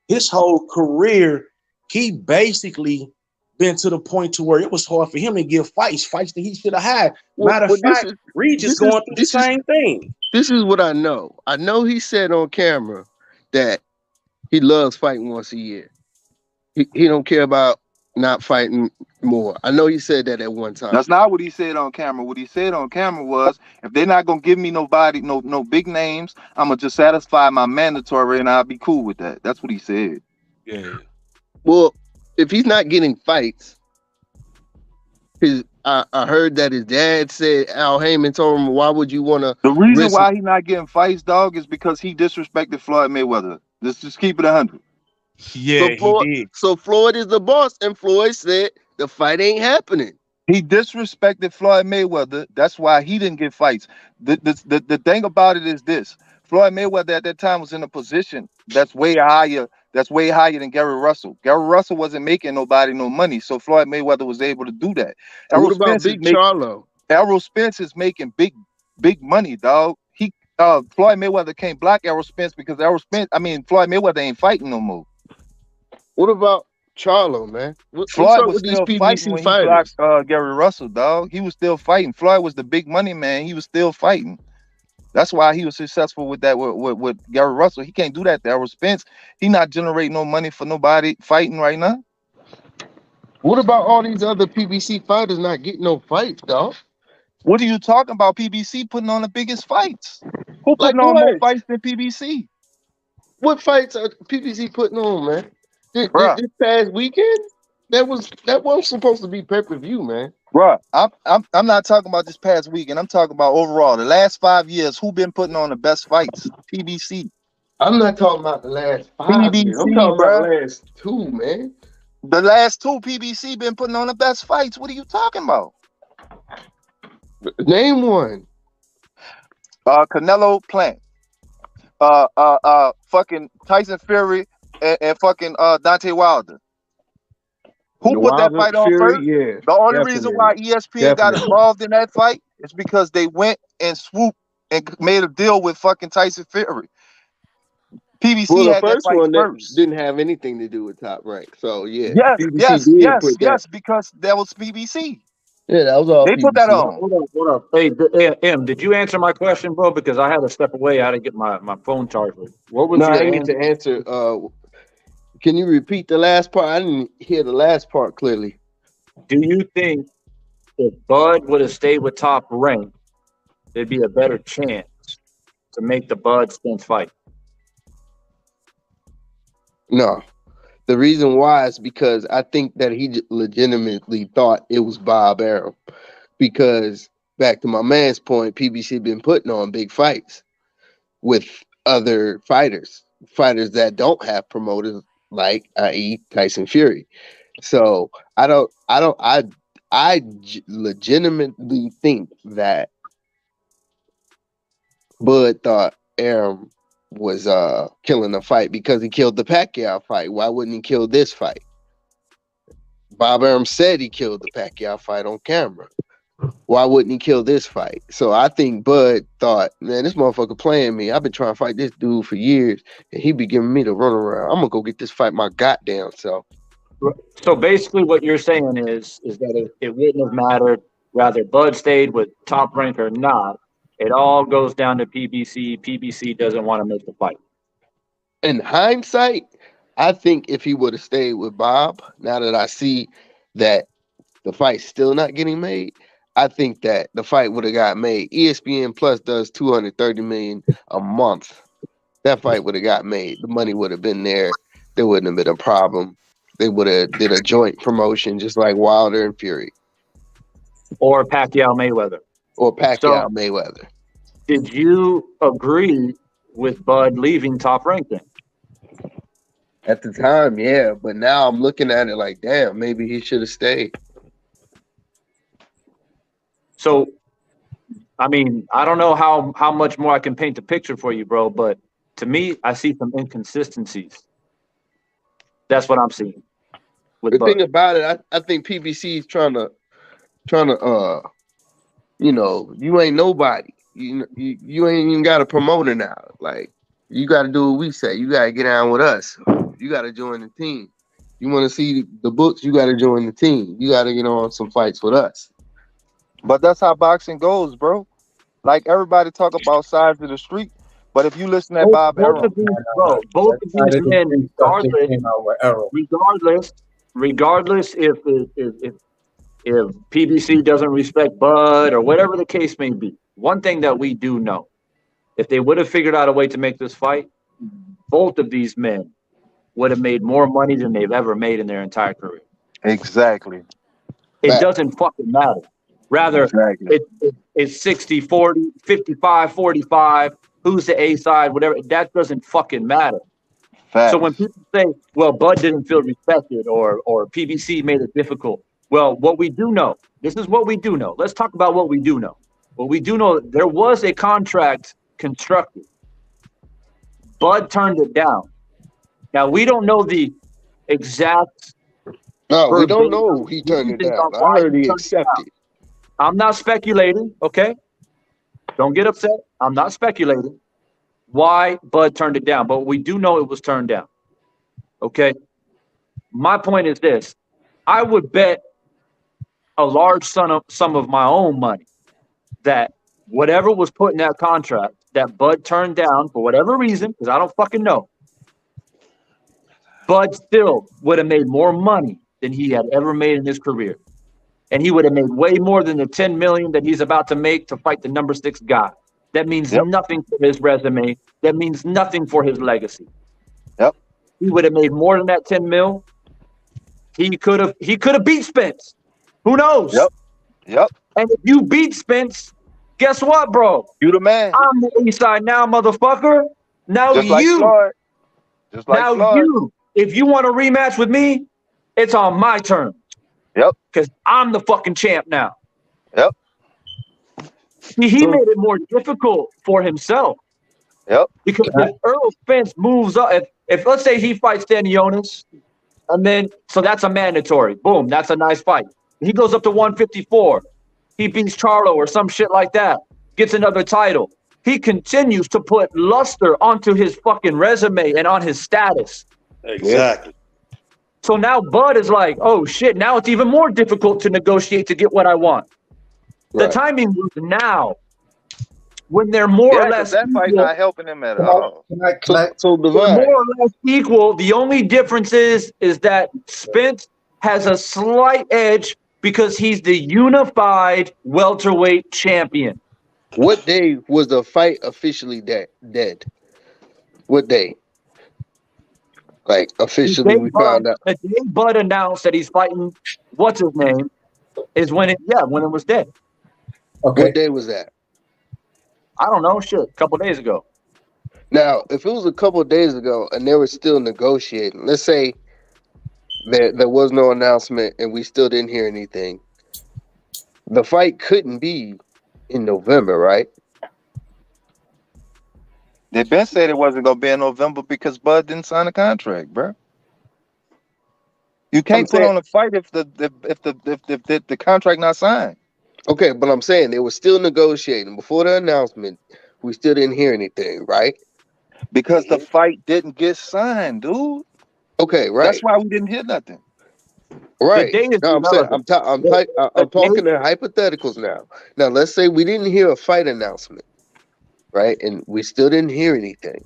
his whole career, he basically been to the point to where it was hard for him to give fights that he should have had. Matter of fact, Regis going through the same thing. This is what I know. I know he said on camera that he loves fighting once a year. He don't care about not fighting more. I know he said that at one time. That's not what he said on camera. What he said on camera was, if they're not gonna give me nobody, no big names, I'm gonna just satisfy my mandatory and I'll be cool with that. That's what he said. Yeah. Well, if he's not getting fights, I heard that his dad said Al Heyman told him, "Why would you want to?" The reason why he's not getting fights, dog, is because he disrespected Floyd Mayweather. Let's just keep it 100. Yeah, he did. So Floyd is the boss, and Floyd said the fight ain't happening. He disrespected Floyd Mayweather. That's why he didn't get fights. The thing about it is this: Floyd Mayweather at that time was in a position that's way higher. That's way higher than Gary Russell. Gary Russell wasn't making nobody no money, so Floyd Mayweather was able to do that. What about Big Charlo? Errol Spence is making big money, dog. Floyd Mayweather can't block Errol Spence because Floyd Mayweather ain't fighting no more. What about Charlo, man? Floyd was still fighting when he blocked Gary Russell, dog. He was still fighting. Floyd was the big money man. He was still fighting. That's why he was successful with that with Gary Russell. He can't do that to Errol Spence. He not generating no money for nobody fighting right now. What about all these other PBC fighters not getting no fights, dog? What are you talking about? PBC putting on the biggest fights. Who putting on more fights than PBC? What fights are PBC putting on, man? This past weekend, that wasn't supposed to be pay-per-view, man. Bruh, I'm not talking about this past weekend. I'm talking about overall. The last 5 years, who been putting on the best fights? PBC. I'm not talking about the last 5 years. I'm talking about the last 2, man. The last 2, PBC been putting on the best fights. What are you talking about? Name one. Canelo Plant. Fucking Tyson Fury and fucking Deontay Wilder. Who put that fight on first? Yeah, the only reason why ESPN got involved in that fight is because they went and swooped and made a deal with fucking Tyson Fury. PBC had that fight first. Didn't have anything to do with Top Rank. So yeah. Yes, because that was PBC. Yeah, that was all. They put that on. Hold up. Hey, M, did you answer my question, bro? Because I had to step away. I had to get my phone charged. What was your I need to answer. Can you repeat the last part? I didn't hear the last part clearly. Do you think if Bud would have stayed with Top Rank, there'd be a better chance to make the Bud Spence fight? No. The reason why is because I think that he legitimately thought it was Bob Arum. Because back to my man's point, PBC been putting on big fights with other fighters that don't have promoters, like i.e. Tyson Fury. So I legitimately think that Bud thought Arum was killing the fight because he killed the Pacquiao fight. Why wouldn't he kill this fight? Bob Arum said he killed the Pacquiao fight on camera. Why wouldn't he kill this fight? So I think Bud thought, man, this motherfucker playing me. I've been trying to fight this dude for years, and he be giving me the runaround. I'm gonna go get this fight my goddamn self. So basically, what you're saying is that it wouldn't have mattered whether Bud stayed with Top Rank or not. It all goes down to PBC. PBC doesn't want to make the fight. In hindsight, I think if he would have stayed with Bob, now that I see that the fight's still not getting made, I think that the fight would have got made. ESPN Plus does $230 million a month. That fight would have got made. The money would have been there. There wouldn't have been a problem. They would have did a joint promotion just like Wilder and Fury. Or Pacquiao Mayweather. Mayweather. Did you agree with Bud leaving Top Rank then? At the time, yeah. But now I'm looking at it like, damn, maybe he should have stayed. So, I mean, I don't know how much more I can paint the picture for you, bro, but to me, I see some inconsistencies. That's what I'm seeing with The Bud. thing about it, I think PBC is trying to you know, you ain't nobody. You ain't even got a promoter now. Like, you got to do what we say. You got to get down with us. You got to join the team. You want to see the books, you got to join the team. You got to get on some fights with us. But that's how boxing goes, bro. Like, everybody talk about sides of the street, but if you listen to Bob Both Errol, of these, bro, both of these men, regardless if PBC doesn't respect Bud or whatever the case may be, one thing that we do know, if they would have figured out a way to make this fight, both of these men would have made more money than they've ever made in their entire career. exactly. It doesn't fucking matter. Rather, Exactly. it's 60-40, 55-45, who's the A side, whatever. That doesn't fucking matter. Facts. So when people say, well, Bud didn't feel respected or PBC made it difficult, well, what we do know, this is what we do know. Let's talk about what we do know. What we do know, there was a contract constructed. Bud turned it down. Now, we don't know the exact. No, we don't know he turned it down. I heard he accepted. I'm not speculating, okay? Don't get upset. I'm not speculating why Bud turned it down, but we do know it was turned down, okay? My point is this. I would bet a large sum of my own money that whatever was put in that contract that Bud turned down for whatever reason, because I don't fucking know, Bud still would have made more money than he had ever made in his career. And he would have made way more than the $10 million that he's about to make to fight the number 6 guy. That means nothing for his resume. That means nothing for his legacy. Yep. He would have made more than that 10 mil. He could have beat Spence. Who knows? Yep. And if you beat Spence, guess what, bro? You the man. I'm the east side now, motherfucker. Now Just like Floyd. Just like now Floyd. you. If you want a rematch with me, it's on my terms. Yep. Because I'm the fucking champ now. Yep. He made it more difficult for himself. Yep. Because if Errol Spence moves up, if let's say he fights Stanionis, and then so that's a mandatory. Boom, that's a nice fight. He goes up to 154. He beats Charlo or some shit like that. Gets another title. He continues to put luster onto his fucking resume and on his status. Exactly. So now Bud is like, oh shit, now it's even more difficult to negotiate to get what I want. Right. The timing was now when they're more or less that fight not helping him at all. So more or less equal. The only difference is that Spence has a slight edge because he's the unified welterweight champion. What day was the fight officially dead? What day? Like, officially, we found out. The day Bud announced that he's fighting, what's his name, is when it was dead. Okay. What day was that? I don't know. Shit, a couple days ago. Now, if it was a couple of days ago and they were still negotiating, let's say there was no announcement and we still didn't hear anything, the fight couldn't be in November, right? They been said it wasn't gonna be in November because Bud didn't sign a contract, bro. You can't put on a fight if the contract not signed. Okay, but I'm saying they were still negotiating before the announcement. We still didn't hear anything, right? Because the fight didn't get signed, dude. Okay, right. That's why we didn't hear nothing. Right. No, I'm saying I'm talking in hypotheticals now. Now, let's say we didn't hear a fight announcement, right? And we still didn't hear anything.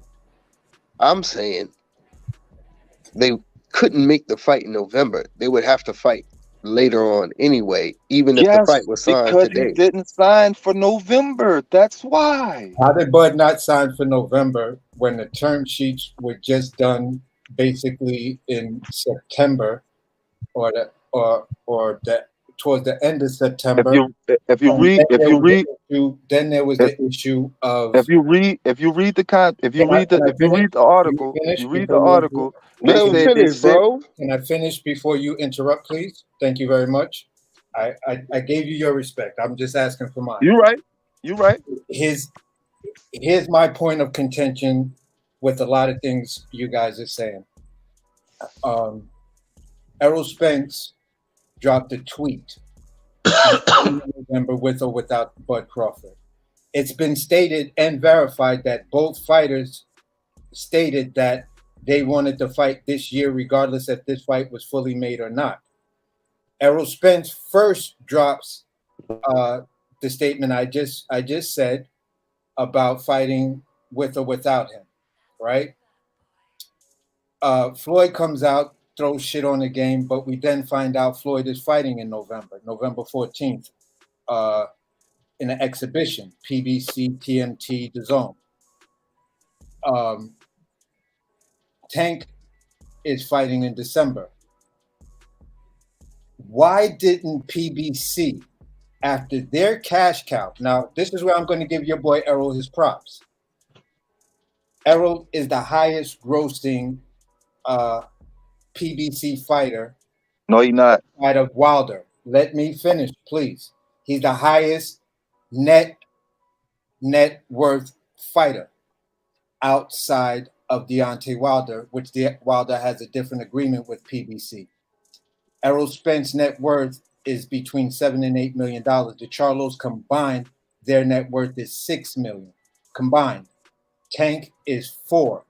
I'm saying they couldn't make the fight in November. They would have to fight later on anyway, even if the fight was signed because today. He didn't sign for November. That's why. How did Bud not sign for November when the term sheets were just done basically in September or towards the end of September? If you read, then there was the issue of if you read the article, Can I finish before you interrupt, please? Thank you very much. I gave you your respect. I'm just asking for mine. You right. You right. Here's my point of contention with a lot of things you guys are saying. Errol Spence dropped a tweet in November with or without Bud Crawford. It's been stated and verified that both fighters stated that they wanted to fight this year, regardless if this fight was fully made or not. Errol Spence first drops the statement I just said about fighting with or without him, right? Floyd comes out, throws shit on the game, but we then find out Floyd is fighting in November 14th, in an exhibition, PBC, TMT, DAZN. Tank is fighting in December. Why didn't PBC, after their cash cow? Now, this is where I'm going to give your boy Errol his props. Errol is the highest grossing PBC fighter. No, he's not. Out of Wilder. Let me finish, please. He's the highest net worth fighter outside of Deontay Wilder, which Wilder has a different agreement with PBC. Errol Spence net worth is between $7 and $8 million. The Charlos combined, their net worth is $6 million combined. Tank is $4 million.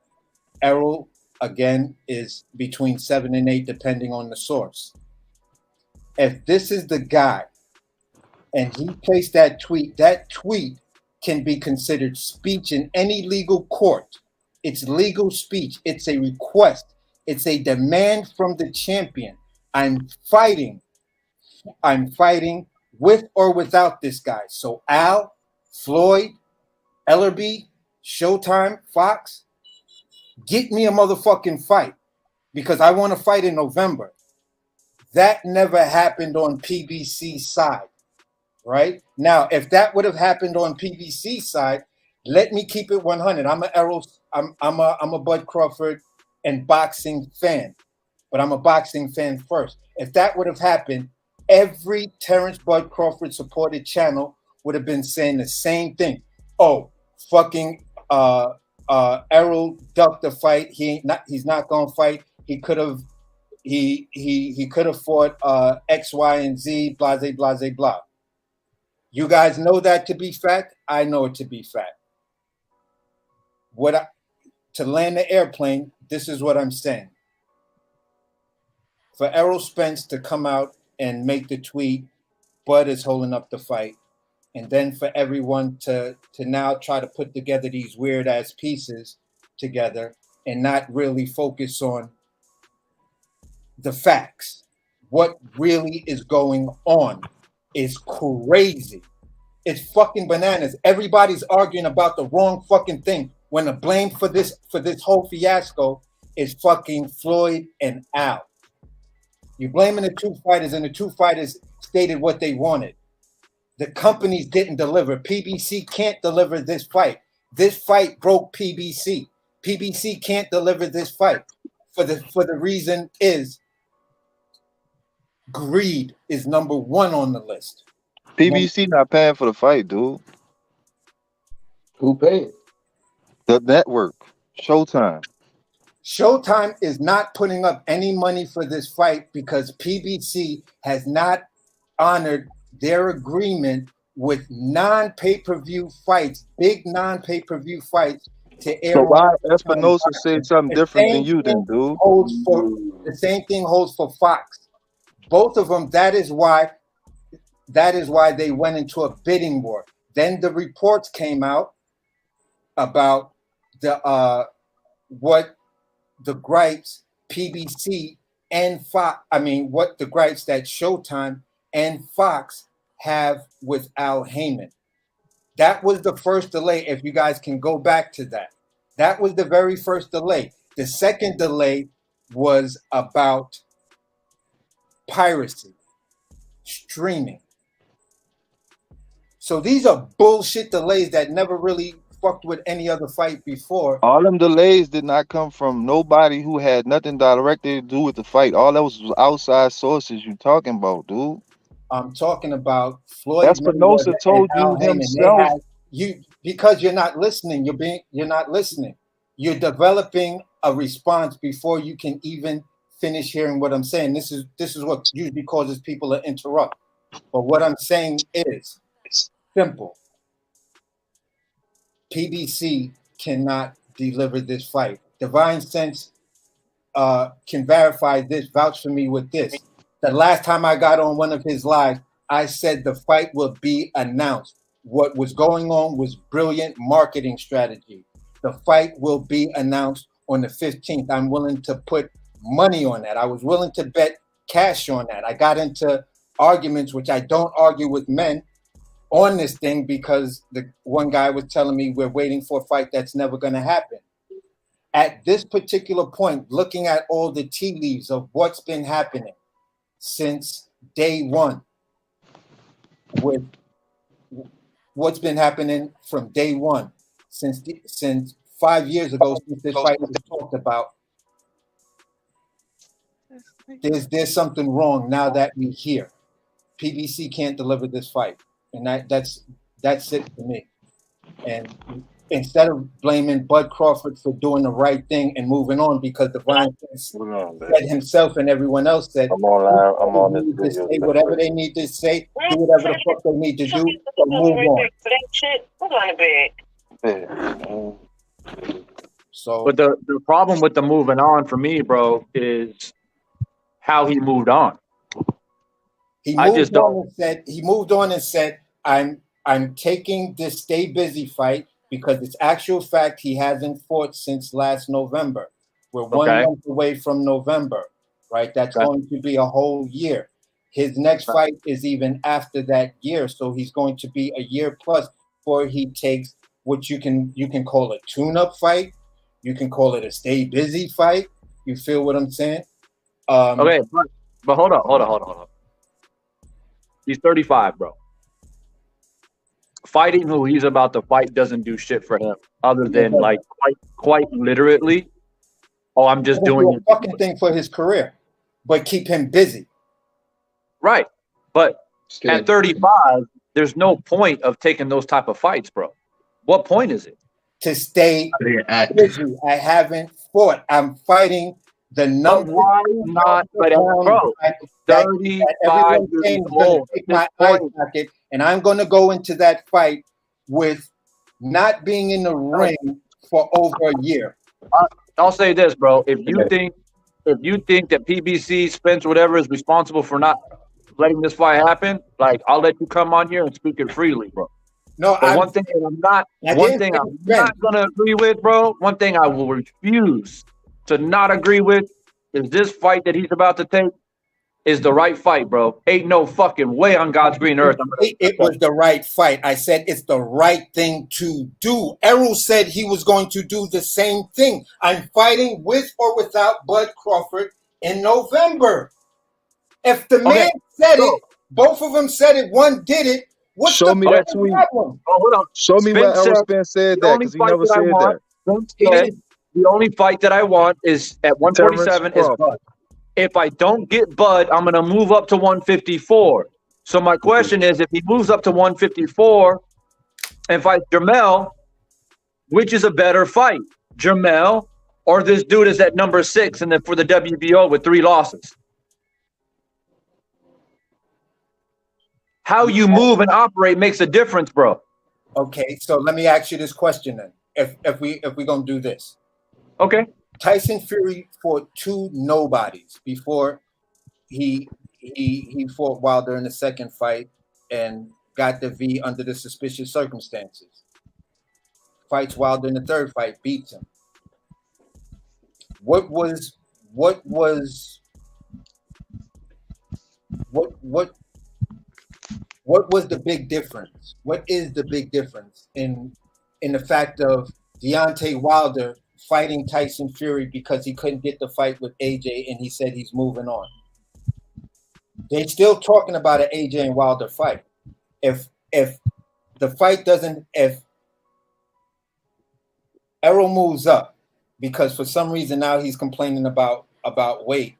Errol again is between 7 and 8, depending on the source. If this is the guy, and he placed that tweet can be considered speech in any legal court. It's legal speech. It's a request. It's a demand from the champion. I'm fighting with or without this guy. So Al, Floyd, Ellerby, Showtime, Fox, get me a motherfucking fight because I want to fight in November. That never happened on PBC's side, right? Now, if that would have happened on PBC's side, let me keep it 100. I'm a Bud Crawford and boxing fan, but I'm a boxing fan first. If that would have happened, every Terrance Bud Crawford supported channel would have been saying the same thing. Oh, fucking Errol ducked the fight. He's not gonna fight. He could have fought X, Y, and Z, blase, blase, blah. You guys know that to be fact. I know it to be fact. To land the airplane, this is what I'm saying. For Errol Spence to come out and make the tweet, Bud is holding up the fight. And then for everyone to now try to put together these weird ass pieces together and not really focus on the facts. What really is going on is crazy. It's fucking bananas. Everybody's arguing about the wrong fucking thing when the blame for this whole fiasco is fucking Floyd and Al. You're blaming the two fighters, and the two fighters stated what they wanted. The companies didn't deliver. PBC can't deliver this fight. This fight broke PBC. PBC can't deliver this fight for the reason is greed is number one on the list. PBC not paying for the fight, dude. Who paid? The network, Showtime. Showtime is not putting up any money for this fight because PBC has not honored their agreement with non-pay-per-view fights, big non-pay-per-view fights to air. So why Espinosa said something different than you then, dude? The same thing holds for Fox. Both of them, that is why they went into a bidding war. Then the reports came out about what the gripes PBC and Fox, what the gripes that Showtime and Fox have with Al Heyman. That was the first delay, if you guys can go back to that. That was the very first delay. The second delay was about piracy, streaming. So these are bullshit delays that never really fucked with any other fight before. All them delays did not come from nobody who had nothing directly to do with the fight. All that was outside sources you talking about, dude. I'm talking about Floyd Espinosa Mayweather and told you Al Haymon. They himself. had you because you're not listening. You're not listening. You're developing a response before you can even finish hearing what I'm saying. This is what usually causes people to interrupt. But what I'm saying is simple. PBC cannot deliver this fight. Divine Sense can verify this, vouch for me with this. The last time I got on one of his lives, I said the fight will be announced. What was going on was brilliant marketing strategy. The fight will be announced on the 15th. I'm willing to put money on that. I was willing to bet cash on that. I got into arguments, which I don't argue with men, on this thing because the one guy was telling me we're waiting for a fight that's never going to happen. At this particular point, looking at all the tea leaves of what's been happening since day one, with what's been happening from day one, since 5 years ago, since this fight was talked about, there's something wrong now that we hear. PBC can't deliver this fight, and that's it for me. And instead of blaming Bud Crawford for doing the right thing and moving on, because Divine said himself and everyone else said, I'm on this video. say whatever they need to say, do whatever the fuck they need to do, so move on. So, but the problem with the moving on for me, bro, is how he moved on. He moved on and said, I'm taking this stay busy fight because it's actual fact he hasn't fought since last November. We're 1 month away from November, right? That's going to be a whole year. His next fight is even after that year, so he's going to be a year plus before he takes what you can call a tune-up fight. You can call it a stay busy fight. You feel what I'm saying? Okay, but hold on. He's 35, bro. Fighting who he's about to fight doesn't do shit for him, other than like quite literally. Oh, I'm just doing a fucking thing for his career, but keep him busy. Right, but at 35, there's no point of taking those type of fights, bro. What point is it? To stay busy. I haven't fought. I'm fighting the number. But why not? But bro, 35 years old. My eye socket, and I'm going to go into that fight with not being in the ring for over a year. I'll say this, bro. If you think that PBC, Spence, whatever, is responsible for not letting this fight happen, like, I'll let you come on here and speak it freely, bro. No, one thing I'm not gonna agree with, bro. One thing I will refuse to not agree with is this fight that he's about to take is the right fight, bro. Ain't no fucking way on God's green earth. It was the right fight. I said it's the right thing to do. Errol said he was going to do the same thing. I'm fighting with or without Bud Crawford in November. If the man said it, both of them said it, one did it. What's Show me that tweet. Oh, hold on. Show me where Errol Spence said that, because he never said that. The only fight that I want is at 147 is Bud. If I don't get Bud, I'm going to move up to 154. So my question is, if he moves up to 154 and fights Jermell, which is a better fight? Jermell or this dude is at number 6 and then for the WBO with 3 losses? How you move and operate makes a difference, bro. Okay, so let me ask you this question then. If we're gonna do this. Okay. Tyson Fury fought 2 nobodies before he fought Wilder in the second fight and got the V under the suspicious circumstances. Fights Wilder in the third fight, beats him. What was the big difference? What is the big difference in the fact of Deontay Wilder fighting Tyson Fury because he couldn't get the fight with AJ and he said he's moving on? They're still talking about an AJ and Wilder fight. If the fight doesn't, if Errol moves up, because for some reason now he's complaining about weight.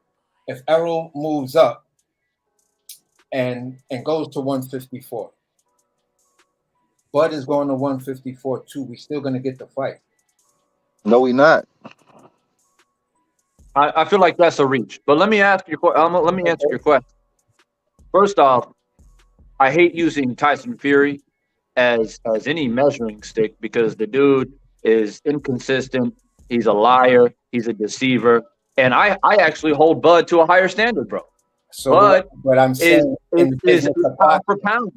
If Errol moves up and goes to 154. Bud is going to 154 too. We still going to get the fight. No, we not. I feel like that's a reach. But let me ask you. Let me answer your question. First off, I hate using Tyson Fury as any measuring stick because the dude is inconsistent. He's a liar. He's a deceiver. And I actually hold Bud to a higher standard, bro. So but I'm saying is pound for pound.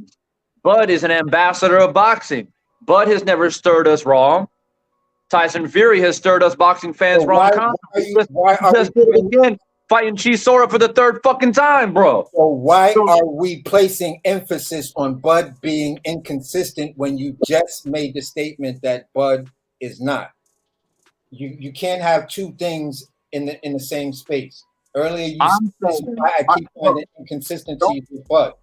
Bud is an ambassador of boxing. Bud has never stirred us wrong. Tyson Fury has stirred us boxing fans wrong. Why are we again fighting Chisora for the third fucking time, bro? So why are we placing emphasis on Bud being inconsistent when you just made the statement that Bud is not? You can't have two things in the same space. Earlier you said I keep finding inconsistencies with Bud.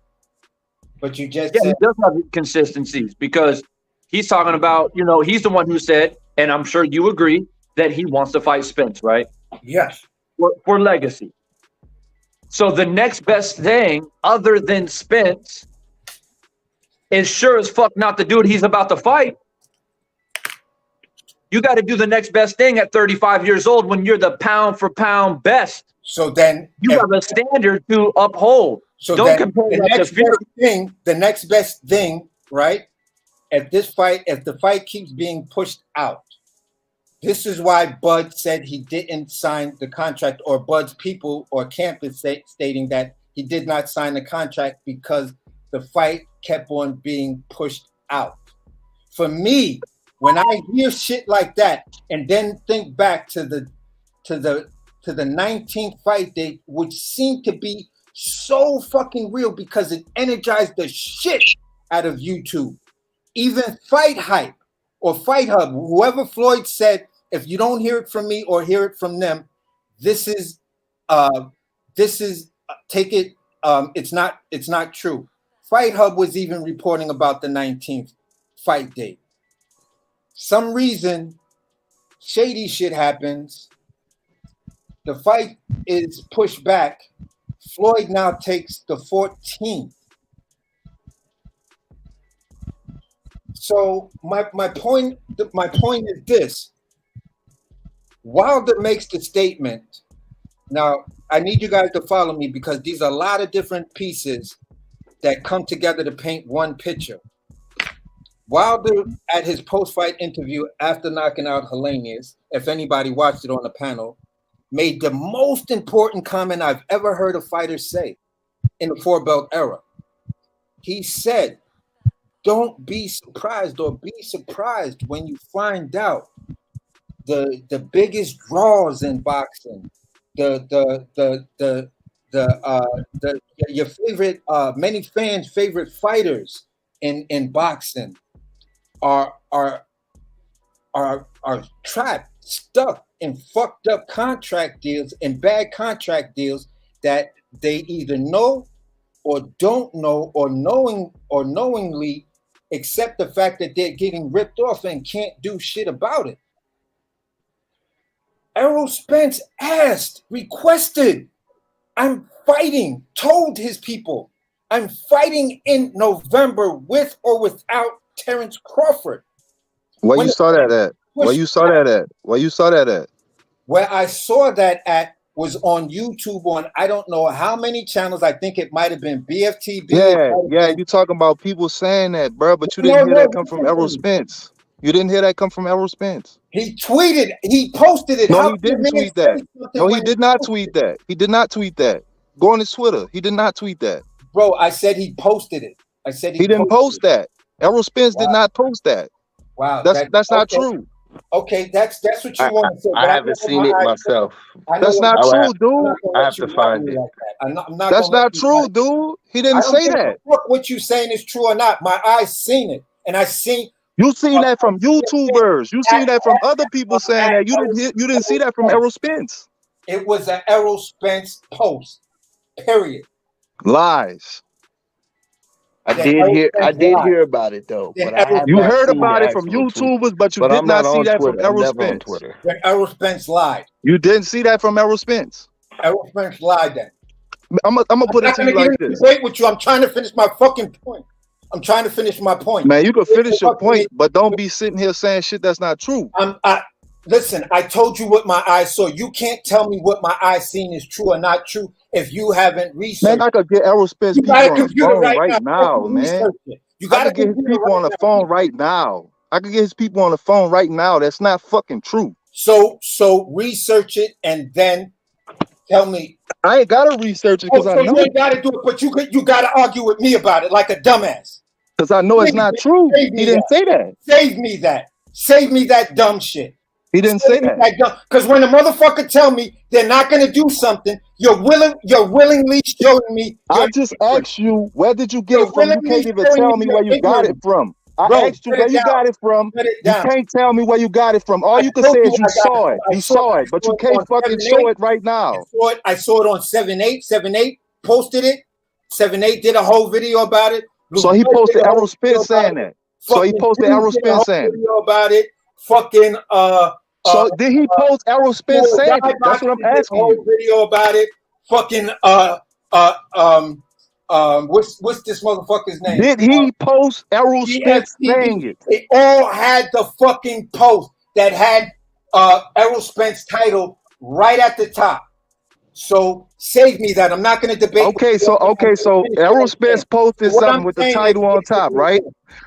But you just said he does have inconsistencies because he's talking about, he's the one who said, and I'm sure you agree, that he wants to fight Spence, right? Yes. For legacy. So the next best thing other than Spence is sure as fuck not the dude he's about to fight. You got to do the next best thing at 35 years old when you're the pound for pound best. So then you have a standard to uphold. So don't compare the next best thing, right? If the fight keeps being pushed out, this is why Bud said he didn't sign the contract, or Bud's people or camp is stating that he did not sign the contract because the fight kept on being pushed out. For me, when I hear shit like that, and then think back to the 19th fight date, which seemed to be so fucking real because it energized the shit out of YouTube. Even Fight Hype or Fight Hub, whoever Floyd said, if you don't hear it from me or hear it from them, it's not true. Fight Hub was even reporting about the 19th fight date. Some reason, shady shit happens. The fight is pushed back. Floyd now takes the 14th. So my point is this. Wilder makes the statement. Now, I need you guys to follow me because these are a lot of different pieces that come together to paint one picture. Wilder, at his post-fight interview after knocking out Helenius, if anybody watched it on the panel, made the most important comment I've ever heard a fighter say in the four-belt era. He said, don't be surprised or be surprised when you find out the biggest draws in boxing, your favorite many fans' favorite fighters in boxing are trapped, stuck in fucked up contract deals and bad contract deals that they either know or don't know or knowingly accept the fact that they're getting ripped off and can't do shit about it. Errol Spence requested, I'm fighting, told his people, I'm fighting in November with or without Terrance Crawford. Where you saw that at? Where you saw that at? Where I saw that at was on YouTube on I don't know how many channels. I think it might have been BFTB. Yeah, you talking about people saying that, bro, but you didn't hear that come from Errol Spence. You didn't hear that come from Errol Spence. He tweeted, he posted it. No, he didn't tweet that. No, he did not tweet that. He did not tweet that. Go on his Twitter. He did not tweet that. Bro, I said he posted it. I said he didn't post that. Errol Spence did not post that. Wow, that's not true. Okay, that's what you want to say. I haven't seen it myself. That's not true, dude. I have to find it. That's not true, dude. He didn't say that. What you saying is true or not? My eyes seen it, and I seen. You seen that from YouTubers. You seen that from other people saying that. You didn't see that from Errol Spence. It was an Errol Spence post. Period. Lies. I did hear about it though. But you heard about it from YouTubers, but you did not see that from Errol Spence. When Errol Spence lied. You didn't see that from Errol Spence. Errol Spence lied then. I'm gonna put it not to gonna you get like in a this. debate with you. I'm trying to finish my fucking point. I'm trying to finish my point. Man, you can finish your Interrupting me. point, but don't be sitting here saying shit that's not true. Listen, I told you what my eyes saw. You can't tell me what my eyes seen is true or not true if you haven't researched. Man, I could get Errol Spence You people got a on the computer phone right now. man. Research it. You I got a could get his computer people on the right phone now. right now. I could get his people on the phone right now. That's not fucking true. So research it and then tell me. I ain't gotta research it because I So know. you ain't gotta do it, but you gotta argue with me about it like a dumbass. Because I know it's not true. He didn't say that. Save me that. Save me that dumb shit. He didn't say that. Because when a motherfucker tell me they're not gonna do something, you're willingly showing me. I just asked you, where did you get it from? You can't even tell me where you got it from. I asked you where you got it from. You can't tell me where you got it from. All you can say is you saw it. You saw it, but you can't fucking show it right now. I saw it on 7-8. 7-8 posted it. 7-8 did a whole video about it. So he posted Errol Spence saying that. So he posted Errol Spence saying video about it. Fucking so did he post Errol Spence saying it? That's what I'm asking you. Video about it. Fucking what's this motherfucker's name? Did he post Errol Spence saying it? They all had the fucking post that had Errol Spence title right at the top. So save me that. I'm not going to debate. Okay, so Errol Spence posted something with the title on top, right?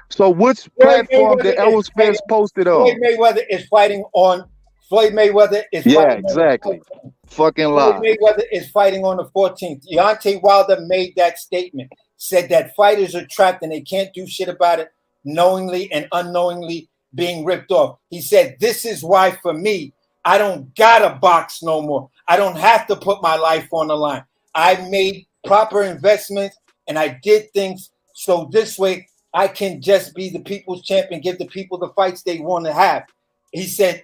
So which platform did Errol Spence post it on? Floyd Mayweather is fighting on. Floyd Mayweather is yeah, exactly. Fucking lie. Floyd Mayweather is fighting on the 14th. Deontay Wilder made that statement, said that fighters are trapped and they can't do shit about it, knowingly and unknowingly being ripped off. He said, "This is why for me, I don't gotta box no more. I don't have to put my life on the line. I made proper investments and I did things so this way I can just be the people's champion, give the people the fights they want to have." He said,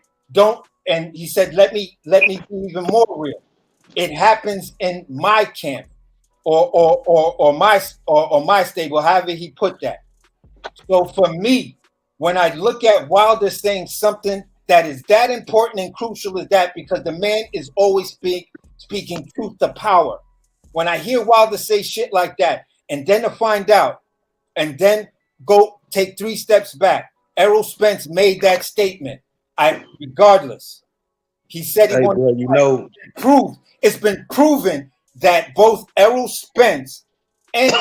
and he said, let me be even more real. It happens in my camp or my stable, however he put that. So for me, when I look at Wilder saying something that is that important and crucial as that, because the man is always speaking truth to power. When I hear Wilder say shit like that, and then to find out, and then go take 3 steps back, Errol Spence made that statement. Regardless, he said he wanted to prove. It's been proven that both Errol Spence and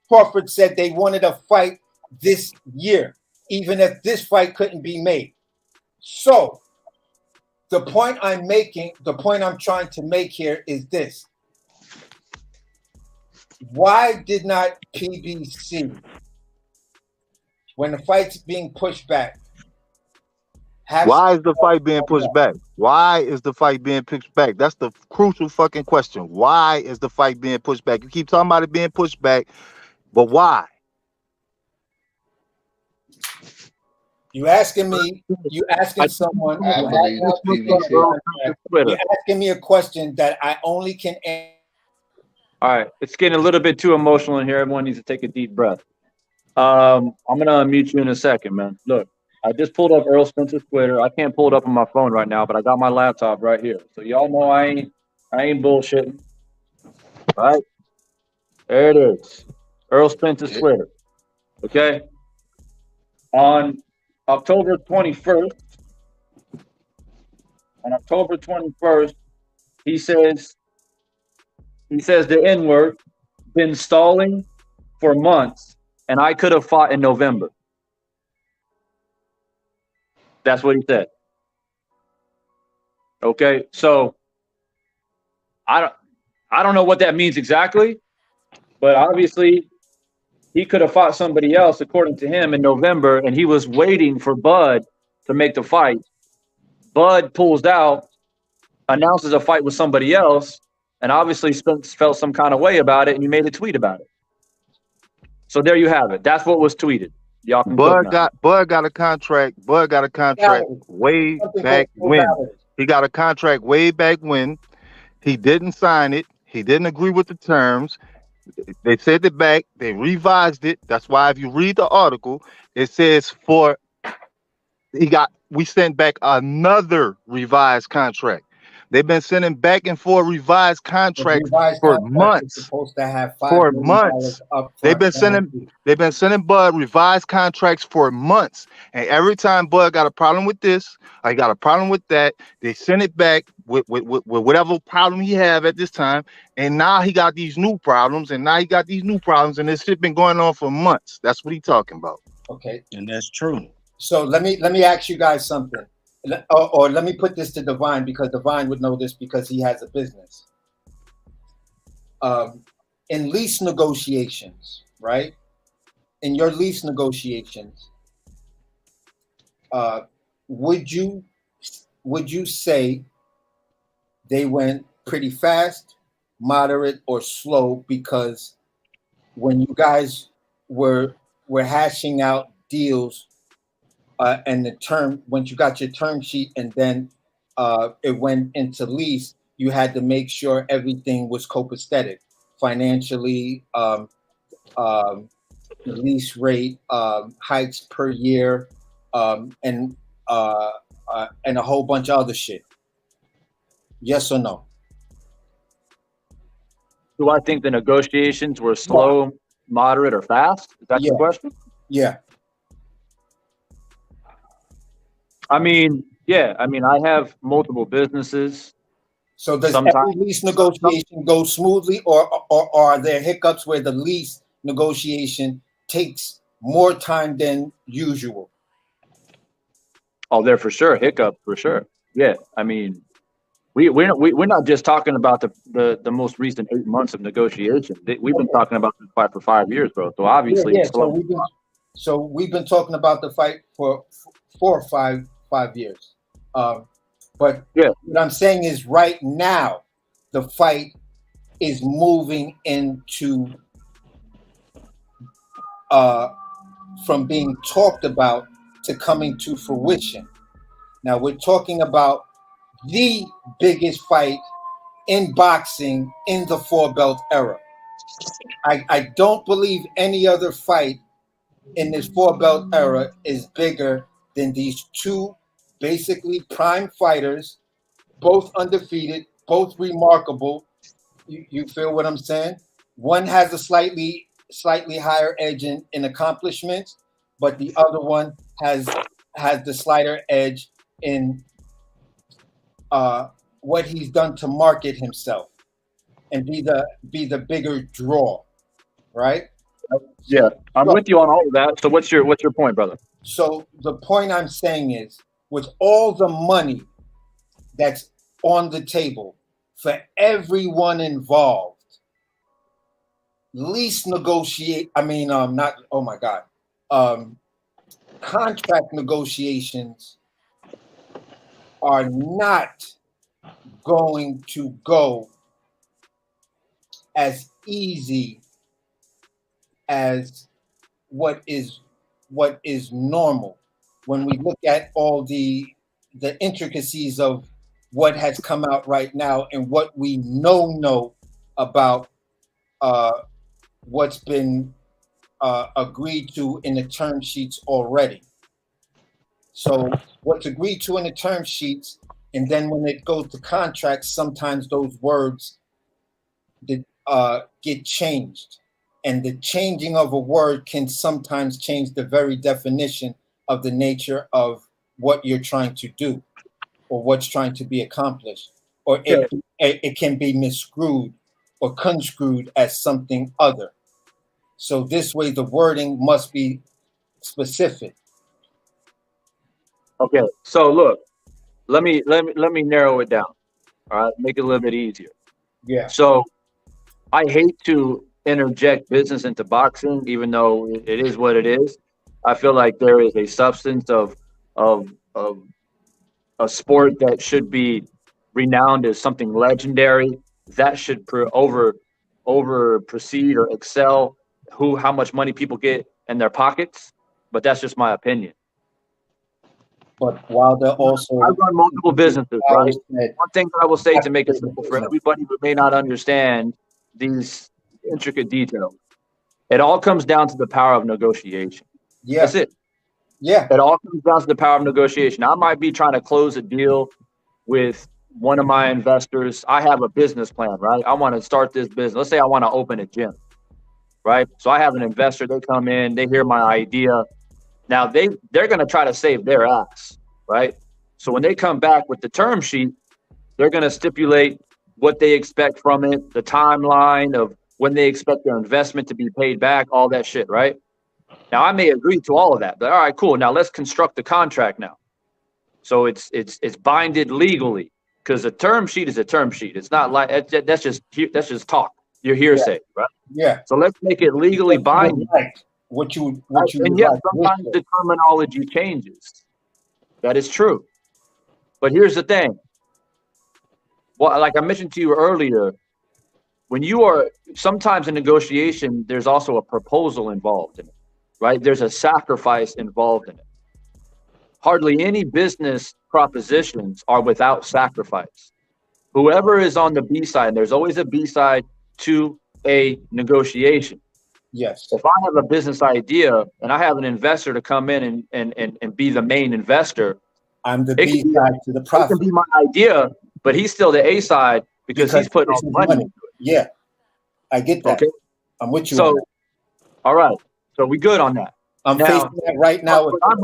Crawford said they wanted a fight this year, even if this fight couldn't be made. So the point I'm making, the point I'm trying to make here is this. Why did not PBC, when the fight's being pushed back, why is the fight being pushed back? Why is the fight being pushed back? That's the crucial fucking question. Why is the fight being pushed back? You keep talking about it being pushed back, but why? You asking me, you asking someone, you're asking me a question that I only can answer. All right, it's getting a little bit too emotional in here. Everyone needs to take a deep breath. I'm gonna unmute you in a second, man. Look, I just pulled up Errol Spence's Twitter. I can't pull it up on my phone right now, but I got my laptop right here. So y'all know I ain't bullshitting. All right, there it is. Errol Spence's Twitter. Okay. On October 21st, he says the N-word, been stalling for months, and I could have fought in November. That's what he said. Okay, so I don't know what that means exactly, but obviously he could have fought somebody else, according to him, in November, and he was waiting for Bud to make the fight. Bud pulls out, announces a fight with somebody else, and obviously Spence felt some kind of way about it, and you made a tweet about it. So there you have it. That's what was tweeted. Y'all can Bud got a contract. Bud got a contract way back when. He got a contract way back when. He didn't sign it. He didn't agree with the terms. They sent it back. They revised it. That's why if you read the article, it says we sent back another revised contract. They've been sending back and forth revised The contracts revised for contract is months. supposed to have For $5 million months. They've upfront been sending guarantee. they've been sending Bud revised contracts for months. And every time Bud got a problem with this, I got a problem with that, they send it back with whatever problem he have at this time. And now he got these new problems, and and this shit been going on for months. That's what he talking about. Okay. And that's true. So let me ask you guys something. Or let me put this to Divine, because Divine would know this because he has a business. In lease negotiations, right? In your lease negotiations, would you say they went pretty fast, moderate, or slow? Because when you guys were hashing out deals, and the term, once you got your term sheet and then it went into lease, you had to make sure everything was copacetic financially, lease rate, hikes per year, and a whole bunch of other shit. Yes or no? Do I think the negotiations were slow, moderate, or fast? Is that the question? Yeah. I mean, yeah. I mean, I have multiple businesses. So does every lease negotiation go smoothly, or are there hiccups where the lease negotiation takes more time than usual? Oh, there for sure. Hiccup for sure. Yeah. I mean, we're not just talking about the most recent 8 months of negotiation. We've been talking about this fight for 5 years, bro. So obviously, it's slow. So we've been talking about the fight for 4 or 5 years. But yeah, what I'm saying is, right now, the fight is moving into from being talked about to coming to fruition. Now we're talking about the biggest fight in boxing in the 4-belt era. I don't believe any other fight in this 4-belt era is bigger than these two basically prime fighters, both undefeated, both remarkable. You feel what I'm saying? One has a slightly higher edge in accomplishments, but the other one has the slighter edge in what he's done to market himself and be the bigger draw, right? Yeah, I'm with you on all of that. So what's your point, brother? So the point I'm saying is, with all the money that's on the table for everyone involved, lease negotiate. I mean, not. Oh my God, contract negotiations are not going to go as easy as what is normal when we look at all the intricacies of what has come out right now and what we know about what's been agreed to in the term sheets already. So what's agreed to in the term sheets, and then when it goes to contracts, sometimes those words get changed. And the changing of a word can sometimes change the very definition of the nature of what you're trying to do or what's trying to be accomplished. Or it can be miscrewed or construed as something other. So this way, the wording must be specific. Okay, so look, let me narrow it down. All right, make it a little bit easier. Yeah. So I hate to interject business into boxing, even though it is what it is. I feel like there is a substance of a sport that should be renowned as something legendary that should over proceed or excel how much money people get in their pockets. But that's just my opinion. But while they're also, I run multiple businesses, right? One thing that I will say to make it simple for everybody who may not understand these intricate details, it all comes down to the power of negotiation. Yeah. That's it. Yeah. It all comes down to the power of negotiation. I might be trying to close a deal with one of my investors, I have a business plan, right? I want to start this business. Let's say I want to open a gym, right? So I have an investor, they come in, they hear my idea. Now they're going to try to save their ass, right? So when they come back with the term sheet, they're going to stipulate what they expect from it, the timeline of when they expect their investment to be paid back, all that shit, right? Now I may agree to all of that, but all right, cool. Now let's construct the contract now. So it's binded legally, because a term sheet is a term sheet. It's not like that's just talk. Your hearsay, right? Yeah. So let's make it legally binding. What you and yes, sometimes the terminology changes. That is true. But here's the thing. Well, like I mentioned to you earlier, when you are sometimes in negotiation, there's also a proposal involved in it, right? There's a sacrifice involved in it. Hardly any business propositions are without sacrifice. Whoever is on the B side, there's always a B side to a negotiation. Yes. If I have a business idea and I have an investor to come in and be the main investor, I'm the B side to the profit. It can be my idea, but he's still the A side because he's putting all the money into it. Yeah, I get that. Okay. I'm with you. So, all right. So we good on that. I'm facing that right now. I'm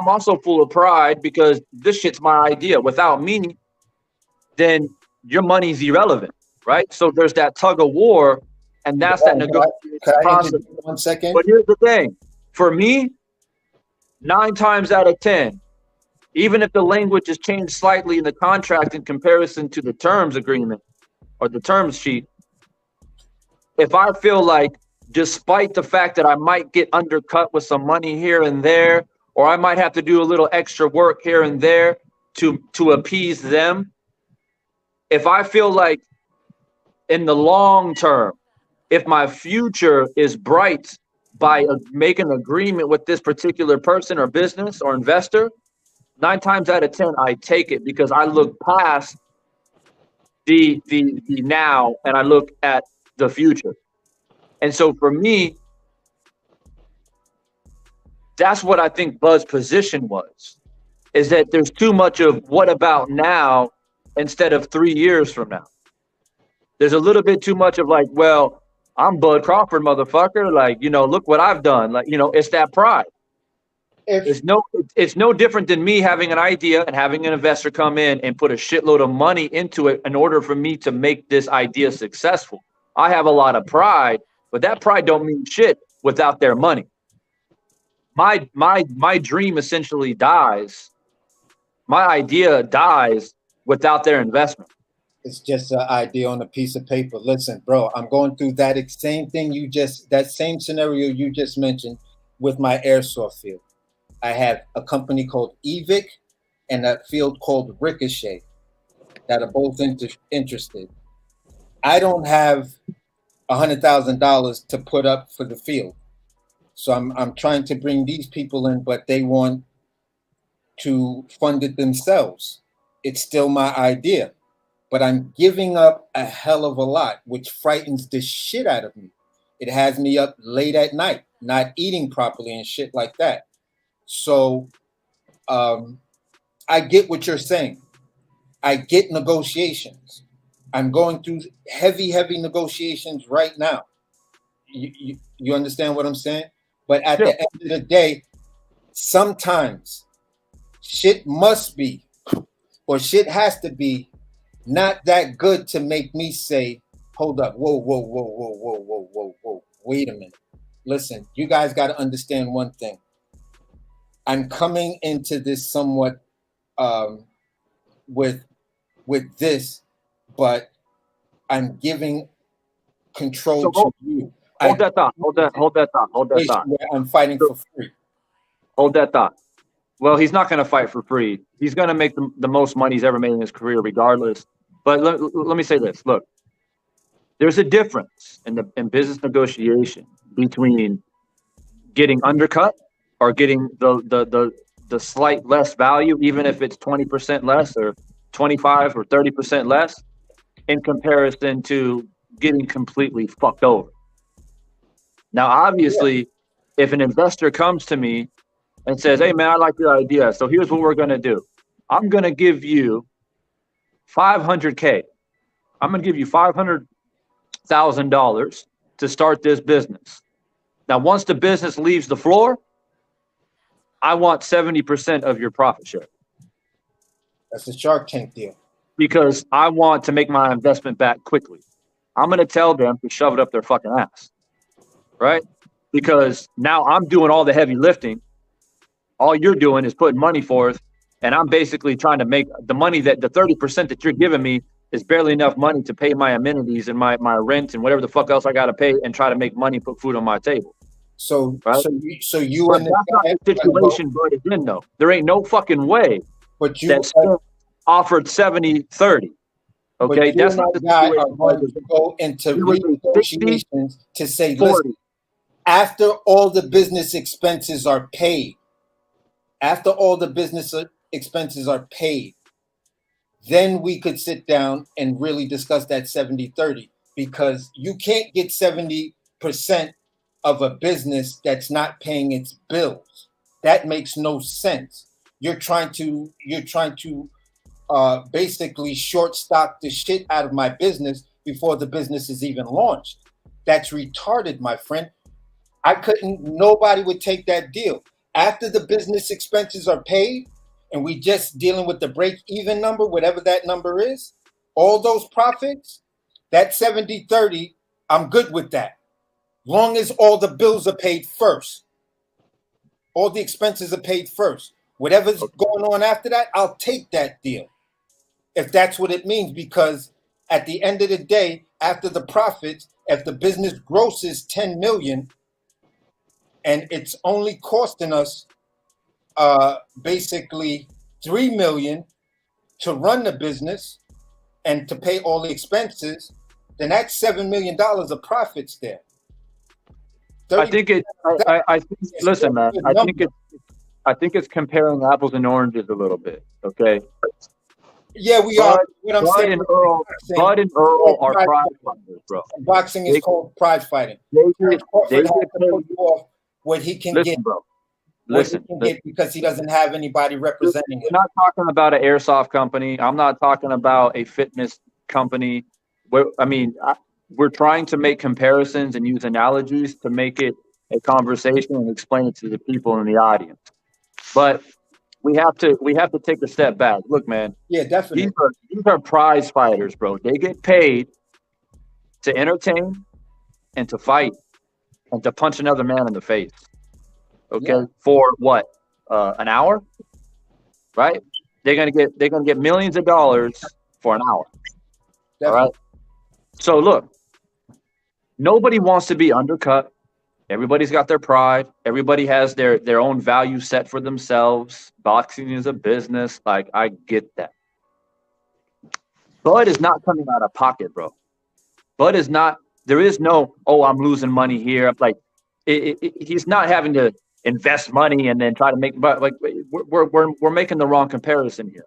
also full of pride because this shit's my idea. Without me, then your money's irrelevant, right? So there's that tug of war, and that's that negotiation process. 1 second. But here's the thing: for me, 9 times out of 10, even if the language has changed slightly in the contract in comparison to the terms agreement or the terms sheet, if I feel like, despite the fact that I might get undercut with some money here and there, or I might have to do a little extra work here and there to appease them, if I feel like in the long term, if my future is bright by making an agreement with this particular person or business or investor, 9 times out of 10, I take it because I look past the now and I look at the future. And so for me, that's what I think Bud's position was, is that there's too much of what about now instead of 3 years from now. There's a little bit too much of like, well, I'm Bud Crawford, motherfucker. Like, you know, look what I've done. Like, you know, it's that pride. It's no different than me having an idea and having an investor come in and put a shitload of money into it in order for me to make this idea successful. I have a lot of pride, but that pride don't mean shit without their money. My dream essentially dies. My idea dies without their investment. It's just an idea on a piece of paper. Listen, bro, I'm going through that same thing that same scenario you just mentioned with my airsoft field. I have a company called Evic and a field called Ricochet that are both interested. I don't have $100,000 to put up for the field. So I'm trying to bring these people in, but they want to fund it themselves. It's still my idea, but I'm giving up a hell of a lot, which frightens the shit out of me. It has me up late at night, not eating properly and shit like that. So I get what you're saying. I get negotiations. I'm going through heavy negotiations right now. You understand what I'm saying? But at the end of the day, sometimes shit must be, or shit has to be, not that good to make me say, hold up, whoa, wait a minute. Listen, you guys got to understand one thing. I'm coming into this somewhat with this, but I'm giving control to you. Hold that thought. I'm fighting for free. Hold that thought. Well, he's not going to fight for free. He's going to make the most money he's ever made in his career regardless. But let me say this. Look, there's a difference in business negotiation between getting undercut or getting the slight less value, even if it's 20% less or 25 or 30% less, in comparison to getting completely fucked over. Now, obviously, if an investor comes to me and says, hey, man, I like your idea, so here's what we're going to do. I'm going to give you $500K. I'm going to give you $500,000 to start this business. Now, once the business leaves the floor, I want 70% of your profit share. That's the Shark Tank deal. Because I want to make my investment back quickly. I'm going to tell them to shove it up their fucking ass, right? Because now I'm doing all the heavy lifting. All you're doing is putting money forth, and I'm basically trying to make the money that the 30% that you're giving me is barely enough money to pay my amenities and my rent and whatever the fuck else I got to pay and try to make money, put food on my table. So, right? so you but and that's not the situation Bud is in, though. There ain't no fucking way but you that Spence offered 70-30. Okay, that's not the the guy situation. are going to go into renegotiations to say, 40. listen, after all the business expenses are paid, then we could sit down and really discuss that 70-30, because you can't get 70% of a business that's not paying its bills. That makes no sense. You're trying to basically short stock the shit out of my business before the business is even launched. That's retarded, my friend. Nobody would take that deal. After the business expenses are paid and we just dealing with the break-even number, whatever that number is, all those profits, that 70-30, I'm good with that. Long as all the bills are paid first. All the expenses are paid first. Whatever's going on after that, I'll take that deal. If that's what it means, because at the end of the day, after the profits, if the business grosses 10 million and it's only costing us basically 3 million to run the business and to pay all the expenses, then that's $7 million of profits there. I think listen, man, I think it's comparing apples and oranges a little bit. Okay. Yeah, we are. What I'm saying, Bud and Earl are prize fighters, bro. Boxing is called prize fighting. They what he can listen, get, bro. Listen, because he doesn't have anybody representing him. I'm not talking about an airsoft company. I'm not talking about a fitness company. We're trying to make comparisons and use analogies to make it a conversation and explain it to the people in the audience. But we have to take a step back. Look, man. Yeah, definitely. These are prize fighters, bro. They get paid to entertain and to fight and to punch another man in the face. Okay, yeah. For what? An hour? Right? They're gonna get millions of dollars for an hour. Definitely. All right. So look, nobody wants to be undercut. Everybody's got their pride. Everybody has their own value set for themselves. Boxing is a business. Like, I get that. Bud is not coming out of pocket, bro. Bud is not. There is no, oh, I'm losing money here. Like, he's not having to invest money and then try to make. But like, we're making the wrong comparison here.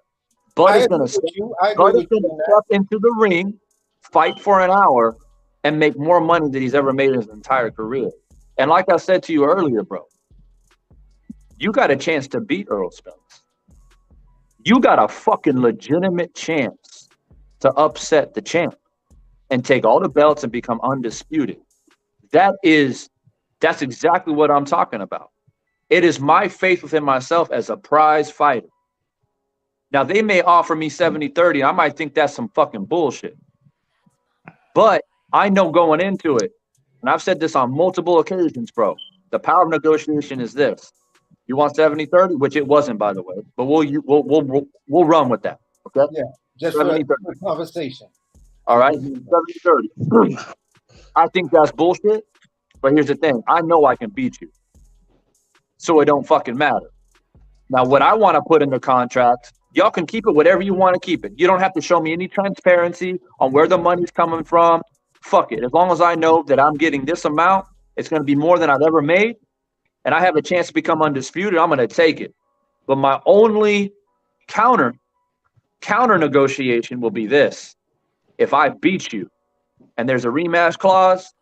Bud is going to step into the ring, fight for an hour, and make more money than he's ever made in his entire career. And like I said to you earlier, bro, you got a chance to beat Errol Spence. You got a fucking legitimate chance to upset the champ and take all the belts and become undisputed. That's exactly what I'm talking about. It is my faith within myself as a prize fighter. Now, they may offer me 70-30. I might think that's some fucking bullshit. But I know going into it, and I've said this on multiple occasions, bro, the power of negotiation is this. You want 70-30, which it wasn't, by the way, but we'll run with that. Okay? Yeah, just for a conversation. All right? 70-30. I think that's bullshit, but here's the thing. I know I can beat you. So it don't fucking matter. Now, what I want to put in the contract, y'all can keep it whatever you want to keep it. You don't have to show me any transparency on where the money's coming from. Fuck it. As long as I know that I'm getting this amount, it's going to be more than I've ever made, and I have a chance to become undisputed, I'm going to take it. But my only counter negotiation will be this. If I beat you and there's a rematch clause,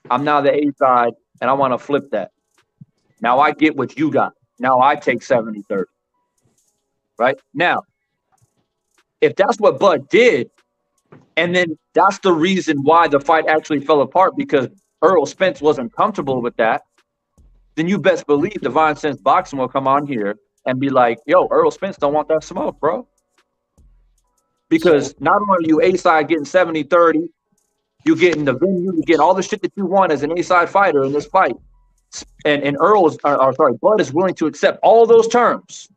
I'm now the A side, and I want to flip that. Now I get what you got. Now I take 70-30. Right? Now, if that's what Bud did, and then that's the reason why the fight actually fell apart because Errol Spence wasn't comfortable with that, then you best believe Divine Sense Boxing will come on here and be like, yo, Errol Spence don't want that smoke, bro. Because not only are you A-side getting 70-30, you getting the venue, you get all the shit that you want as an A-side fighter in this fight. And Bud is willing to accept all those terms.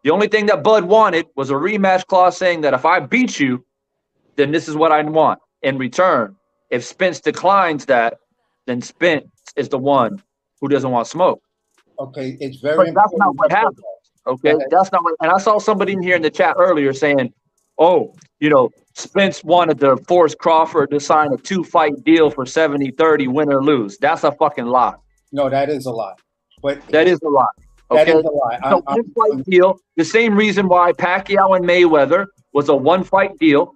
The only thing that Bud wanted was a rematch clause saying that if I beat you, then this is what I want in return. If Spence declines that, then Spence is the one who doesn't want smoke. Okay, it's very But that's important. not what happened. Okay, that's not what. And I saw somebody in here in the chat earlier saying, "Oh, Spence wanted to force Crawford to sign a 2-fight deal for 70-30, win or lose." That's a fucking lie. No, that is a lie. But that is a lie. Okay? That is a lie. So one-fight deal. The same reason why Pacquiao and Mayweather was a one-fight deal.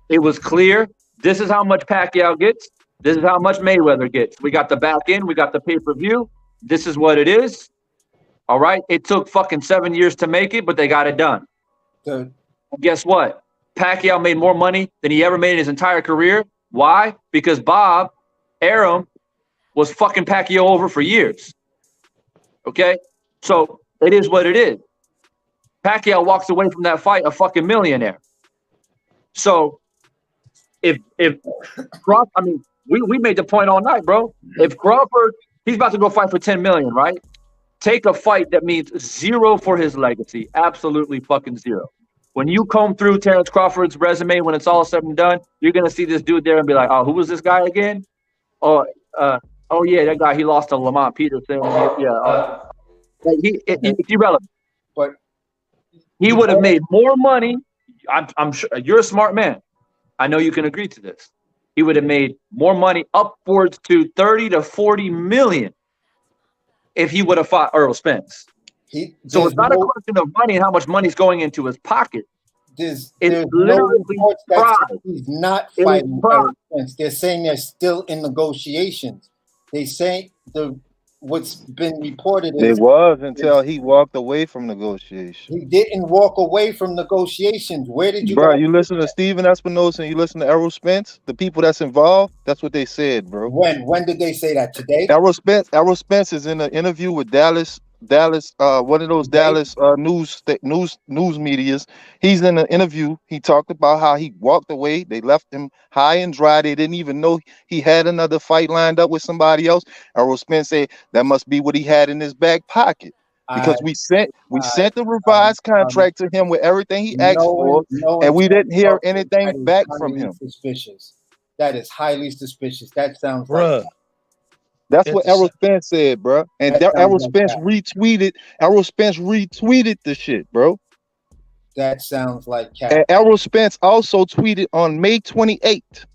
It was clear. This is how much Pacquiao gets. This is how much Mayweather gets. We got the back end. We got the pay-per-view. This is what it is. All right. It took fucking 7 years to make it, but they got it done. And guess what? Pacquiao made more money than he ever made in his entire career. Why? Because Bob Arum was fucking Pacquiao over for years. Okay? So it is what it is. Pacquiao walks away from that fight a fucking millionaire. So if Crawford, I mean, we made the point all night, bro. If Crawford, he's about to go fight for 10 million, right? Take a fight that means zero for his legacy. Absolutely fucking zero. When you comb through Terrance Crawford's resume, when it's all said and done, you're going to see this dude there and be like, oh, who was this guy again? Oh, yeah, that guy, he lost to Lamont Peterson. It's irrelevant. But he would have made more money. I'm sure you're a smart man. I know you can agree to this. He would have made more money, upwards to 30 to 40 million, if he would have fought Errol Spence. So it's not a question of money and how much money's going into his pocket. There's literally pride. He's not fighting Errol Spence. They're saying they're still in negotiations. They say what's been reported is it was until he walked away from negotiations. He didn't walk away from negotiations. Where did you bro? You listen to Steven Espinosa and you listen to Errol Spence, the people that's involved, that's what they said, bro. When did they say that? Today? Errol Spence is in an interview with Dallas, one of those Dallas news medias. He's in an interview. He talked about how he walked away. They left him high and dry. They didn't even know he had another fight lined up with somebody else. Errol Spence said that must be what he had in his back pocket. Because we sent the revised contract to him with everything he asked for, and we didn't hear anything back from him. Suspicious. That is highly suspicious. That sounds like that's what Errol Spence said, bro. And Errol Spence retweeted. Errol Spence retweeted the shit, bro. That sounds like cat. And Errol Spence also tweeted on May 28th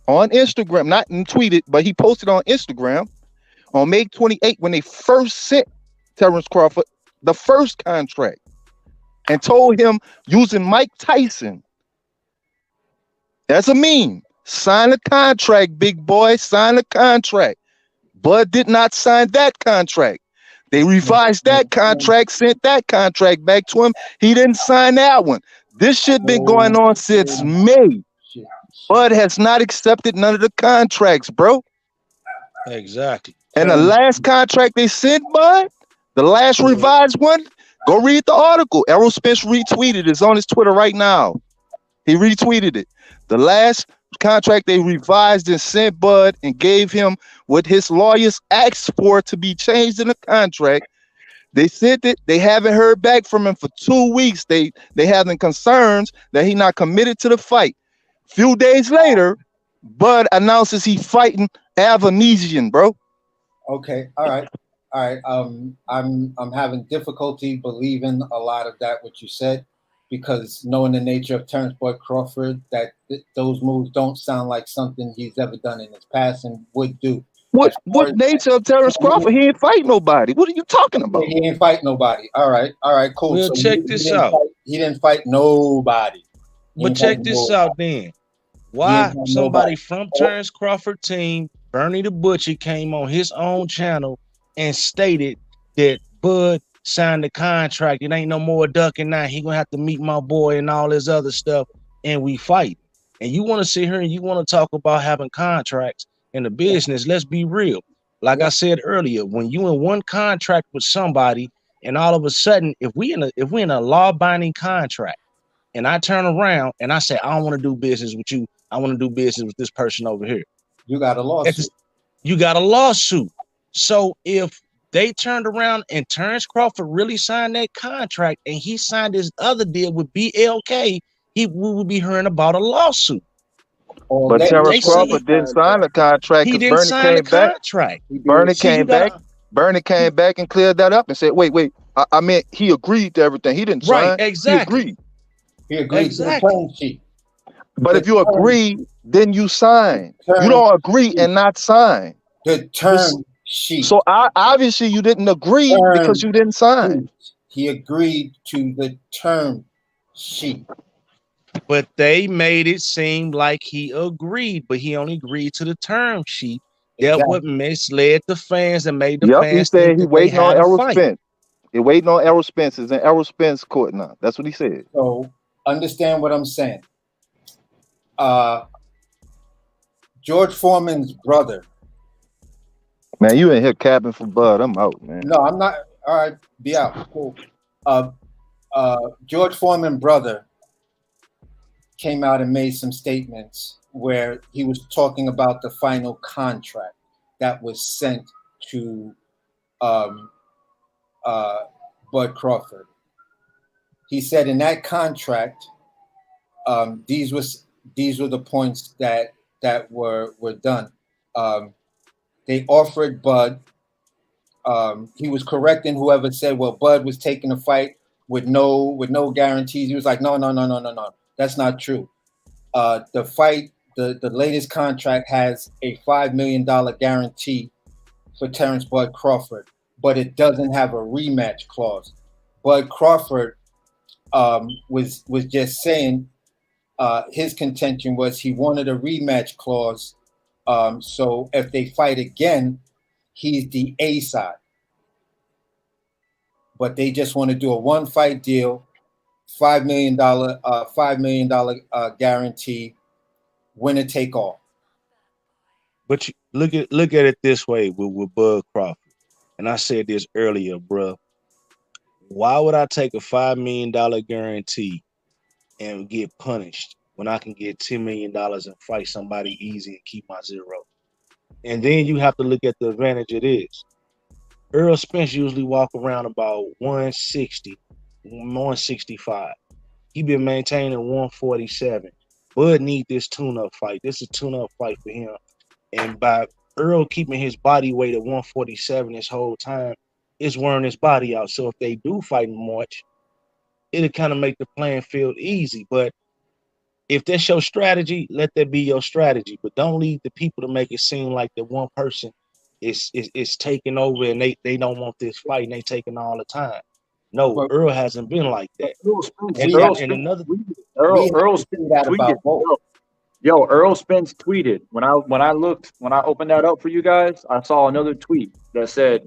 on Instagram, not tweeted, but he posted on Instagram on May 28th when they first sent Terrance Crawford the first contract and told him using Mike Tyson as a meme, sign the contract, big boy, sign the contract. Bud did not sign that contract. They revised that contract, sent that contract back to him. He didn't sign that one. This shit been going on since May. Bud has not accepted none of the contracts, bro. Exactly. And the last contract they sent, Bud, the last revised one, go read the article. Errol Spence retweeted it. It's on his Twitter right now. He retweeted it. The last contract they revised and sent Bud and gave him what his lawyers asked for to be changed in the contract. They sent it. They haven't heard back from him for 2 weeks. They having concerns that he not committed to the fight. Few days later, Bud announces he fighting Avanesian, bro. Okay, all right. I'm having difficulty believing a lot of that what you said, because knowing the nature of Terrance Boyd Crawford, that those moves don't sound like something he's ever done in his past and would do. What nature of Terrance Crawford? He ain't fight nobody. What are you talking about? He ain't fight nobody. All right, cool. Well, so check this out. He didn't fight nobody. But check this out then. Why somebody from Terrance Crawford team, Bernie the Butcher, came on his own channel and stated that Bud signed the contract. It ain't no more ducking now. He gonna have to meet my boy and all this other stuff, and we fight. And you want to sit here and you want to talk about having contracts in the business. Let's be real. Like I said earlier, when you in one contract with somebody, and all of a sudden, if we in a law-binding contract, and I turn around and I say, I don't want to do business with you. I want to do business with this person over here. You got a lawsuit. You got a lawsuit. So if they turned around and Terrance Crawford really signed that contract and he signed his other deal with BLK, we would be hearing about a lawsuit. But Terrance Crawford didn't sign the contract because Bernie came back. Bernie came back and cleared that up and said, wait. I meant he agreed to everything. He didn't sign. Right, exactly. He agreed to the term sheet. But if you agree, then you sign. You don't agree and not sign. The term sheet. So obviously you didn't agree because you didn't sign. He agreed to the term sheet. But they made it seem like he agreed, but he only agreed to the term sheet. Exactly. That what misled the fans and made the fans. He said he waiting on Errol Spence. He waiting on Errol Spence. Is in Errol Spence court now. That's what he said. So understand what I'm saying. George Foreman's brother. Man, you in here capping for Bud. I'm out, man. No, I'm not. All right, be out. Cool. George Foreman's brother came out and made some statements where he was talking about the final contract that was sent to Bud Crawford. He said in that contract, these were the points that were done. They offered Bud. He was correcting whoever said, well, Bud was taking a fight with no guarantees. He was like, no. That's not true. The fight, the latest contract has a $5 million guarantee for Terrance Bud Crawford, but it doesn't have a rematch clause. Bud Crawford was just saying his contention was he wanted a rematch clause. So if they fight again, he's the A side. But they just want to do a one-fight deal, $5 million guarantee, winner take all. But you look at it this way with Bud Crawford, and I said this earlier, bro. Why would I take a $5 million guarantee and get punished when I can get $10 million and fight somebody easy and keep my zero? And then you have to look at the advantage it is. Errol Spence usually walk around about 160, 165. He been maintaining 147. Bud need this tune-up fight. This is a tune-up fight for him. And by Errol keeping his body weight at 147 this whole time, it's wearing his body out. So if they do fight in March, it'll kind of make the playing field easy. But if that's your strategy, let that be your strategy. But don't leave the people to make it seem like that one person is taking over and they don't want this fight and they taking all the time. No, but Errol hasn't been like that. Errol Spence tweeted when I opened that up for you guys, I saw another tweet that said,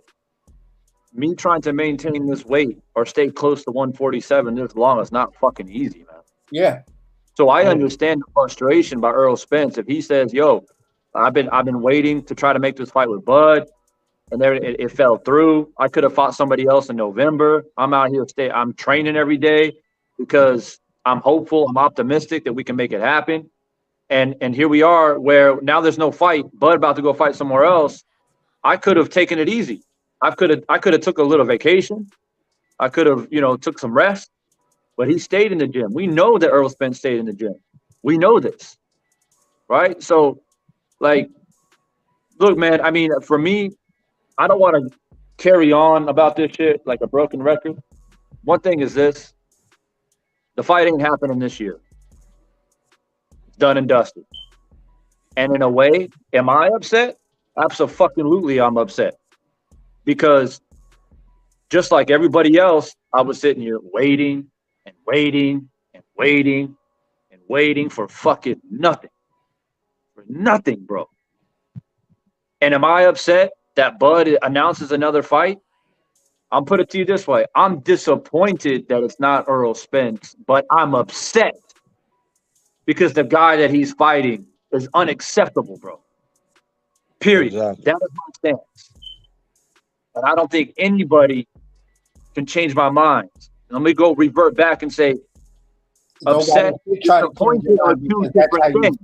me trying to maintain this weight or stay close to 147 this long is not fucking easy, man. Yeah. So I understand the frustration by Errol Spence if he says, yo, I've been waiting to try to make this fight with Bud, and there it fell through. I could have fought somebody else in November. I'm out here I'm training every day because I'm hopeful, I'm optimistic that we can make it happen. And here we are where now there's no fight. Bud about to go fight somewhere else. I could have taken it easy. I could have took a little vacation. I could have, took some rest, but he stayed in the gym. We know that Errol Spence stayed in the gym. We know this, right? So, look, man, I mean, for me, I don't want to carry on about this shit like a broken record. One thing is this. The fight ain't happening this year. It's done and dusted. And in a way, am I upset? Absolutely, I'm upset. Because just like everybody else, I was sitting here waiting and waiting and waiting and waiting for fucking nothing. For nothing, bro. And am I upset that Bud announces another fight? I'll put it to you this way. I'm disappointed that it's not Errol Spence, but I'm upset because the guy that he's fighting is unacceptable, bro. Period. Exactly. That is my stance. And I don't think anybody can change my mind. Let me go revert back and say, upset, disappointed are two different things.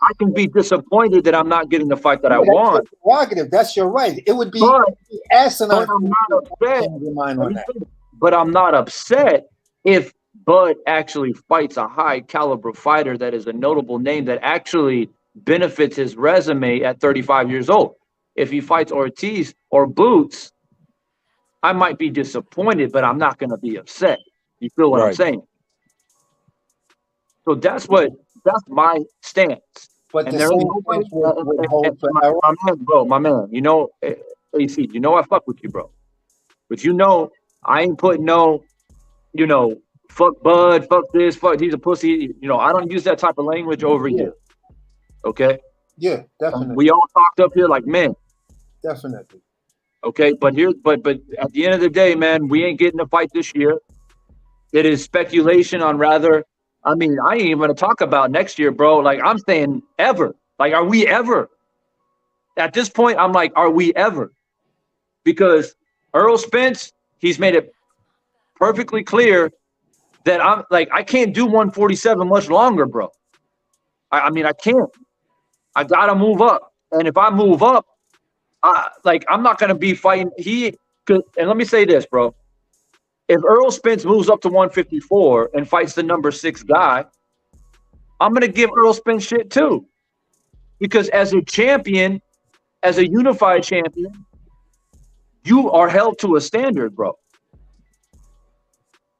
I can be disappointed that I'm not getting the fight that I want. Prerogative. That's your right. It would be asinine. But I'm not upset. But I'm not upset if Bud actually fights a high caliber fighter that is a notable name that actually benefits his resume at 35 years old. If he fights Ortiz or Boots, I might be disappointed, but I'm not going to be upset. You feel what I'm saying? So that's my stance. But and the same stance would hold for Errol. my man, you know, AC, you know I fuck with you, bro. But you know, I ain't putting no, you know, fuck Bud, fuck this, fuck he's a pussy. You know, I don't use that type of language over here. Okay? Yeah, definitely. We all talked up here like men. Definitely. Okay, but at the end of the day, man, we ain't getting a fight this year. It is speculation on rather. I mean, I ain't even gonna talk about next year, bro. Like I'm saying ever. Like, are we ever? At this point, I'm like, are we ever? Because Errol Spence, he's made it perfectly clear that I'm like, I can't do 147 much longer, bro. I mean, I can't. I gotta move up. And if I move up, I'm not gonna be fighting. And let me say this, bro. If Errol Spence moves up to 154 and fights the number 6 guy, I'm gonna give Errol Spence shit too. Because as a champion, as a unified champion, you are held to a standard, bro.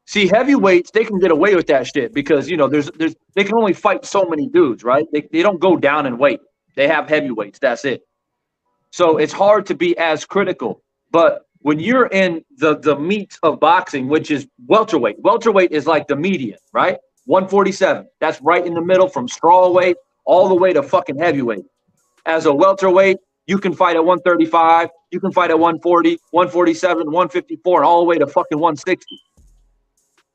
See, heavyweights, they can get away with that shit because, you know, they can only fight so many dudes, right? They don't go down in weight. They have heavyweights, that's it. So it's hard to be as critical. But when you're in the meat of boxing, which is welterweight is like the median, right? 147. That's right in the middle from strawweight all the way to fucking heavyweight. As a welterweight, you can fight at 135, you can fight at 140, 147, 154, and all the way to fucking 160.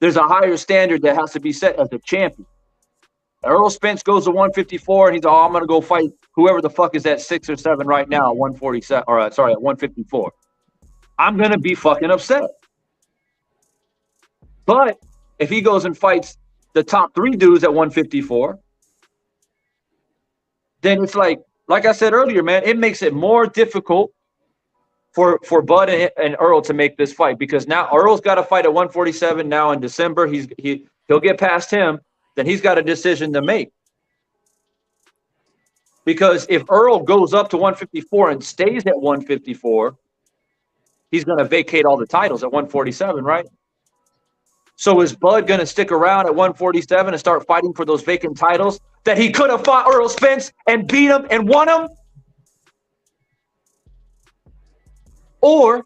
There's a higher standard that has to be set as a champion. Errol Spence goes to 154, and he's I'm going to go fight whoever the fuck is at 6 or 7 right now at 147, or at 154. I'm going to be fucking upset. But if he goes and fights the top 3 dudes at 154, then it's like I said earlier, man, it makes it more difficult for Bud and Errol to make this fight because now Earl's got to fight at 147 now in December. He'll get past him, then he's got a decision to make. Because if Errol goes up to 154 and stays at 154, he's going to vacate all the titles at 147, right? So is Bud going to stick around at 147 and start fighting for those vacant titles that he could have fought Errol Spence and beat him and won him? Or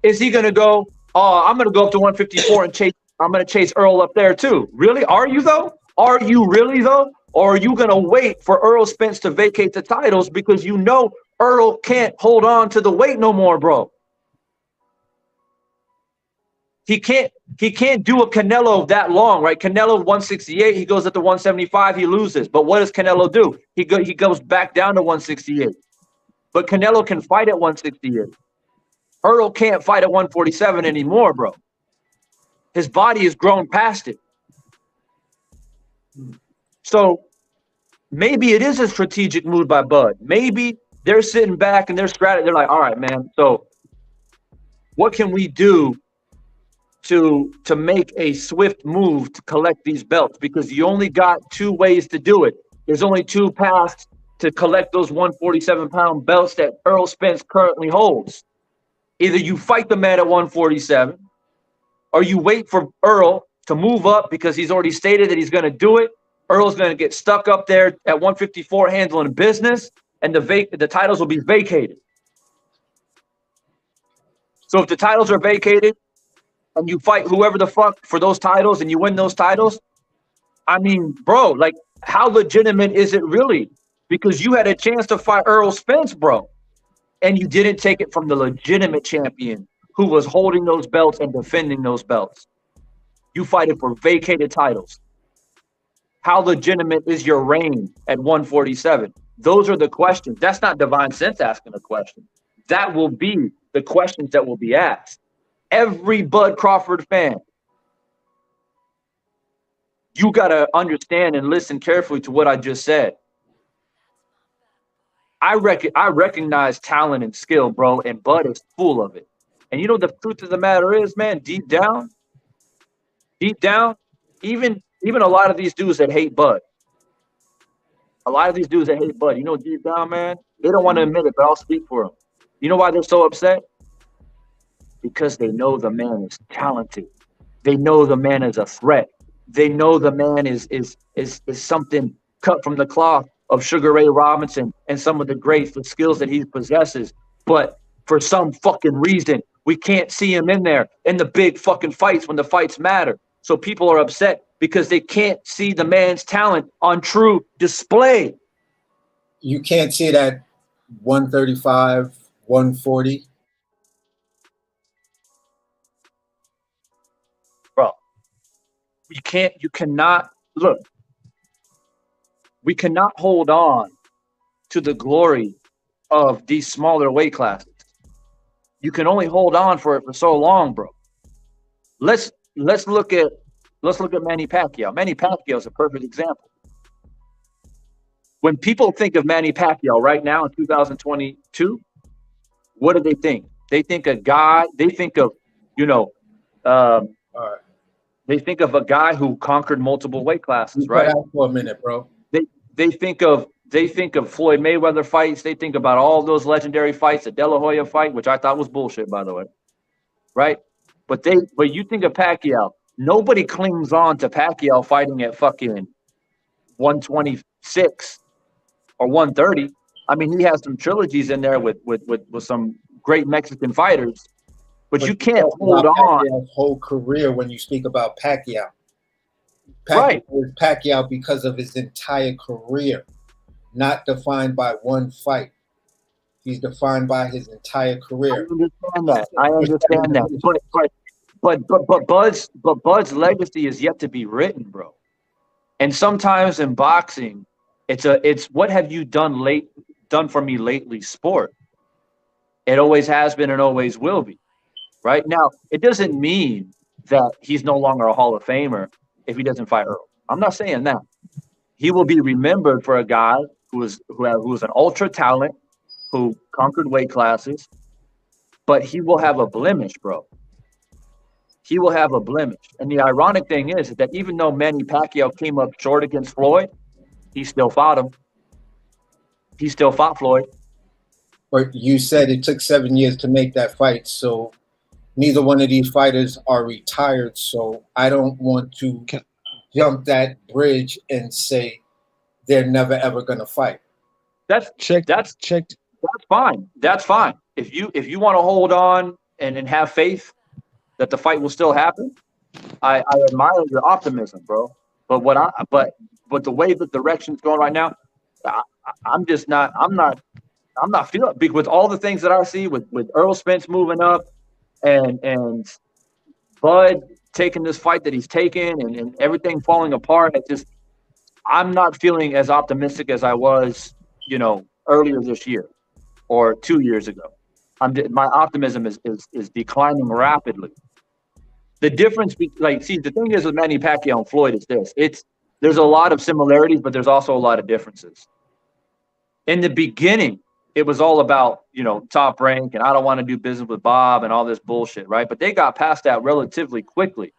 is he going to go, I'm going to go up to 154 and I'm going to chase Errol up there too? Really? Are you though? Are you really though? Or are you going to wait for Errol Spence to vacate the titles because you know Errol can't hold on to the weight no more, bro? He can't do a Canelo that long, right? Canelo 168, he goes up to 175, he loses. But what does Canelo do? He goes back down to 168. But Canelo can fight at 168. Errol can't fight at 147 anymore, bro. His body has grown past it. So maybe it is a strategic move by Bud. Maybe they're sitting back and they're like, all right, man, so what can we do to make a swift move to collect these belts? Because you only got 2 ways to do it. There's only 2 paths to collect those 147-pound belts that Errol Spence currently holds. Either you fight the man at 147, or you wait for Errol to move up because he's already stated that he's going to do it. Errol's going to get stuck up there at 154 handling business, and the titles will be vacated. So if the titles are vacated and you fight whoever the fuck for those titles and you win those titles, I mean, bro, like, how legitimate is it really? Because you had a chance to fight Errol Spence, bro, and you didn't take it from the legitimate champion who was holding those belts and defending those belts. You fighting for vacated titles. How legitimate is your reign at 147? Those are the questions. That's not Divine Sense asking a question. That will be the questions that will be asked. Every Bud Crawford fan, you got to understand and listen carefully to what I just said. I recognize talent and skill, bro, and Bud is full of it. And you know the truth of the matter is, man, deep down, even a lot of these dudes that hate Bud, you know, deep down, man, they don't want to admit it, but I'll speak for them. You know why they're so upset? Because they know the man is talented. They know the man is a threat. They know the man is something cut from the cloth of Sugar Ray Robinson and some of the greats, the skills that he possesses. But for some fucking reason, we can't see him in there in the big fucking fights when the fights matter. So people are upset because they can't see the man's talent on true display. You can't see it at 135, 140. Bro, you cannot, look, we cannot hold on to the glory of these smaller weight classes. You can only hold on for it for so long, bro. Let's look at Manny Pacquiao. Manny Pacquiao is a perfect example. When people think of Manny Pacquiao right now in 2022, what do they think? They think of, they think of a guy who conquered multiple weight classes, right? For a minute, bro. They think of Floyd Mayweather fights. They think about all those legendary fights, the De La Hoya fight, which I thought was bullshit, by the way, right? But you think of Pacquiao. Nobody clings on to Pacquiao fighting at fucking 126 or 130. I mean, he has some trilogies in there with some great Mexican fighters, but you can't hold on. Pacquiao's whole career when you speak about Pacquiao. Right. Is Pacquiao because of his entire career, not defined by one fight. He's defined by his entire career. I understand that. But Bud's legacy is yet to be written, bro. And sometimes in boxing, it's what have you done for me lately sport. It always has been and always will be. Right? Now, it doesn't mean that he's no longer a Hall of Famer if he doesn't fight Errol. I'm not saying that. He will be remembered for a guy who was an ultra talent, who conquered weight classes, but he will have a blemish, bro. He will have a blemish. And the ironic thing is that even though Manny Pacquiao came up short against Floyd, he still fought him. He still fought Floyd. But you said it took 7 years to make that fight, so neither one of these fighters are retired, so I don't want to jump that bridge and say they're never ever going to fight. That's fine. That's fine. If you want to hold on and have faith that the fight will still happen, I admire your optimism, bro. But but the way the direction's going right now, I'm not feeling it. With all the things that I see with Errol Spence moving up and Bud taking this fight that he's taken and everything falling apart, I'm not feeling as optimistic as I was, earlier this year or 2 years ago. My optimism is declining rapidly. The difference, the thing is with Manny Pacquiao and Floyd is this: there's a lot of similarities, but there's also a lot of differences. In the beginning, it was all about, top rank and I don't want to do business with Bob and all this bullshit, right? But they got past that relatively quickly.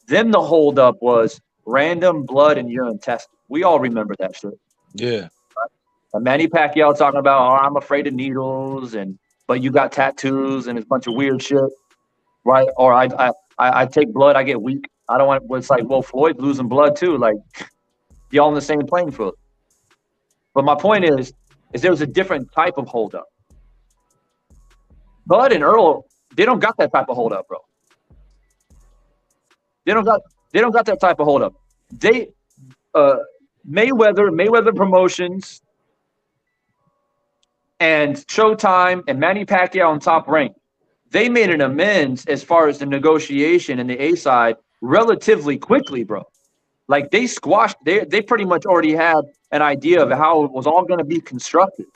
Then the holdup was random blood and urine testing. We all remember that shit. Yeah. Right? And Manny Pacquiao talking about, I'm afraid of needles, but you got tattoos and it's a bunch of weird shit, right? Or I take blood, I get weak. I don't want. It's like, well, Floyd losing blood too. Like, y'all in the same playing field. But my point is there was a different type of holdup. Bud and Errol, they don't got that type of holdup, bro. They don't got that type of holdup. They Mayweather Promotions and Showtime and Manny Pacquiao on Top Rank, they made an amends as far as the negotiation and the A side relatively quickly, bro. Like they squashed, they pretty much already had an idea of how it was all going to be constructed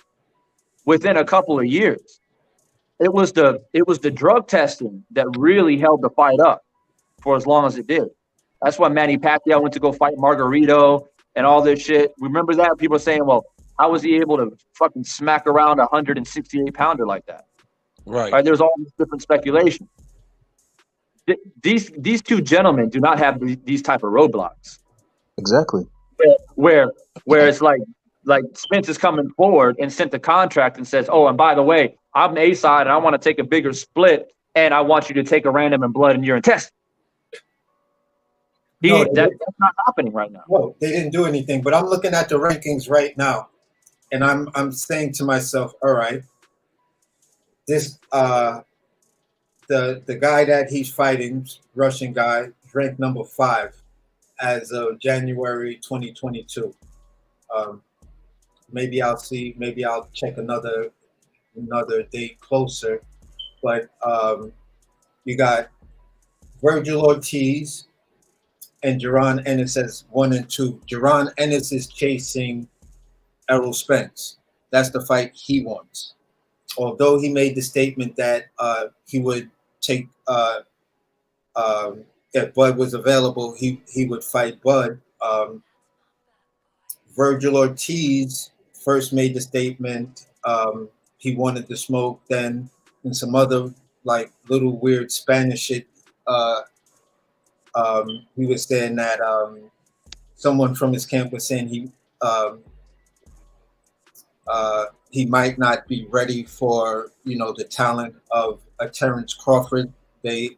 within a couple of years. It was the drug testing that really held the fight up for as long as it did. That's why Manny Pacquiao went to go fight Margarito and all this shit. Remember that? People are saying, well, how was he able to fucking smack around a 168-pounder like that? Right. There's all this different speculation. These two gentlemen do not have these type of roadblocks. Exactly. Where it's like Spence is coming forward and sent the contract and says, oh, and by the way, I'm A side and I want to take a bigger split and I want you to take a random and blood and urine test. That's not happening right now. Well, they didn't do anything, but I'm looking at the rankings right now, and I'm saying to myself, all right, this the guy that he's fighting, Russian guy, ranked number 5 as of January 2022. Maybe I'll see. Maybe I'll check another date closer. But you got Virgil Ortiz and Jaron Ennis as 1 and 2. Jaron Ennis is chasing Errol Spence. That's the fight he wants. Although he made the statement that he would take if Bud was available, he would fight Bud. Virgil Ortiz first made the statement he wanted to smoke, then and some other like little weird Spanish shit. He was saying that someone from his camp was saying he might not be ready for the talent of a Terrance Crawford. He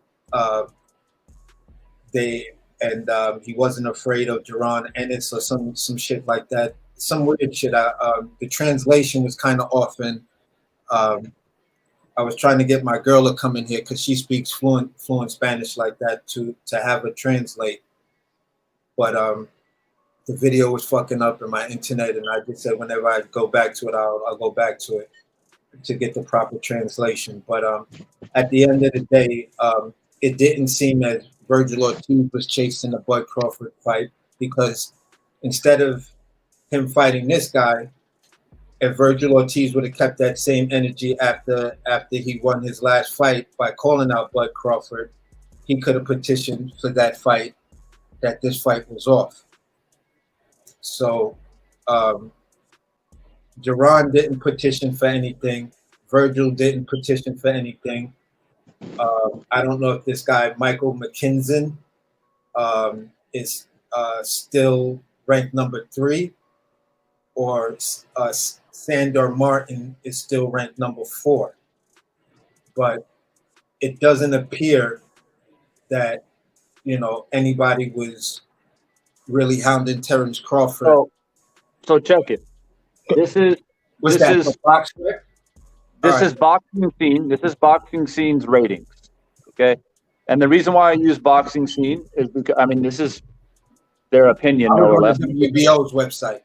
wasn't afraid of Jaron Ennis or some shit like that. Some weird shit. The translation was kind of off, and I was trying to get my girl to come in here because she speaks fluent Spanish like that to have her translate. But the video was fucking up in my internet, and I just said whenever I go back to it, I'll go back to it to get the proper translation. But at the end of the day, it didn't seem as Virgil Ortiz was chasing the Bud Crawford fight, because instead of him fighting this guy, if Virgil Ortiz would have kept that same energy after he won his last fight by calling out Bud Crawford, he could have petitioned for that fight, that this fight was off. So Jaron didn't petition for anything. Virgil didn't petition for anything. I don't know if this guy, Michael McKinson, is still ranked number 3, or Sandor Martin is still ranked number 4. But it doesn't appear that, anybody was really hounding Terrance Crawford. So check it. This is boxing scene. This is boxing scene's ratings. Okay. And the reason why I use boxing scene is because this is their opinion, no or less. WBO's website.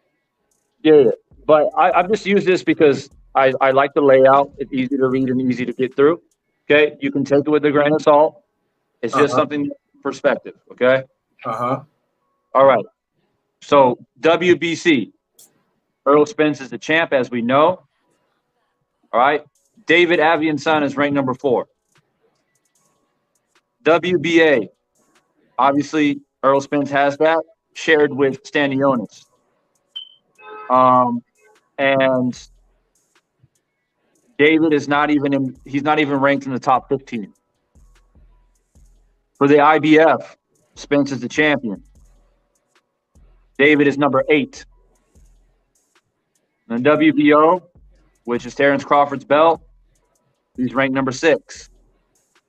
Yeah. But I've just used this because I like the layout. It's easy to read and easy to get through. Okay. You can take it with a grain of salt. It's just something perspective. Okay. Uh-huh. All right. So WBC, Errol Spence is the champ, as we know. All right. David Avianson is ranked number 4. WBA, obviously, Errol Spence has that, shared with Stanionis. And David is he's not even ranked in the top 15. For the IBF, Spence is the champion. David is number 8. And the WBO, which is Terrance Crawford's belt, he's ranked number 6.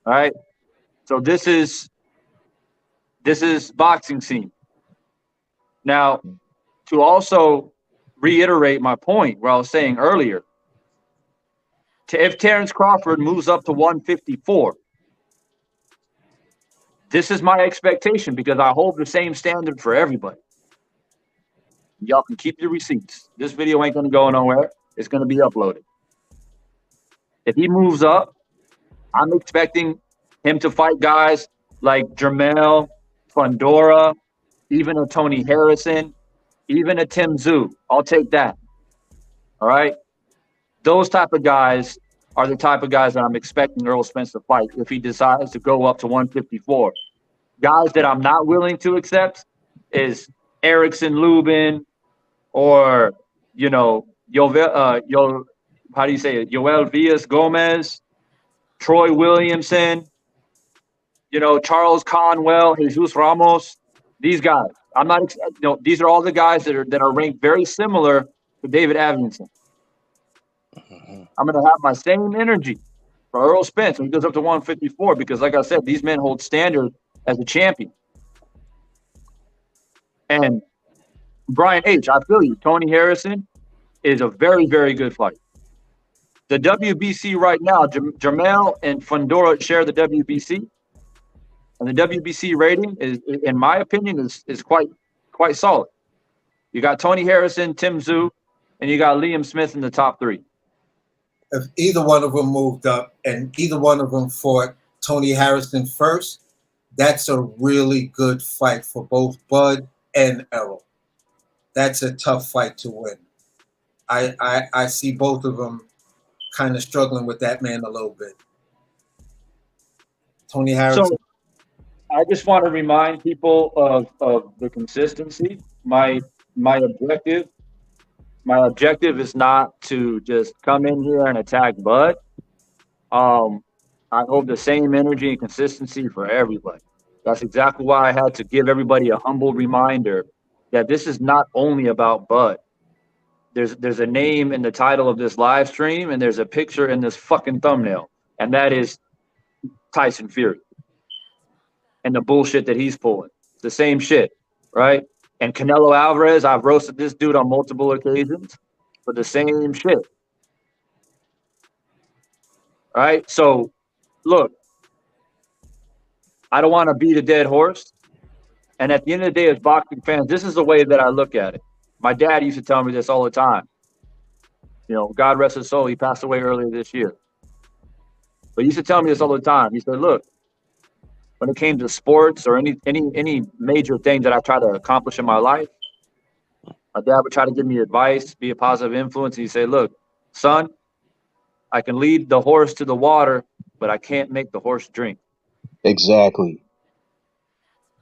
All right. So this is boxing scene. Now, to also reiterate my point where I was saying earlier, if Terrance Crawford moves up to 154, this is my expectation, because I hold the same standard for everybody. Y'all can keep your receipts. This video ain't going to go nowhere. It's going to be uploaded. If he moves up I'm expecting him to fight guys like Jermell, Fundora, even a Tony Harrison, even a Tim Tszyu. I'll take that. All right. Those type of guys are the type of guys that I'm expecting Errol Spence to fight if he decides to go up to 154. Guys that I'm not willing to accept is Erickson Lubin or, you know, how do you say it? Yoel Villas Gomez, Troy Williamson, you know, Charles Conwell, Jesus Ramos. These guys, I'm not, you know, these are all the guys that are ranked very similar to David Avington. I'm going to have my same energy for Errol Spence when he goes up to 154 because, like I said, these men hold standard as a champion. And Brian H., I feel you. Tony Harrison is a very, very good fight. The WBC right now, Jermell and Fundora share the WBC. And the WBC rating is, in my opinion, is quite solid. You got Tony Harrison, Tim Tszyu, and you got Liam Smith in the top 3. If either one of them moved up and either one of them fought Tony Harrison first, that's a really good fight for both Bud and Errol. That's a tough fight to win. I see both of them kind of struggling with that man a little bit. Tony Harrison. So I just want to remind people of the consistency. My objective is not to just come in here and attack Bud. I hope the same energy and consistency for everybody. That's exactly why I had to give everybody a humble reminder that this is not only about Bud. There's a name in the title of this live stream, and there's a picture in this fucking thumbnail, and that is Tyson Fury and the bullshit that he's pulling. It's the same shit, right? And Canelo Alvarez, I've roasted this dude on multiple occasions for the same shit. All right? So, look, I don't want to beat a dead horse. And at the end of the day, as boxing fans, this is the way that I look at it. My dad used to tell me this all the time. You know, God rest his soul, he passed away earlier this year. But he used to tell me this all the time. He said, look, when it came to sports or any major thing that I try to accomplish in my life, my dad would try to give me advice, be a positive influence. And he'd say, look, son, I can lead the horse to the water, but I can't make the horse drink. Exactly.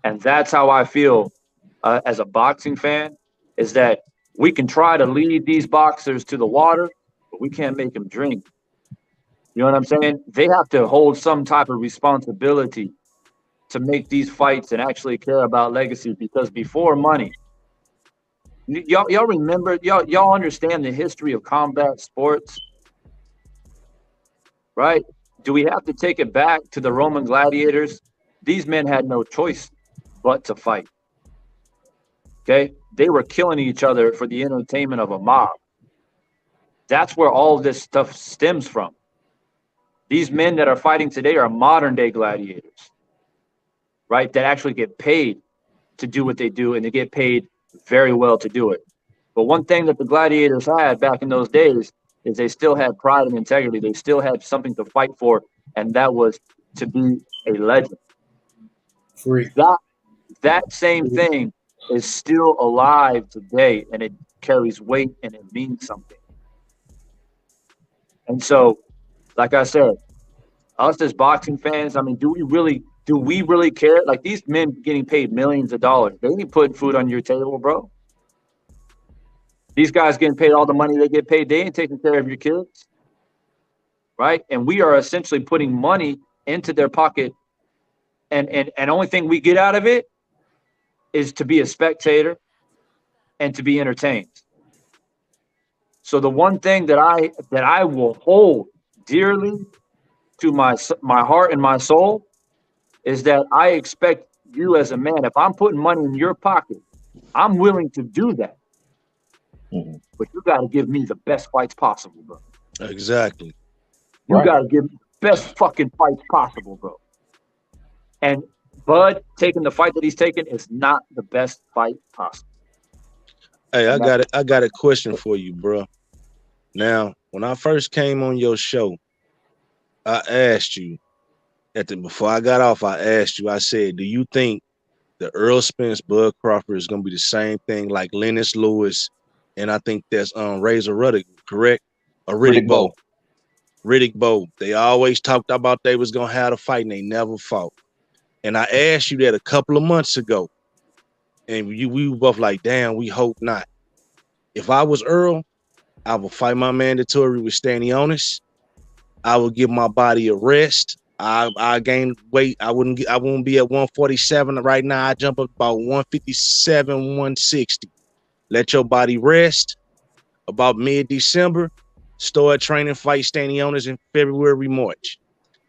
And that's how I feel as a boxing fan, is that we can try to lead these boxers to the water, but we can't make them drink. You know what I'm saying? They have to hold some type of responsibility to make these fights and actually care about legacy, because before money, y'all remember, y'all understand the history of combat sports, right? Do we have to take it back to the Roman gladiators? These men had no choice but to fight. Okay? They were killing each other for the entertainment of a mob. That's where all this stuff stems from. These men that are fighting today are modern day gladiators, right? That actually get paid to do what they do, and they get paid very well to do it. But one thing that the gladiators had back in those days is they still had pride and integrity. They still had something to fight for, and that was to be a legend. Free. That same thing is still alive today, and it carries weight and it means something. And so, like I said, us as boxing fans, I mean, do we really care? Like, these men getting paid millions of dollars, they ain't putting food on your table, bro. These guys getting paid all the money they get paid, they ain't taking care of your kids, right? And we are essentially putting money into their pocket, and only thing we get out of it is to be a spectator and to be entertained. So the one thing that I will hold dearly to my heart and my soul is that I expect you as a man, if I'm putting money in your pocket, I'm willing to do that. Mm-hmm. But you got to give me the best fights possible, bro. Exactly. You got to give me the best fucking fights possible, bro. And Bud taking the fight that he's taking is not the best fight possible. Hey, I got a question for you, bro. Now, when I first came on your show, I asked you before I got off. I asked you. I said, do you think the Errol Spence Bud Crawford is gonna be the same thing like Lennox Lewis, and I think that's Razor Ruddock, correct? Or Riddick Bowe. Riddick Bowe. They always talked about they was gonna have a fight and they never fought. And I asked you that a couple of months ago, and we were both like, damn, we hope not. If I was Errol, I would fight my mandatory with Stanionis. I would give my body a rest. I gain weight. I won't be at 147 right now. I jump up about 157, 160. Let your body rest. About mid-December, start training, fight Stanionis in February, March.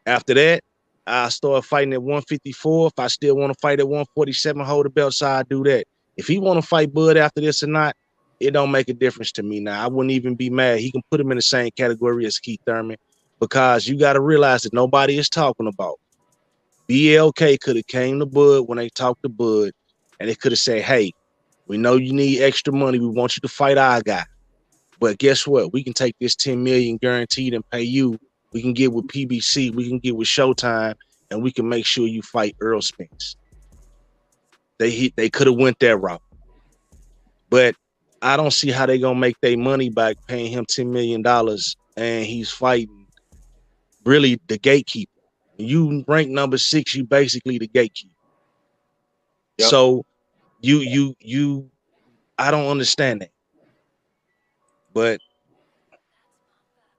After that, I start fighting at 154. If I still want to fight at 147, hold the belt, so I do that. If he want to fight Bud after this or not, it don't make a difference to me now. I wouldn't even be mad. He can put him in the same category as Keith Thurman, because you got to realize that nobody is talking about. BLK could have came to Bud when they talked to Bud, and they could have said, hey, we know you need extra money. We want you to fight our guy. But guess what? We can take this $10 million guaranteed and pay you. We can get with PBC. We can get with Showtime, and we can make sure you fight Errol Spence. They could have went that route. But I don't see how they're going to make their money back paying him $10 million, and he's fighting really the gatekeeper. You rank number 6, you basically the gatekeeper. Yep. So you I don't understand that. But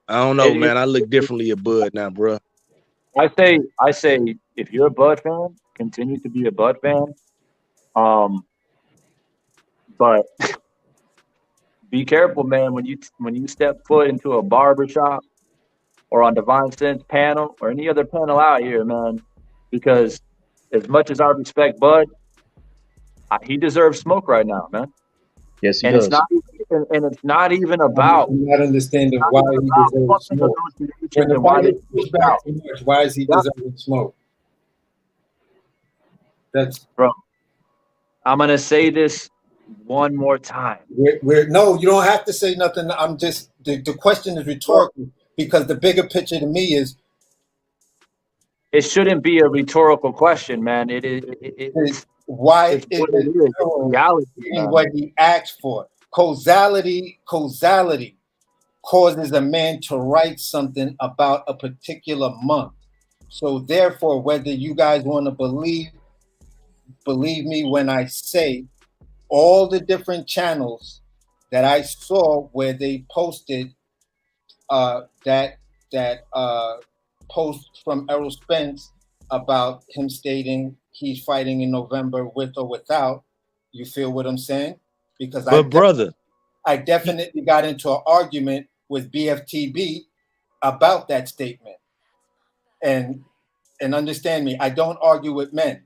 I don't know, man. I look differently at Bud now, bro. I say, if you're a Bud fan, continue to be a Bud fan. But be careful, man, when you step foot into a barbershop or on Divine Sense panel or any other panel out here, man. Because as much as I respect Bud, he deserves smoke right now, man. Yes, he does. It's not even about. I'm not understanding why he deserves smoke. When the fight is back too much, why is he deserving smoke? That's bro. I'm gonna say this one more time. No, you don't have to say nothing. I'm just the question is rhetorical because the bigger picture to me is. It shouldn't be a rhetorical question, man. It is. Why is what he asked for? Causality causes a man to write something about a particular month. So therefore, whether you guys want to believe me when I say all the different channels that I saw where they posted that post from Errol Spence about him stating he's fighting in November with or without. You feel what I'm saying? Because I definitely got into an argument with BFTB about that statement. And understand me, I don't argue with men.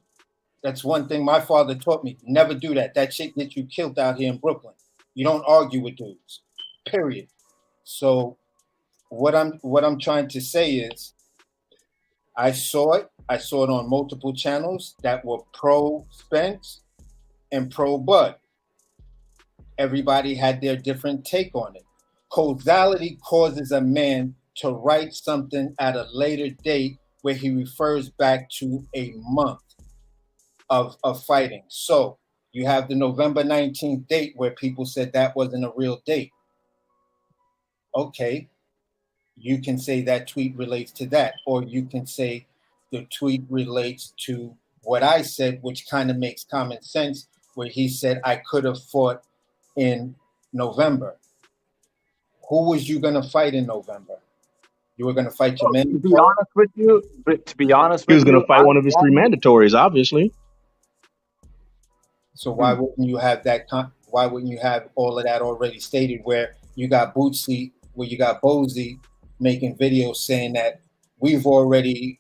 That's one thing my father taught me. Never do that. That shit gets you killed out here in Brooklyn. You don't argue with dudes. Period. So what I'm trying to say is I saw it on multiple channels that were pro Spence and pro Bud. Everybody had their different take on it. Causality causes a man to write something at a later date where he refers back to a month of fighting. So you have the November 19th date where people said that wasn't a real date. Okay, you can say that tweet relates to that, or you can say the tweet relates to what I said, which kind of makes common sense, where he said I could have fought in November. Who was you going to fight in November? You were going to fight your man? To be honest with you, he was going to fight one of his 3 mandatories, obviously. So why wouldn't you have that? Why wouldn't you have all of that already stated? Where you got Bootsy, where you got Bozy making videos saying that we've already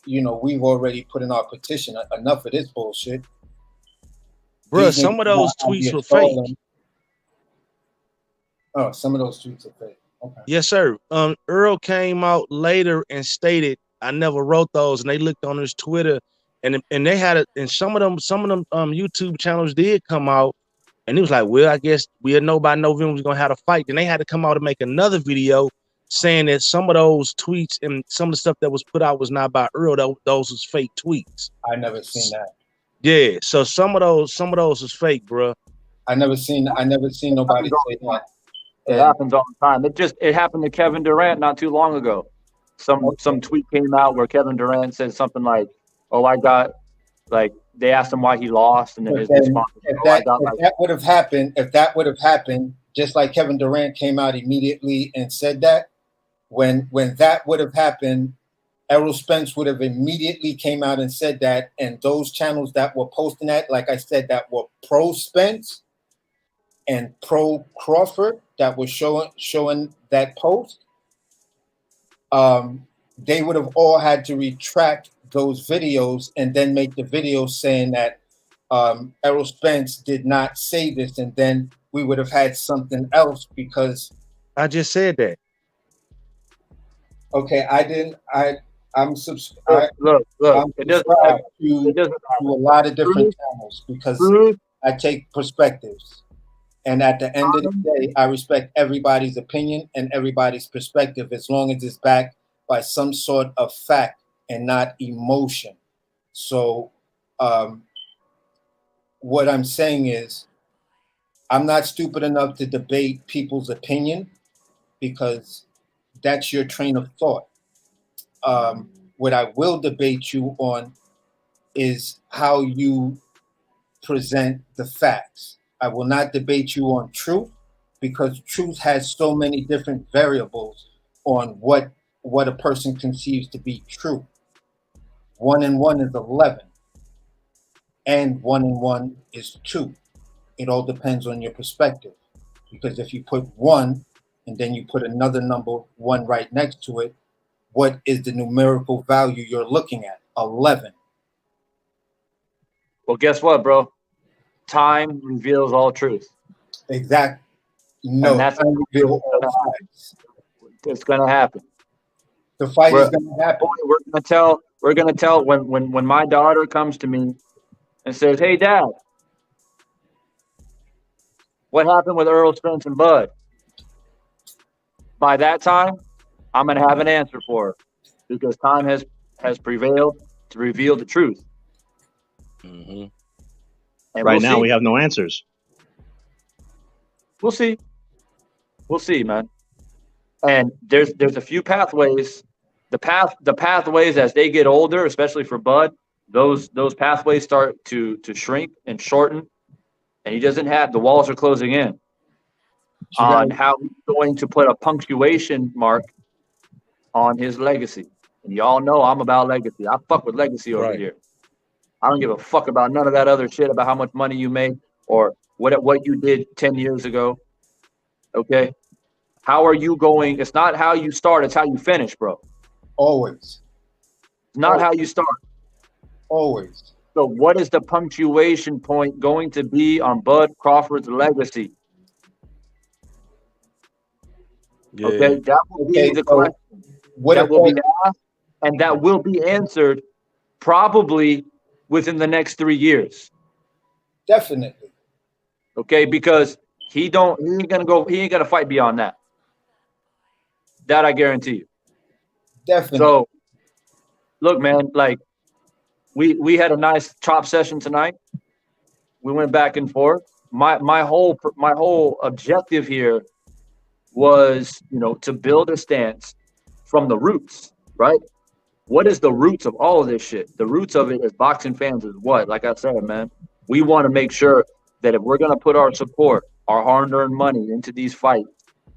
put in our petition. Enough of this bullshit. Bro, some of those tweets were fake. Oh, some of those tweets are fake. Okay. Yes, sir. Earl came out later and stated, I never wrote those, and they looked on his Twitter and they had it, and some of them YouTube channels did come out, and he was like, well, I guess we'll know by November we're gonna have a fight. Then they had to come out and make another video saying that some of those tweets and some of the stuff that was put out was not by Earl. Those was fake tweets. I never seen that. Yeah, so some of those is fake, bro. I never seen nobody say that. It happens all the time. It happened to Kevin Durant not too long ago. Some tweet came out where Kevin Durant said something like, "Oh, I got like." They asked him why he lost, and then his response. If that would have happened, just like Kevin Durant came out immediately and said that, when that would have happened, Errol Spence would have immediately came out and said that, and those channels that were posting that, like I said, that were pro Spence and pro Crawford, that was showing that post, they would have all had to retract those videos and then make the video saying that Errol Spence did not say this, and then we would have had something else because I just said that. Okay, I didn't. I'm Look, it doesn't to a lot of different channels because I take perspectives, and at the end of the day, I respect everybody's opinion and everybody's perspective as long as it's backed by some sort of fact and not emotion. So what I'm saying is I'm not stupid enough to debate people's opinion because that's your train of thought. What I will debate you on is how you present the facts. I will not debate you on truth because truth has so many different variables on what a person conceives to be true. 1 and 1 is 11, and 1 and 1 is 2. It all depends on your perspective, because if you put 1 and then you put another number 1 right next to it, what is the numerical value you're looking at? 11. Well, guess what, bro? Time reveals all truth. Exactly. No, and that's it's going to happen. The fight is going to happen. We're going to tell when my daughter comes to me and says, "Hey, Dad, what happened with Errol Spence and Bud?" By that time, I'm going to have an answer for her because time has prevailed to reveal the truth. Mm-hmm. And right now, we have no answers. We'll see. We'll see, man. And there's a few pathways. The pathways as they get older, especially for Bud, those pathways start to shrink and shorten, and he doesn't have the walls are closing in on how he's going to put a punctuation mark on his legacy. And y'all know I'm about legacy. I fuck with legacy over here. I don't give a fuck about none of that other shit about how much money you made or what you did 10 years ago. Okay? How are you going? It's not how you start, it's how you finish, bro. Always. It's not how you start. Always. So what is the punctuation point going to be on Bud Crawford's legacy? Yeah. Okay, that will be the question that will be asked, and that will be answered probably within the next 3 years. Definitely. Okay, because he ain't gonna fight beyond that. That I guarantee you. Definitely. So look, man, like we had a nice chop session tonight. We went back and forth. My whole objective here was, to build a stance from the roots, right? What is the roots of all of this shit? The roots of it as boxing fans is what? Like I said, man, we want to make sure that if we're going to put our support, our hard-earned money into these fights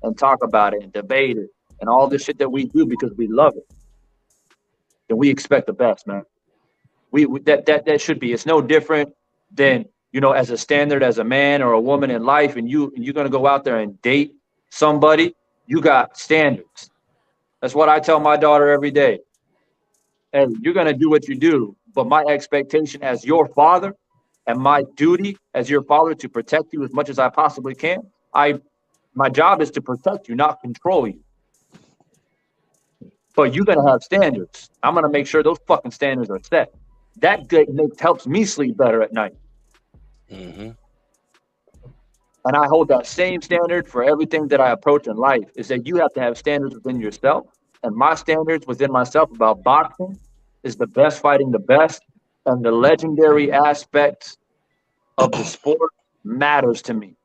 and talk about it and debate it and all this shit that we do because we love it, then we expect the best, man. That should be. It's no different than, as a standard as a man or a woman in life, and you're going to go out there and date somebody, you got standards. That's what I tell my daughter every day. Hey, you're going to do what you do, but my expectation as your father and my duty as your father to protect you as much as I possibly can, my job is to protect you, not control you. But you're going to have standards. I'm going to make sure those fucking standards are set. That helps me sleep better at night. Mm-hmm. And I hold that same standard for everything that I approach in life, is that you have to have standards within yourself. And my standards within myself about boxing is the best fighting the best. And the legendary aspects of the sport matters to me.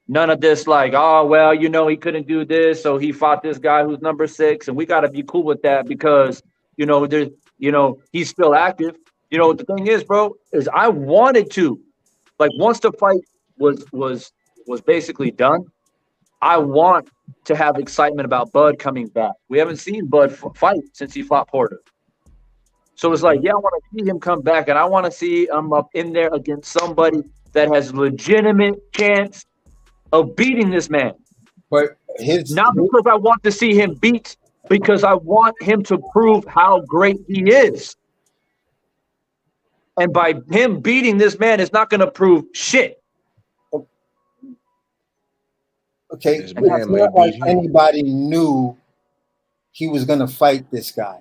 None of this like, oh, well, you know, he couldn't do this, so he fought this guy who's number 6, and we got to be cool with that because, you know, there's, you know, he's still active. You know, the thing is, bro, is I wanted to, like, once the fight was basically done, I want to have excitement about Bud coming back. We haven't seen Bud fight since he fought Porter. So it's like, yeah, I want to see him come back, and I want to see him up in there against somebody that has legitimate chance of beating this man. But not because I want to see him beat, because I want him to prove how great he is. And by him beating this man, it's not going to prove shit. Okay, it's not like anybody knew he was going to fight this guy.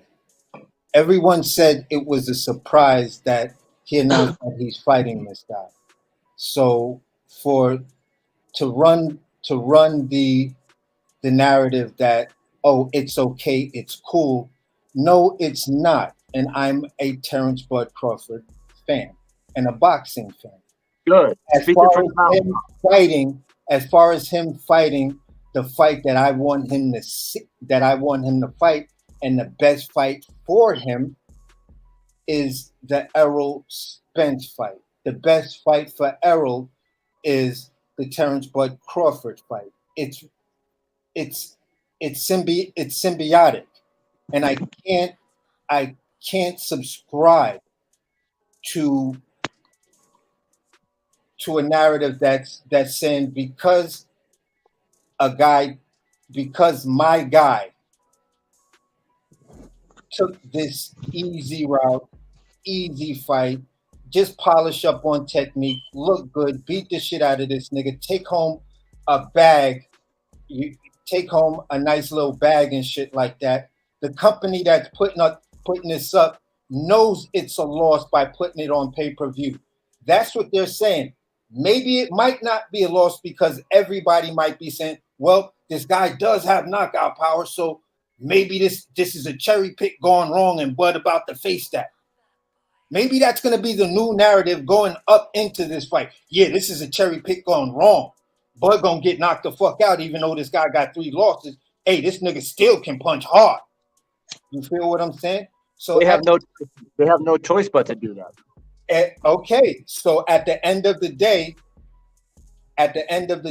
Everyone said it was a surprise that he announced that he's fighting this guy. So to run the narrative that, oh, it's okay, it's cool. No, it's not. And I'm a Terrance Bud Crawford fan and a boxing fan. Good. As far as him fighting the fight that I want him to see, that I want him to fight, and the best fight for him is the Errol Spence fight. The best fight for Errol is the Terrance Bud Crawford fight. It's symbiotic, and I can't subscribe to a narrative that's saying because my guy took this easy route, easy fight, just polish up on technique, look good, beat the shit out of this nigga, take home a bag, you take home a nice little bag and shit like that. The company that's putting this up knows it's a loss by putting it on pay-per-view. That's what they're saying. Maybe it might not be a loss because everybody might be saying, well, this guy does have knockout power, so maybe this is a cherry pick gone wrong and Bud about to face that. Maybe that's going to be the new narrative going up into this fight. Yeah, this is a cherry pick gone wrong. Bud going to get knocked the fuck out even though this guy got 3 losses. Hey, this nigga still can punch hard. You feel what I'm saying? So they have no choice but to do that. Okay, so at the end of the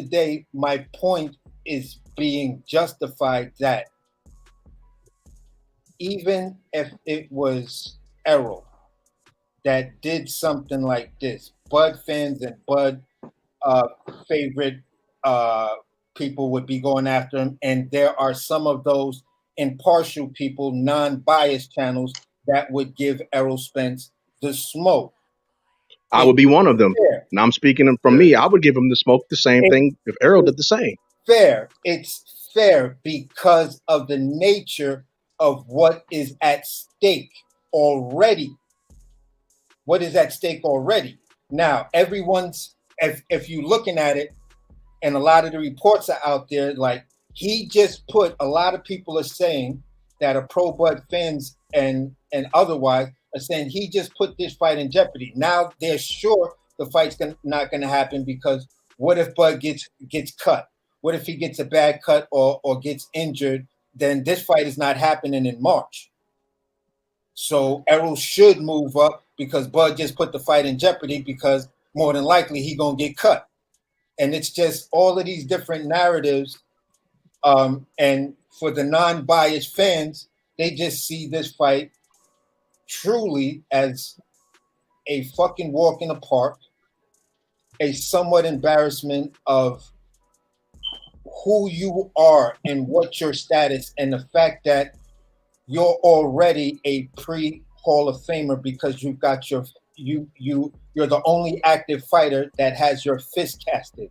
day, my point is being justified that even if it was Errol that did something like this, Bud fans and Bud favorite people would be going after him, and there are some of those impartial people, non-biased channels that would give Errol Spence the smoke. I would be one of them. And I'm speaking from me. I would give him the smoke the same thing if Errol did the same. Fair. It's fair because of the nature of what is at stake already. What is at stake already? Now, everyone's, if you're looking at it, and a lot of the reports are out there, like he just put, a lot of people are saying that are pro-Bud fans and otherwise are saying he just put this fight in jeopardy. Now they're sure the fight's not going to happen because what if Bud gets cut? What if he gets a bad cut or gets injured? Then this fight is not happening in March. So Errol should move up because Bud just put the fight in jeopardy because more than likely he going to get cut. And it's just all of these different narratives. And for the non-biased fans, they just see this fight truly as a fucking walk in the park, a somewhat embarrassment of who you are and what your status, and the fact that you're already a pre-Hall of Famer because you've got you're the only active fighter that has your fist casted.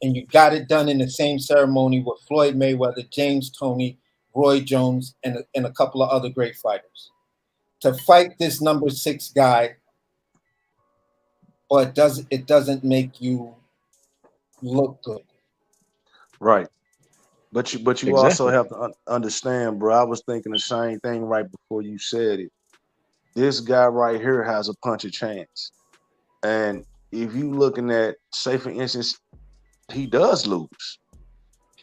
And you got it done in the same ceremony with Floyd Mayweather, James Toney, Roy Jones, and a couple of other great fighters. To fight this number 6 guy but it doesn't make you look good. Right. But you also have to understand, bro. I was thinking the same thing right before you said it. This guy right here has a punch of chance. And if you looking at, say for instance, he does lose,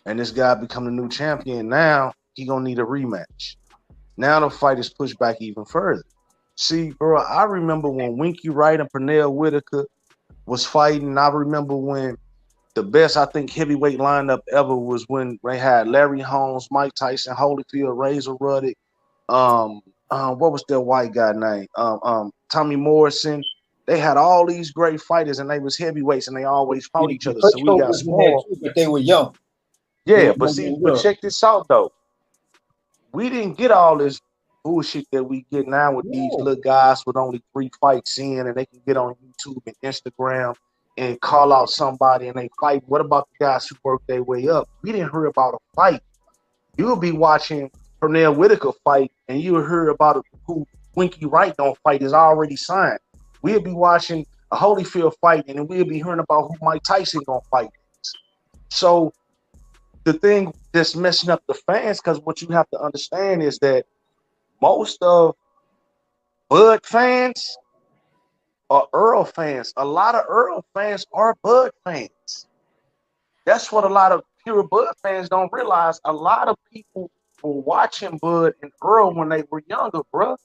and this guy become the new champion, now he gonna need a rematch. Now the fight is pushed back even further. See, bro, I remember when Winky Wright and Pernell Whitaker was fighting. I remember when the best, I think, heavyweight lineup ever was when they had Larry Holmes, Mike Tyson, Holyfield, Razor Ruddock, what was that white guy name? Tommy Morrison. They had all these great fighters, and they was heavyweights, and they always fought each other. So we got was in there small. too, but they were young. Yeah, but check this out though. We didn't get all this bullshit that we get now with these little guys with only 3 fights in, and they can get on YouTube and Instagram and call out somebody and they fight. What about the guys who work their way up? We didn't hear about a fight. You'll be watching Pernell Whitaker fight, and you'll hear about who Winky Wright gonna fight is already signed. We'll be watching a Holyfield fight, and then we'll be hearing about who Mike Tyson gonna fight. So the thing that's messing up the fans, because what you have to understand is that most of Bud fans are Earl fans. A lot of Earl fans are Bud fans. That's what a lot of pure Bud fans don't realize. A lot of people were watching Bud and Earl when they were younger, bro.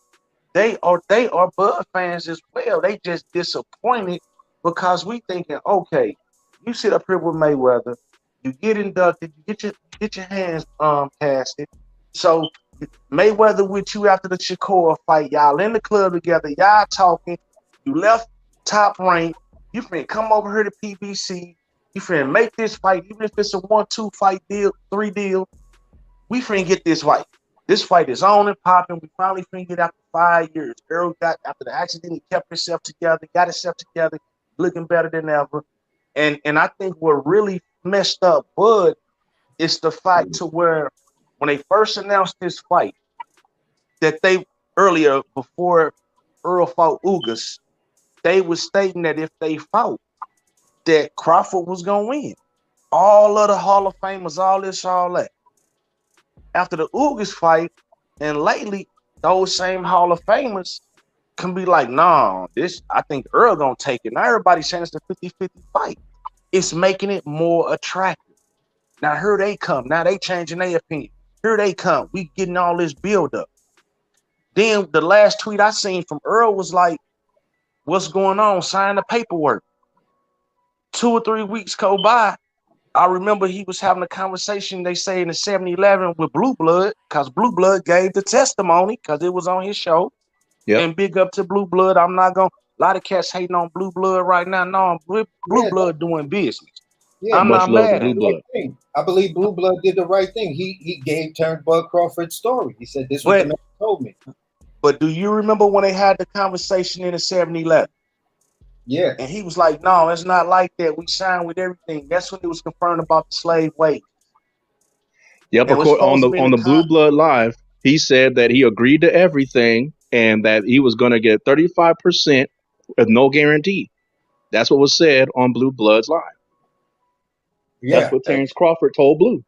They are Bud fans as well. They just disappointed because we thinking, okay, you sit up here with Mayweather, you get inducted, you get your hands casted. So Mayweather with you after the Shakur fight, y'all in the club together, y'all talking. You left Top Rank. You finna come over here to PBC. You finna make this fight, even if it's a 1-2 fight deal, 3 deal. We finna get this fight. This fight is on and popping. We finally finna get after 5 years. Errol got after the accident, he kept himself together, got himself together, looking better than ever. And I think what really messed up Bud is the fact to where when they first announced this fight, that they earlier before Earl fought Ugas, they was stating that if they fought, that Crawford was gonna win. All of the Hall of Famers, all this, all that. After the Ugas fight, and lately, those same Hall of Famers can be like, nah, I think Earl gonna take it. Now everybody's saying it's a 50-50 fight. It's making it more attractive. Now here they come. Now they changing their opinion. Here they come. We getting all this build up. Then the last tweet I seen from Earl was like, what's going on? Sign the paperwork. 2 or 3 weeks go by. I remember he was having a conversation, they say in the 7-Eleven with Blue Blood, because Blue Blood gave the testimony because it was on his show. Yep. And big up to Blue Blood. I'm not going to, a lot of cats hating on Blue Blood right now. No, Blue Blood doing business. Yeah, I'm not mad. Blue Blood. I believe Blue Blood did the right thing. He gave Terrence Bud Crawford's story. He said, this is what the man told me. But do you remember when they had the conversation in the 7-Eleven? Yeah. And he was like, no, it's not like that. We signed with everything. That's when it was confirmed about the slave wage. Yep, of course, on the Blue Blood Live, he said that he agreed to everything and that he was going to get 35% with no guarantee. That's what was said on Blue Blood's Live. Yeah. That's what Terrance Crawford told Blue.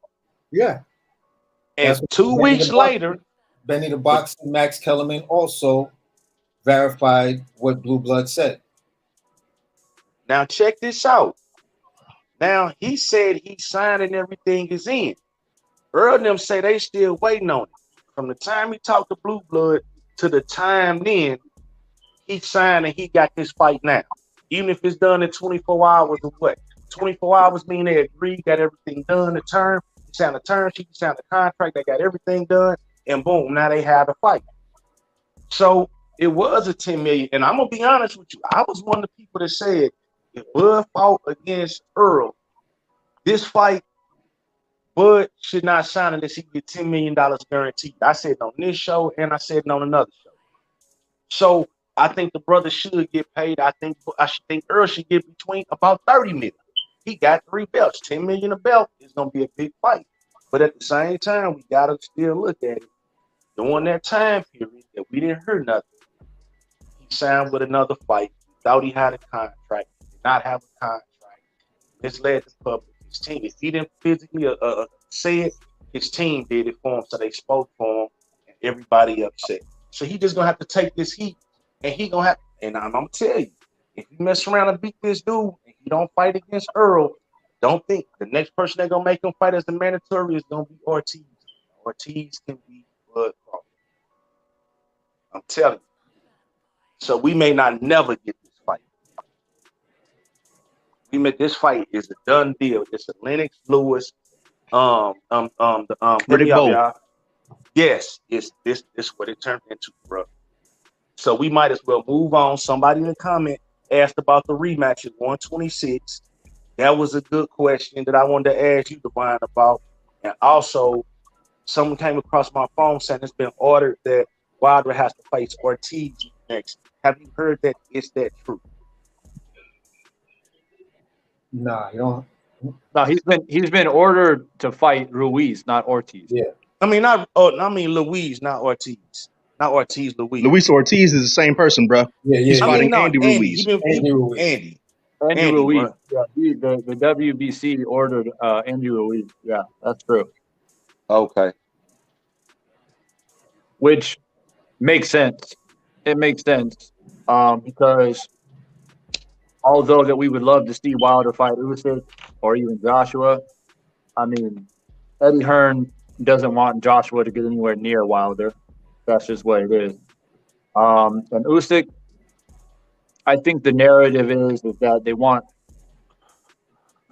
Yeah. And 2 weeks later, Benny the Boxer and Max Kellerman also verified what Blue Blood said. Now check this out. Now he said he signed and everything is in. Earl and them say they still waiting on it. From the time he talked to Blue Blood to the time then, he signed and he got this fight now. Even if it's done in 24 hours or what? 24 hours mean they agreed, got everything done, the term, he signed the term sheet, he signed the contract, they got everything done, and boom, now they have a fight. So it was a 10 million. And I'm gonna be honest with you, I was one of the people that said if Bud fought against Earl, this fight, Bud should not sign unless he get $10 million guaranteed. I said it on this show and I said it on another show. So I think the brother should get paid. I think Earl should get between about 30 million. He got 3 belts, 10 million a belt is gonna be a big fight. But at the same time, we gotta still look at it. During that time period that we didn't hear nothing, he signed with another fight. thought he had a contract, did not have a contract, misled the public. His team, if he didn't physically say it, his team did it for him, so they spoke for him, and everybody upset. So he just gonna have to take this heat, and he gonna have. And I'm gonna tell you, if you mess around and beat this dude, and he don't fight against Earl, don't think the next person they're gonna make him fight as the mandatory is gonna be Ortiz. Ortiz can beat Bud Crawford. I'm telling you. So we may not never get this fight. This fight is a done deal. It's a Lennox Lewis. Riddick Bowe. Yes, it's this what it turned into, bro. So we might as well move on. Somebody in the comment asked about the rematch at 126. That was a good question that I wanted to ask you, Divine, about. And also, someone came across my phone saying it's been ordered that Wilder has to fight Ortiz next. Have you heard that? Is that true? Nah, you don't. No, he's been ordered to fight Ruiz, not Ortiz. Yeah. I mean, Luis, not Ortiz. Not Ortiz, Luis. Luis Ortiz is the same person, bro. Yeah, He's fighting Andy Ruiz. Andy Ruiz. Andy Ruiz. Yeah, the WBC ordered Andy Ruiz. Yeah, that's true. Okay. Which makes sense. It makes sense because although that we would love to see Wilder fight Usyk or even Joshua, I mean, Eddie Hearn doesn't want Joshua to get anywhere near Wilder. That's just what it is. And Usyk, I think the narrative is that they want,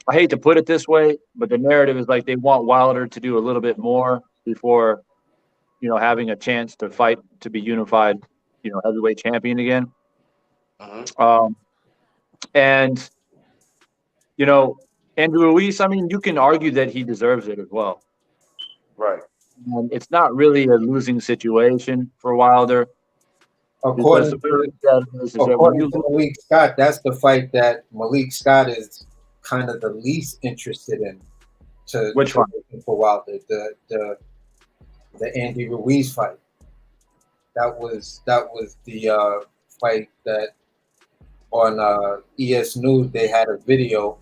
I hate to put it this way, but the narrative is like they want Wilder to do a little bit more before, having a chance to fight to be unified, heavyweight champion again. And, Andrew Ruiz, I mean, you can argue that he deserves it as well. Right. And it's not really a losing situation for Wilder. According to Malik Scott, that's the fight that Malik Scott is kind of the least interested in. Which one? For Wilder, the Andy Ruiz fight. That was the fight that on ES News they had a video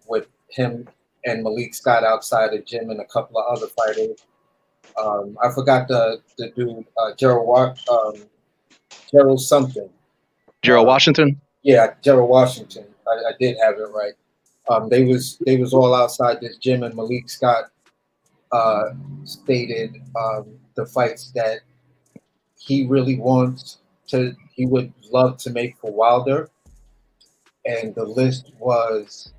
with him and Malik Scott outside the gym and a couple of other fighters. I forgot the dude, Gerald something. Gerald Washington? Yeah, Gerald Washington. I did have it right. They was all outside this gym, and Malik Scott stated the fights that he really he would love to make for Wilder. And the list was,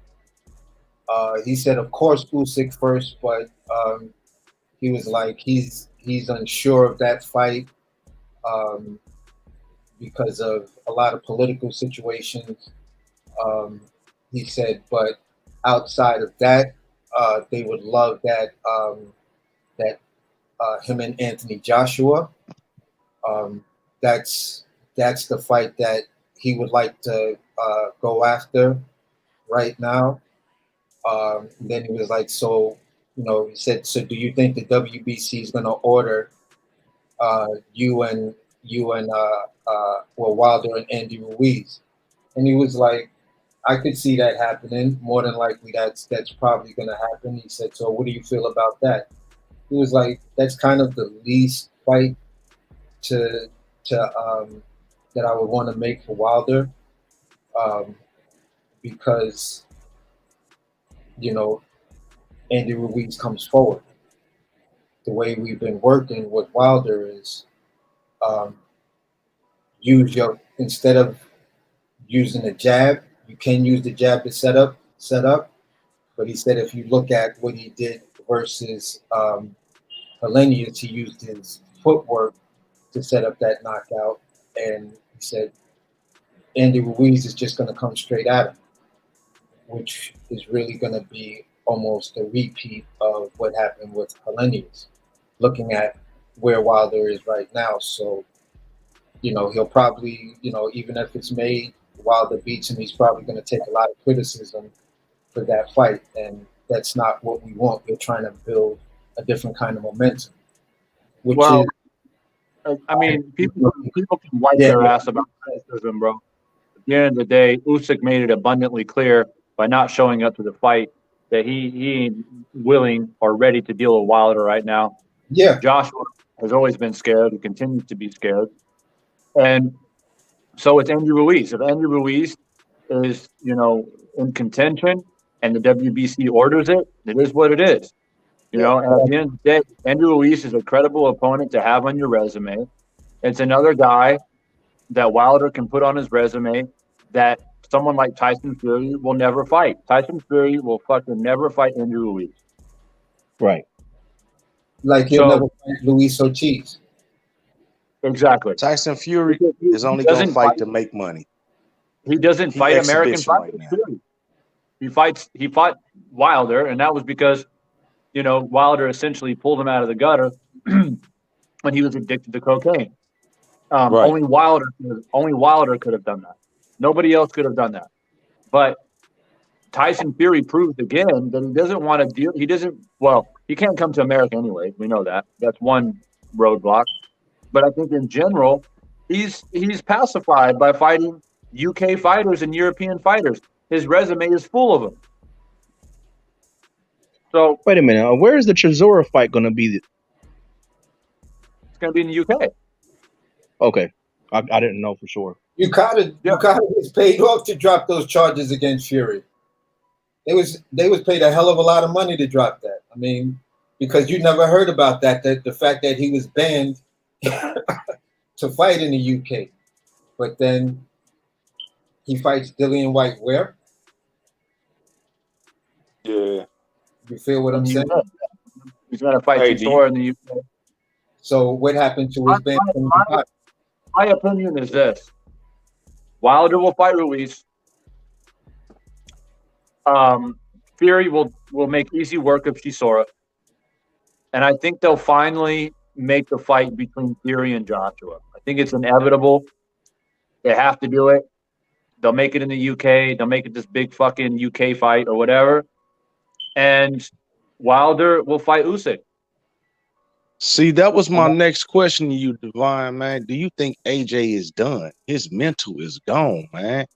he said, of course, Usyk first, but he was like, he's unsure of that fight because of a lot of political situations. He said, but outside of that, they would love that him and Anthony Joshua. That's the fight that he would like to go after right now. Then he was like, so, he said, so do you think the WBC is going to order you and Wilder and Andy Ruiz? And he was like, I could see that happening. More than likely, that's probably going to happen. He said, so what do you feel about that? He was like, that's kind of the least fight that I would want to make for Wilder, because Andy Ruiz comes forward. The way we've been working with Wilder is instead of using a jab, you can use the jab to set up. But he said if you look at what he did versus Helenius, he used his footwork to set up that knockout. And he said Andy Ruiz is just going to come straight at him, which is really going to be almost a repeat of what happened with Helenius, looking at where Wilder is right now. So, he'll probably, even if it's made, Wilder beats him, he's probably going to take a lot of criticism for that fight. And that's not what we want. We're trying to build a different kind of momentum. I mean, people can wipe their ass about criticism, bro. the end of the day, Usyk made it abundantly clear by not showing up to the fight that he ain't willing or ready to deal with Wilder right now. Yeah. Joshua has always been scared. He continues to be scared. And so it's Andy Ruiz. If Andy Ruiz is, in contention and the WBC orders it, it is what it is. And at the end of the day, Andy Ruiz is a credible opponent to have on your resume. It's another guy that Wilder can put on his resume that someone like Tyson Fury will never fight. Tyson Fury will fucking never fight Andy Ruiz. Right. Like he'll never fight Luis Ortiz. Exactly. Tyson Fury is only going to fight to make money. He doesn't fight American fighters. Right, he fought Wilder, and that was because, Wilder essentially pulled him out of the gutter when he was addicted to cocaine. Right. Only Wilder could have done that. Nobody else could have done that. But Tyson Fury proved again that he doesn't want to deal. He can't come to America anyway. We know that. That's one roadblock. But I think in general, he's pacified by fighting UK fighters and European fighters. His resume is full of them. So wait a minute. Where is the Chisora fight going to be? It's going to be in the UK. Okay, I didn't know for sure. Okada was paid off to drop those charges against Fury. They was paid a hell of a lot of money to drop that. I mean, because you never heard about that the fact that he was banned to fight in the UK, but then he fights Dillian White where? Yeah. You feel what I'm saying? He's going to fight Chisora in the UK. So what happened to his ban? My opinion is this. Wilder will fight Ruiz. Fury will make easy work of Chisora. And I think they'll finally make the fight between Fury and Joshua. I think it's inevitable. They have to do it. They'll make it in the UK. They'll make it this big fucking UK fight or whatever. And Wilder will fight Usyk. See, that was my next question to you, Divine, man. Do you think AJ is done? His mental is gone, man.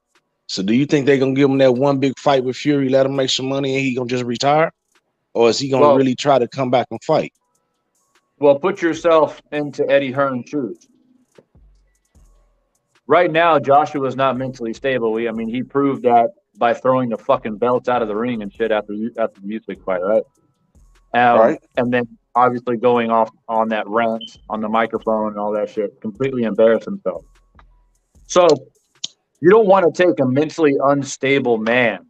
So do you think they're going to give him that one big fight with Fury, let him make some money, and he going to just retire? Or is he going to really try to come back and fight? Well, put yourself into Eddie Hearn's shoes. Right now, Joshua is not mentally stable. He proved that by throwing the fucking belts out of the ring and shit after the Usyk fight, right? Right. And then obviously going off on that rant on the microphone and all that shit, completely embarrassed himself. So you don't want to take a mentally unstable man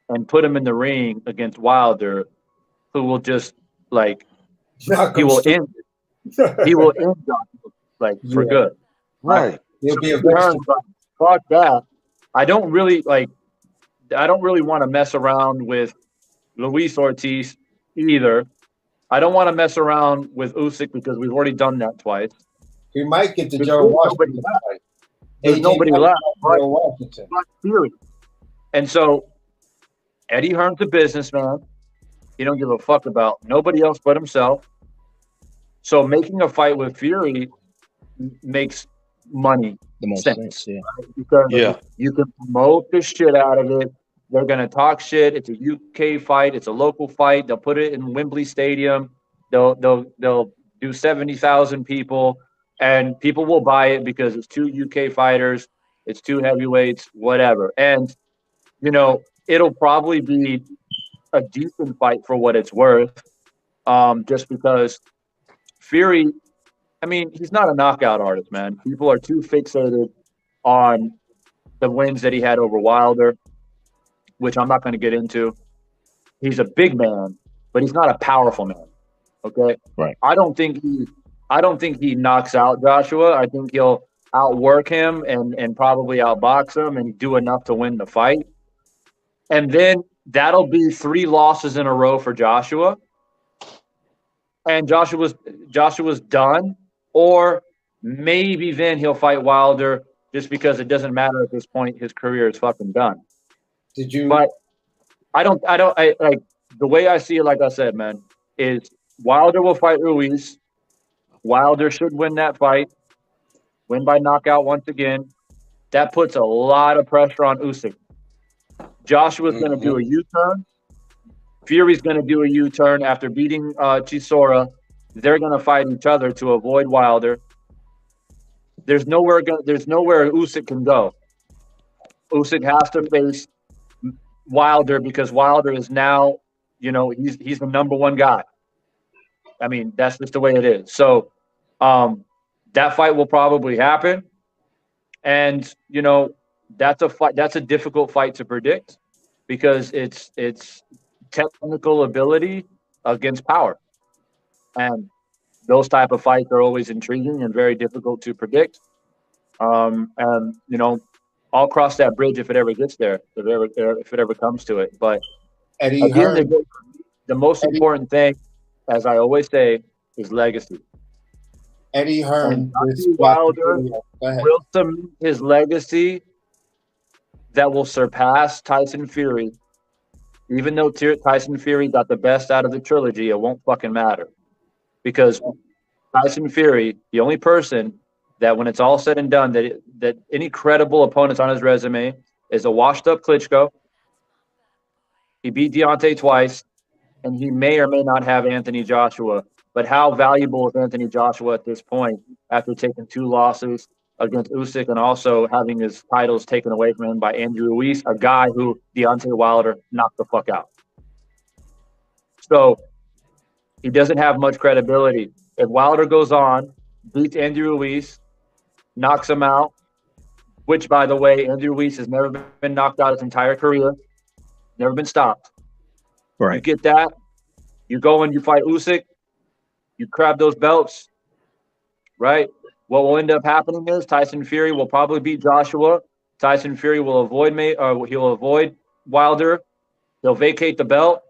and put him in the ring against Wilder, who will just he will end Joshua for good. Right. He'll be a fuck that. I don't really want to mess around with Luis Ortiz either. I don't want to mess around with Usyk because we've already done that twice. He might get to Joe Washington. There's nobody left. Washington. And so Eddie Hearn's a businessman. He don't give a fuck about nobody else but himself. So making a fight with Fury makes money the most sense, yeah. Right? Because you can promote the shit out of it. They're going to talk shit. It's a UK fight. It's a local fight. They'll put it in Wembley Stadium. They'll do 70,000 people, and people will buy it because it's two UK fighters. It's two heavyweights, whatever. And, it'll probably be a decent fight for what it's worth, just because Fury, he's not a knockout artist, man. People are too fixated on the wins that he had over Wilder, which I'm not going to get into. He's a big man, but he's not a powerful man. Okay? Right. I don't think he knocks out Joshua. I think he'll outwork him and probably outbox him and do enough to win the fight. And then that'll be 3 losses in a row for Joshua. And Joshua's done. Or maybe then he'll fight Wilder just because it doesn't matter at this point. His career is fucking done. But I the way I see it, like I said, man, is Wilder will fight Ruiz. Wilder should win that fight, win by knockout once again. that puts a lot of pressure on Usyk. Joshua's going to do a U-turn. Fury's going to do a U-turn after beating Chisora. They're going to fight each other to avoid Wilder. There's nowhere Usyk can go. Usyk has to face Wilder because Wilder is now, he's the number one guy. I mean, that's just the way it is. So that fight will probably happen. And, that's a fight. That's a difficult fight to predict because it's technical ability against power. And those type of fights are always intriguing and very difficult to predict. And, I'll cross that bridge if it ever gets there, if it ever comes to it. But Eddie Hearn, the most important thing, as I always say, is legacy. Eddie Hearn Wilder will cement his legacy that will surpass Tyson Fury. Even though Tyson Fury got the best out of the trilogy, it won't fucking matter. Because Tyson Fury, the only person that when it's all said and done, that any credible opponents on his resume is a washed-up Klitschko. He beat Deontay twice, and he may or may not have Anthony Joshua. But how valuable is Anthony Joshua at this point after taking 2 losses against Usyk and also having his titles taken away from him by Andrew Ruiz, a guy who Deontay Wilder knocked the fuck out? So he doesn't have much credibility. If Wilder goes on, beats Andrew Ruiz, knocks him out, which, by the way, Andrew Ruiz has never been knocked out his entire career, never been stopped. Right. You get that, you go and you fight Usyk, you grab those belts, right? What will end up happening is Tyson Fury will probably beat Joshua. Tyson Fury will he'll avoid Wilder. He'll vacate the belt.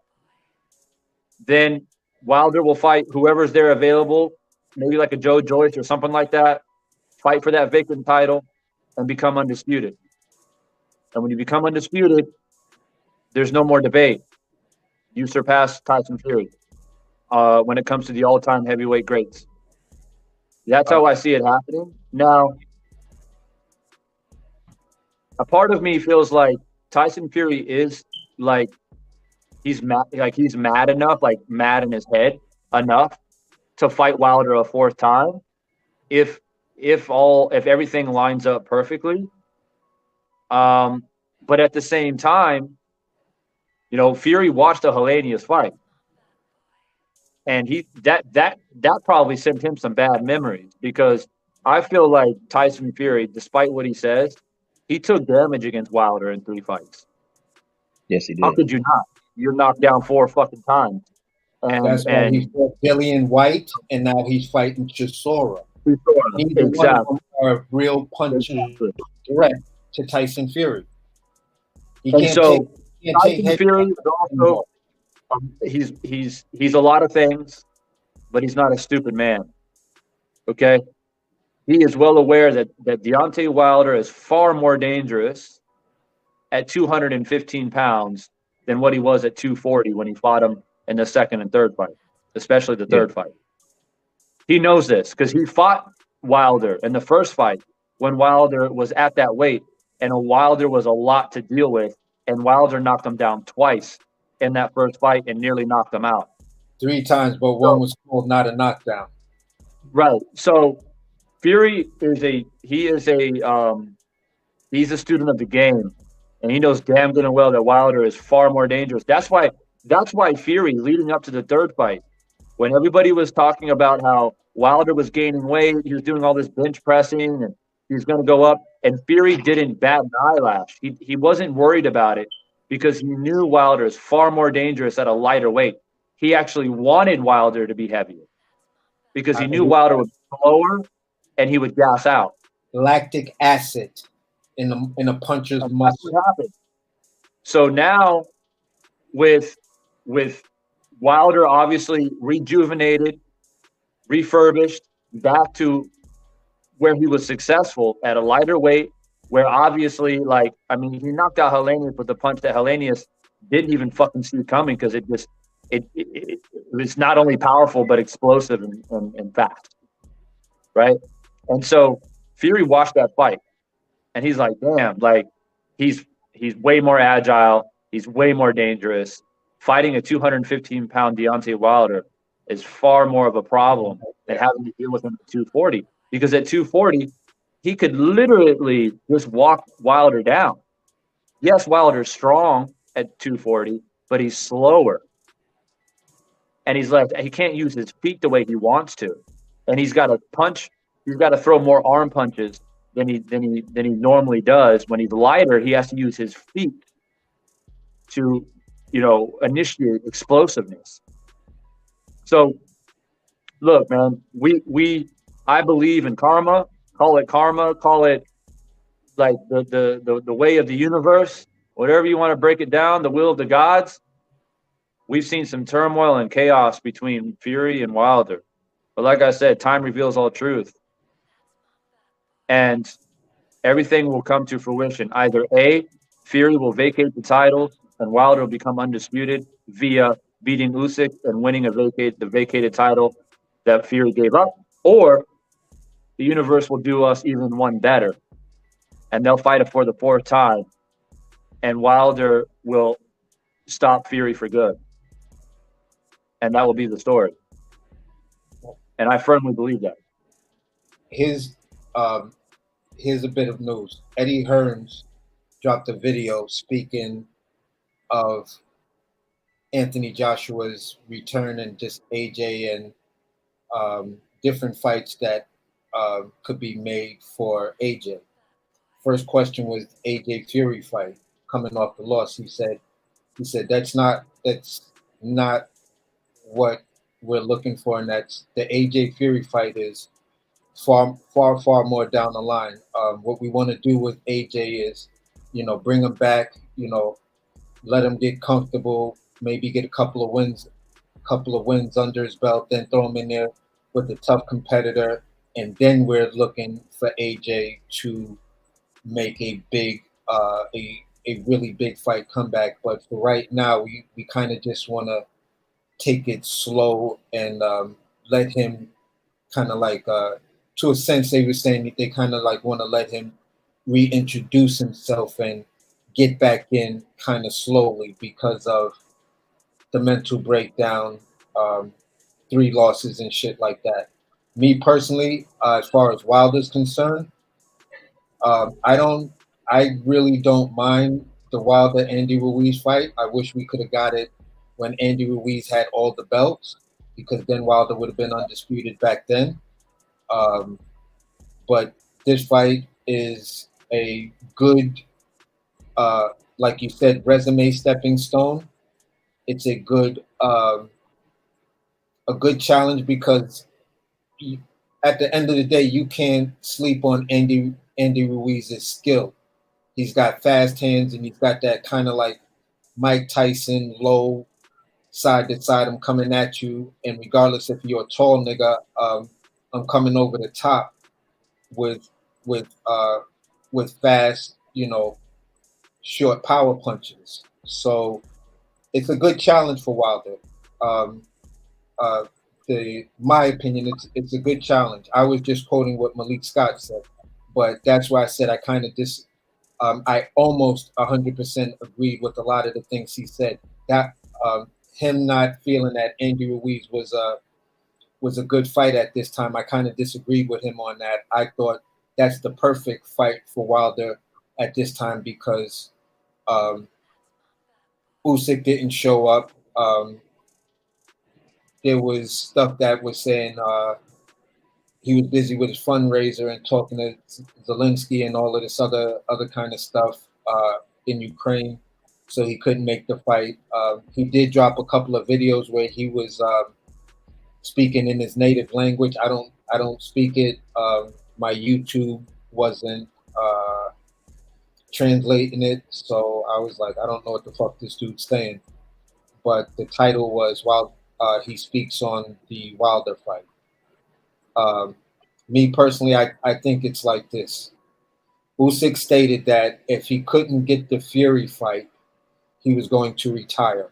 Then Wilder will fight whoever's there available, maybe like a Joe Joyce or something like that, fight for that vacant title and become undisputed. And when you become undisputed, there's no more debate. You surpass Tyson Fury when it comes to the all-time heavyweight greats. That's how I see it happening. Now, a part of me feels like Tyson Fury is like he's mad enough, like mad in his head enough to fight Wilder a 4th time if everything lines up perfectly. But at the same time, Fury watched a Helenius fight. And that probably sent him some bad memories because I feel like Tyson Fury, despite what he says, he took damage against Wilder in 3 fights. Yes, he did. How could you not? You're knocked down 4 fucking times. That's why he fought Dillian White, and now he's fighting Chisora. Neither one of them are real punches direct to Tyson Fury. Tyson Fury is also he's a lot of things, but he's not a stupid man. Okay, he is well aware that Deontay Wilder is far more dangerous at 215 pounds than what he was at 240 when he fought him in the 2nd and 3rd fight, especially the 3rd fight. He knows this because he fought Wilder in the 1st fight when Wilder was at that weight, and Wilder was a lot to deal with, and Wilder knocked him down twice in that 1st fight and nearly knocked him out. 3 times, but one was called not a knockdown. Right. So Fury is he's a student of the game, and he knows damn good and well that Wilder is far more dangerous. That's why Fury, leading up to the 3rd fight, when everybody was talking about how Wilder was gaining weight, he was doing all this bench pressing, and he's going to go up, and Fury didn't bat an eyelash. He wasn't worried about it because he knew Wilder is far more dangerous at a lighter weight. He actually wanted Wilder to be heavier because he knew Wilder would be slower and he would gas out. Lactic acid in a puncher's muscle. What happened. So now with Wilder obviously rejuvenated, refurbished, back to where he was successful at a lighter weight, where obviously, he knocked out Helenius with a punch that Helenius didn't even fucking see coming because it's not only powerful but explosive and fast, right? And so Fury watched that fight, And he's like, damn, like he's way more agile. He's way more dangerous. Fighting a 215-pound Deontay Wilder is far more of a problem than having to deal with him at 240. Because at 240, he could literally just walk Wilder down. Yes, Wilder's strong at 240, but he's slower. And he can't use his feet the way he wants to. And he's got to punch, he's got to throw more arm punches than he normally does. When he's lighter, he has to use his feet to, initiate explosiveness. So look, man, I believe in karma. Call it like the way of the universe, whatever you want to break it down, the will of the gods. We've seen some turmoil and chaos between Fury and Wilder. But like I said, time reveals all truth. And everything will come to fruition. Either A, Fury will vacate the title and Wilder will become undisputed via beating Usyk and winning the vacated title that Fury gave up, or the universe will do us even one better, and they'll fight it for the fourth time, and Wilder will stop Fury for good, and that will be the story. And I firmly believe that. Here's a bit of news. Eddie Hearns dropped a video speaking of Anthony Joshua's return and just AJ and different fights that could be made for AJ. First question was AJ Fury fight coming off the loss. He said that's not what we're looking for, and that's the AJ Fury fight is far more down the line. What we want to do with AJ is, bring him back, let him get comfortable, maybe get a couple of wins under his belt, then throw him in there with a tough competitor, and then we're looking for AJ to make a big, a really big fight comeback. But for right now, we kind of just want to take it slow and let him kind of like, to a sense, they were saying they kind of like want to let him reintroduce himself and get back in kind of slowly because of the mental breakdown, 3 losses and shit like that. Me personally, as far as Wilder's concerned, I really don't mind the Wilder Andy Ruiz fight. I wish we could have got it when Andy Ruiz had all the belts, because then Wilder would have been undisputed back then. But this fight is a good, like you said, resume stepping stone. It's a good challenge because at the end of the day, you can't sleep on Andy Ruiz's skill. He's got fast hands and he's got that kind of like Mike Tyson low side to side. I'm coming at you, and regardless if you're a tall nigga, I'm coming over the top with fast, short power punches. So it's a good challenge for Wilder. My opinion, it's a good challenge. I was just quoting what Malik Scott said, but that's why I said I kind of I almost 100% agreed with a lot of the things he said. That him not feeling that Andy Ruiz was a good fight at this time, I kind of disagreed with him on that. I thought that's the perfect fight for Wilder at this time because Usyk didn't show up. There was stuff that was saying he was busy with his fundraiser and talking to Zelensky and all of this other kind of stuff in Ukraine, so he couldn't make the fight. He did drop a couple of videos where he was speaking in his native language. I don't speak it. My YouTube wasn't translating it, so I was like, I don't know what the fuck this dude's saying. But the title was while he speaks on the Wilder fight. Me personally, I think it's like this. Usyk stated that if he couldn't get the Fury fight, he was going to retire.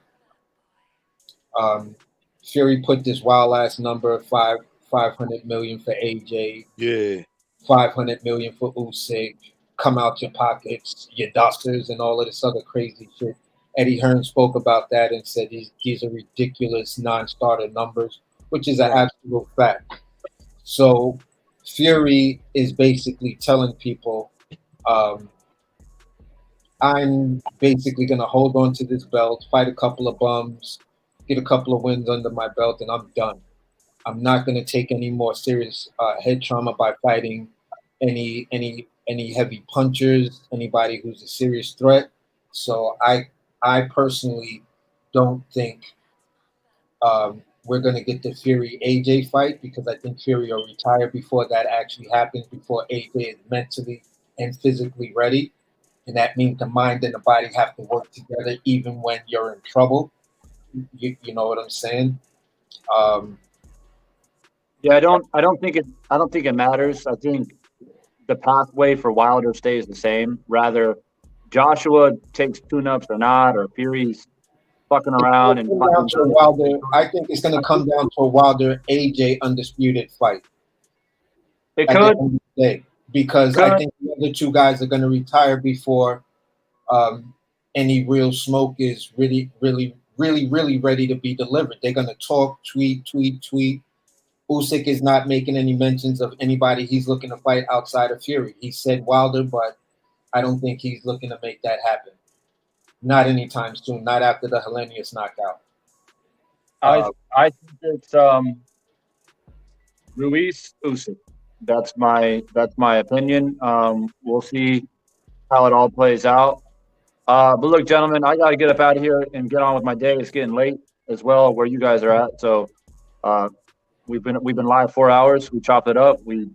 Fury put this wild ass number, 500 million for AJ. Yeah. 500 million for Usyk. come out your pockets, your dusters, and all of this other crazy shit. Eddie Hearn spoke about that and said these are ridiculous non-starter numbers, which is an absolute fact. So Fury is basically telling people, I'm basically going to hold on to this belt, fight a couple of bums, get a couple of wins under my belt, and I'm done. I'm not going to take any more serious head trauma by fighting any heavy punchers, anybody who's a serious threat. So I personally don't think we're going to get the Fury AJ fight, because I think Fury will retire before that actually happens, before AJ is mentally and physically ready. And that means the mind and the body have to work together even when you're in trouble. You know what I'm saying? Yeah, I don't think it matters. I think the pathway for Wilder stays the same. Rather, Joshua takes tune-ups or not, or Fury's fucking around and down to Wilder. I think it's going to come down to a Wilder AJ undisputed fight. It could. Because I think the other two guys are going to retire before any real smoke is really ready to be delivered. They're going to talk, tweet. Usyk is not making any mentions of anybody he's looking to fight outside of Fury. He said Wilder, but I don't think he's looking to make that happen. Not anytime soon. Not after the Hellenius knockout. I think it's Ruiz Usyk. That's my opinion. We'll see how it all plays out. But look, gentlemen, I got to get up out of here and get on with my day. It's getting late as well where you guys are at. So we've been live 4 hours. We chopped it up. We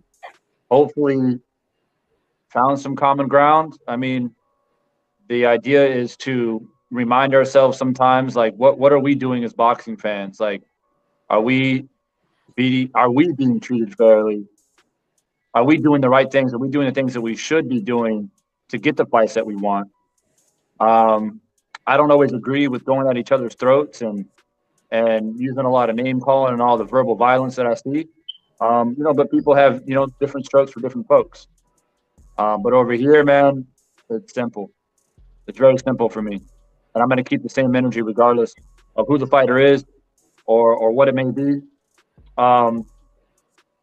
hopefully found some common ground. I mean, the idea is to remind ourselves sometimes, like, what are we doing as boxing fans? Like, are we being treated fairly? Are we doing the right things? Are we doing the things that we should be doing to get the fights that we want? I don't always agree with going at each other's throats and using a lot of name calling and all the verbal violence that I see. But people have, different strokes for different folks. But over here, man, it's simple. It's very simple for me. And I'm going to keep the same energy regardless of who the fighter is or what it may be.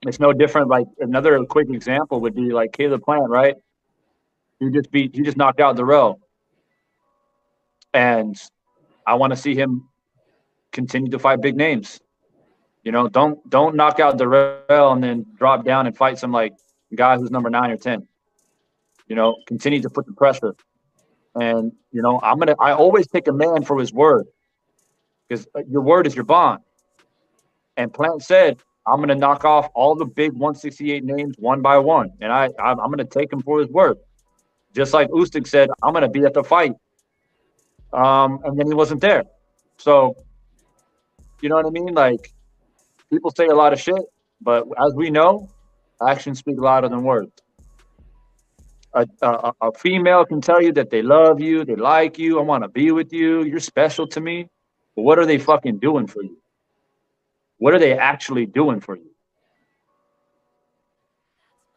It's no different. Like, another quick example would be like Caleb Plant, right? He just knocked out Darrell. And I want to see him continue to fight big names. Don't knock out Darrell and then drop down and fight some like guy who's number 9 or 10. Continue to put the pressure. And I always take a man for his word, because your word is your bond. And Plant said, I'm going to knock off all the big 168 names one by one, and I'm going to take him for his word. Just like Usyk said, I'm going to be at the fight. And then he wasn't there. So, you know what I mean? Like, people say a lot of shit, but as we know, actions speak louder than words. A female can tell you that they love you, they like you, I want to be with you, you're special to me. But what are they fucking doing for you? What are they actually doing for you?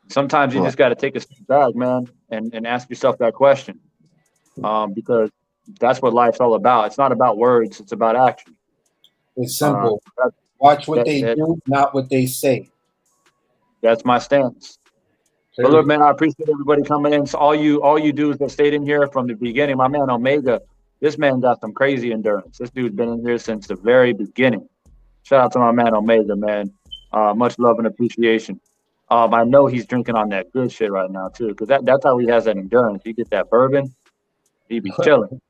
Sometimes you just got to take a step back, man, and ask yourself that question. Because that's what life's all about. It's not about words, it's about action. It's simple. Watch what they do, not what they say. That's my stance. But look, man, I appreciate everybody coming in. So all you dudes that stayed in here from the beginning, my man Omega, this man got some crazy endurance. This dude's been in here since the very beginning. Shout out to my man Omega, man. Much love and appreciation. I know he's drinking on that good shit right now too, because that's how he has that endurance. You get that bourbon, he be chilling.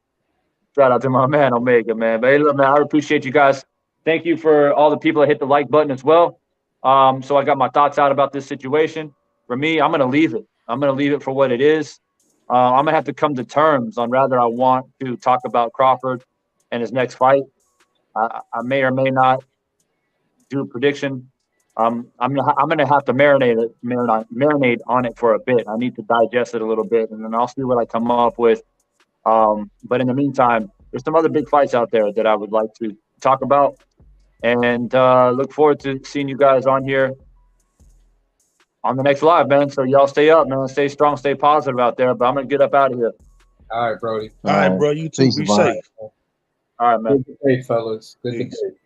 Shout out to my man Omega, man. But hey, look, man, I appreciate you guys. Thank you for all the people that hit the like button as well. So I got my thoughts out about this situation. For me, I'm going to leave it. I'm going to leave it for what it is. I'm going to have to come to terms on whether I want to talk about Crawford and his next fight. I may or may not do a prediction. I'm gonna have to marinate on it for a bit. I need to digest it a little bit, and then I'll see what I come up with. But in the meantime, there's some other big fights out there that I would like to talk about, and look forward to seeing you guys on here on the next live, man. So y'all stay up, man. Stay strong, stay positive out there. But I'm gonna get up out of here. All right, Brody. All right, bro. You too. Peace, Be bye. safe. All right, man. Good debate, fellas. Good Peace. debate.